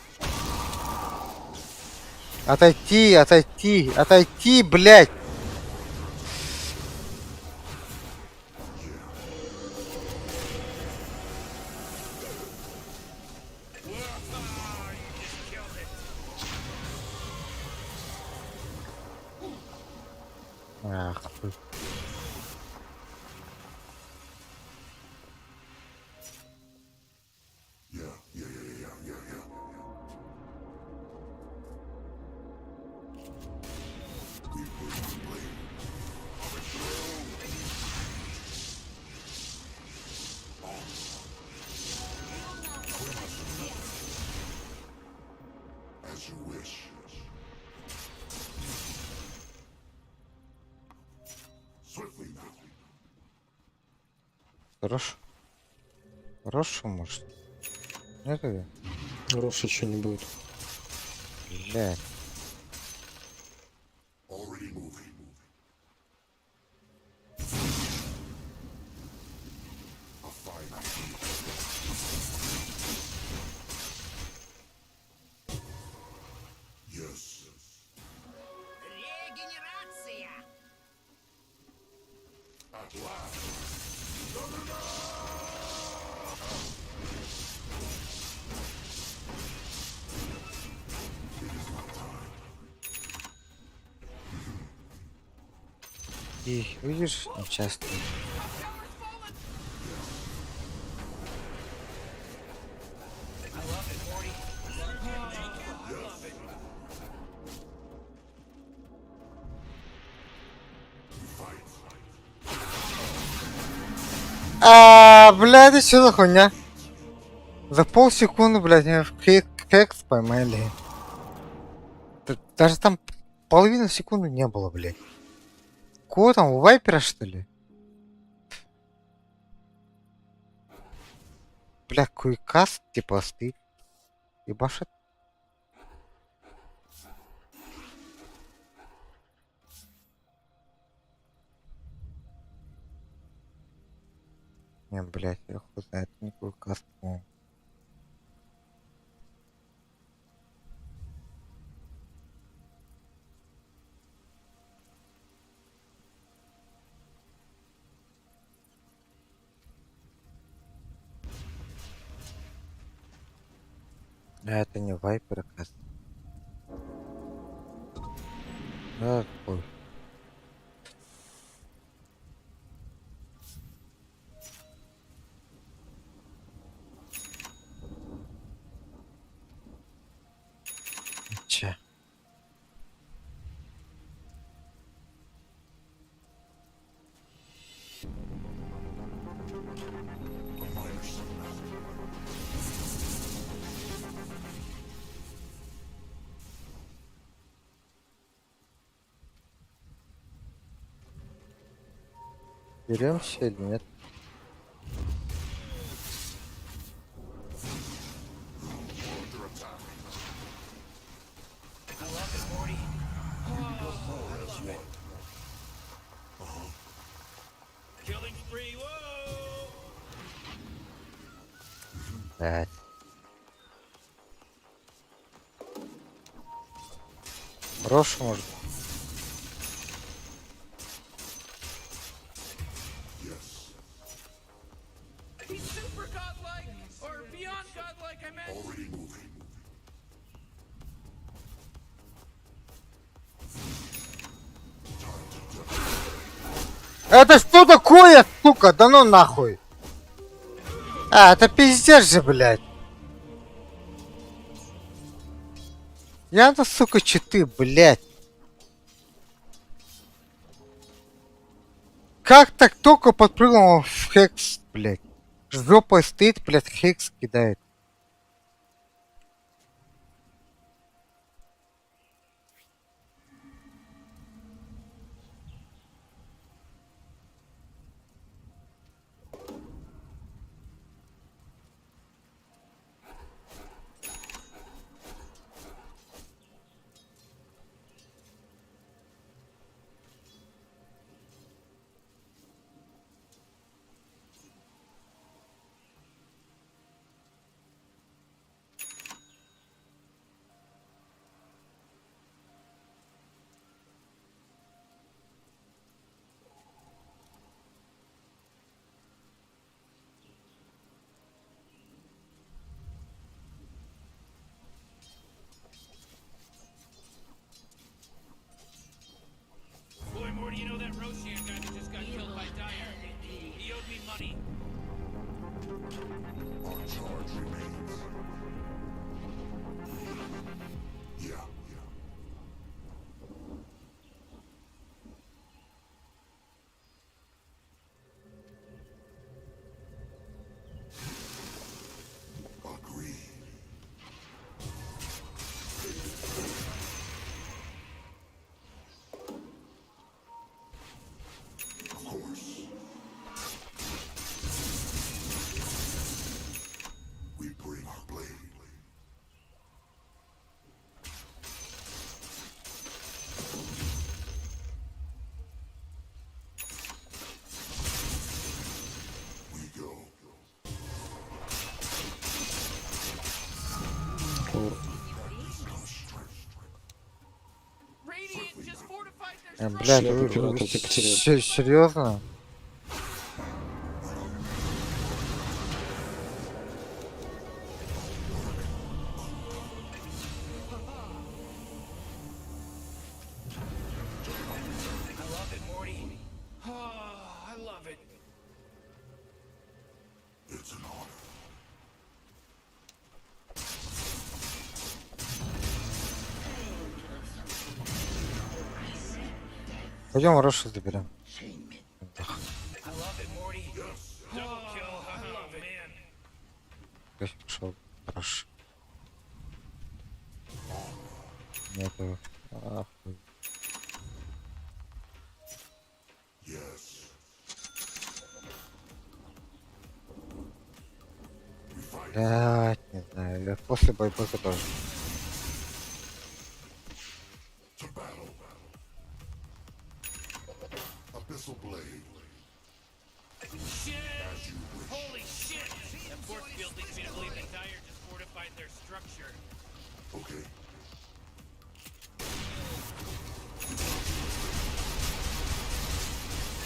S2: Отойти, отойти, отойти, блядь. Ах, хуй.
S9: As you wish. Swiftly now.
S2: Хорош. Хорошо, может. Нет, или?
S12: Роша что не будет.
S2: Блядь.
S9: Already moving. A fine idea. Yes.
S3: Регенерация!
S9: At last.
S2: И видишь, нечасто. Блядь, это что за хуйня? За полсекунды, блядь, меня в хекс поймали. Даже там половины секунды не было, блядь. Кого там, у Вайпера, что ли? Бля, куикаст, типа, стоит. Ебашит. Не, блядь, я хуй знает, не куикаст, по-моему. Это не Вайпер, оказывается. Да, какой. Че? Беремся или нет?
S10: Killing spree, whoa!
S2: Блядь. Хорош, может.
S4: He's super godlike, or beyond godlike, I meant.
S9: Already moving.
S2: Это что такое, сука? Да ну нахуй. Это пиздец же, блядь. Я-то, сука, читы, блядь. Как так только подпрыгнул в хекс, блядь. Жопой стоит, блядь, хекс кидает.
S9: Our charge remains. Yeah. Agreed. Of course. We bring our blade. We go.
S4: Radiant just fortified their
S2: Блядь,
S12: Я
S2: вы
S12: препирал, ты потерял.
S2: серьезно?
S10: I love it, Morty. Oh, I love it.
S9: It's an honor.
S2: Пойдем Рошу заберем.
S10: I love it, Morty. Double kill. Oh, man.
S2: Я пошел. Рош. Нету. Ахуй.
S9: Yes.
S2: Блядь, не знаю. Я после бойбока тоже.
S9: To battle. Abyssal blade.
S10: Shit!
S9: As you wish.
S10: Holy shit! That force field leads me to believe the Dire just fortified their structure.
S9: Okay.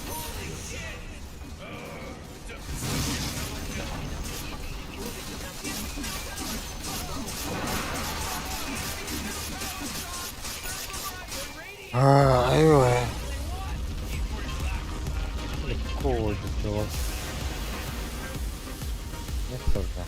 S10: Holy shit!
S2: Ай, легко убило. Не сложно.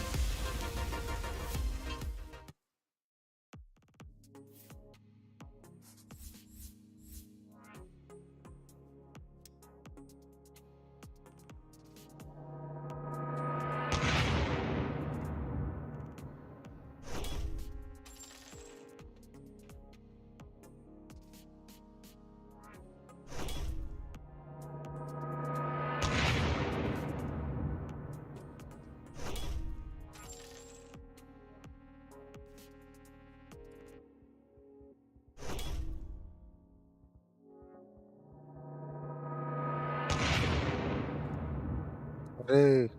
S2: Эй.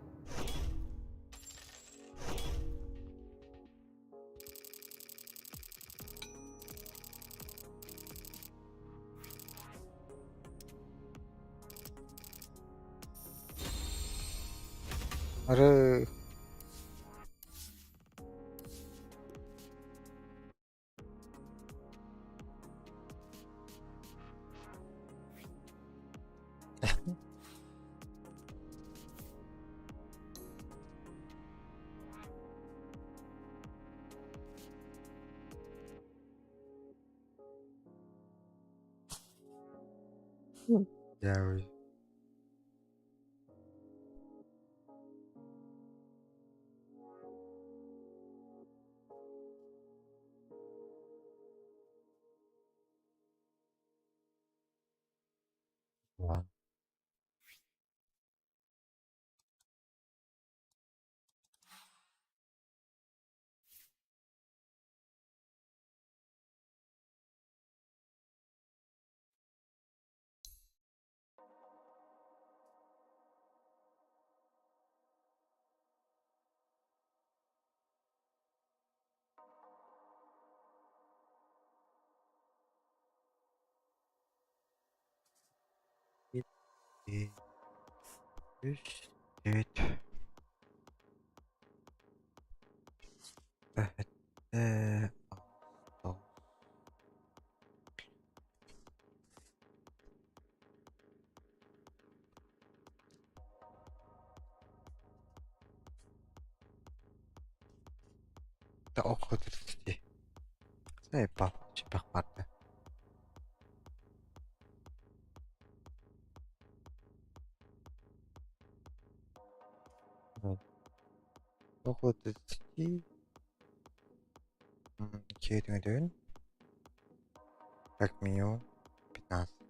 S2: Эй. Дякую. Ладно. И 9. Да около 30. Заебал, чепахматный. Вот. Около 30. Кейтинг. Как минимум 15.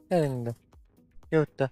S2: Elinde. Yok da.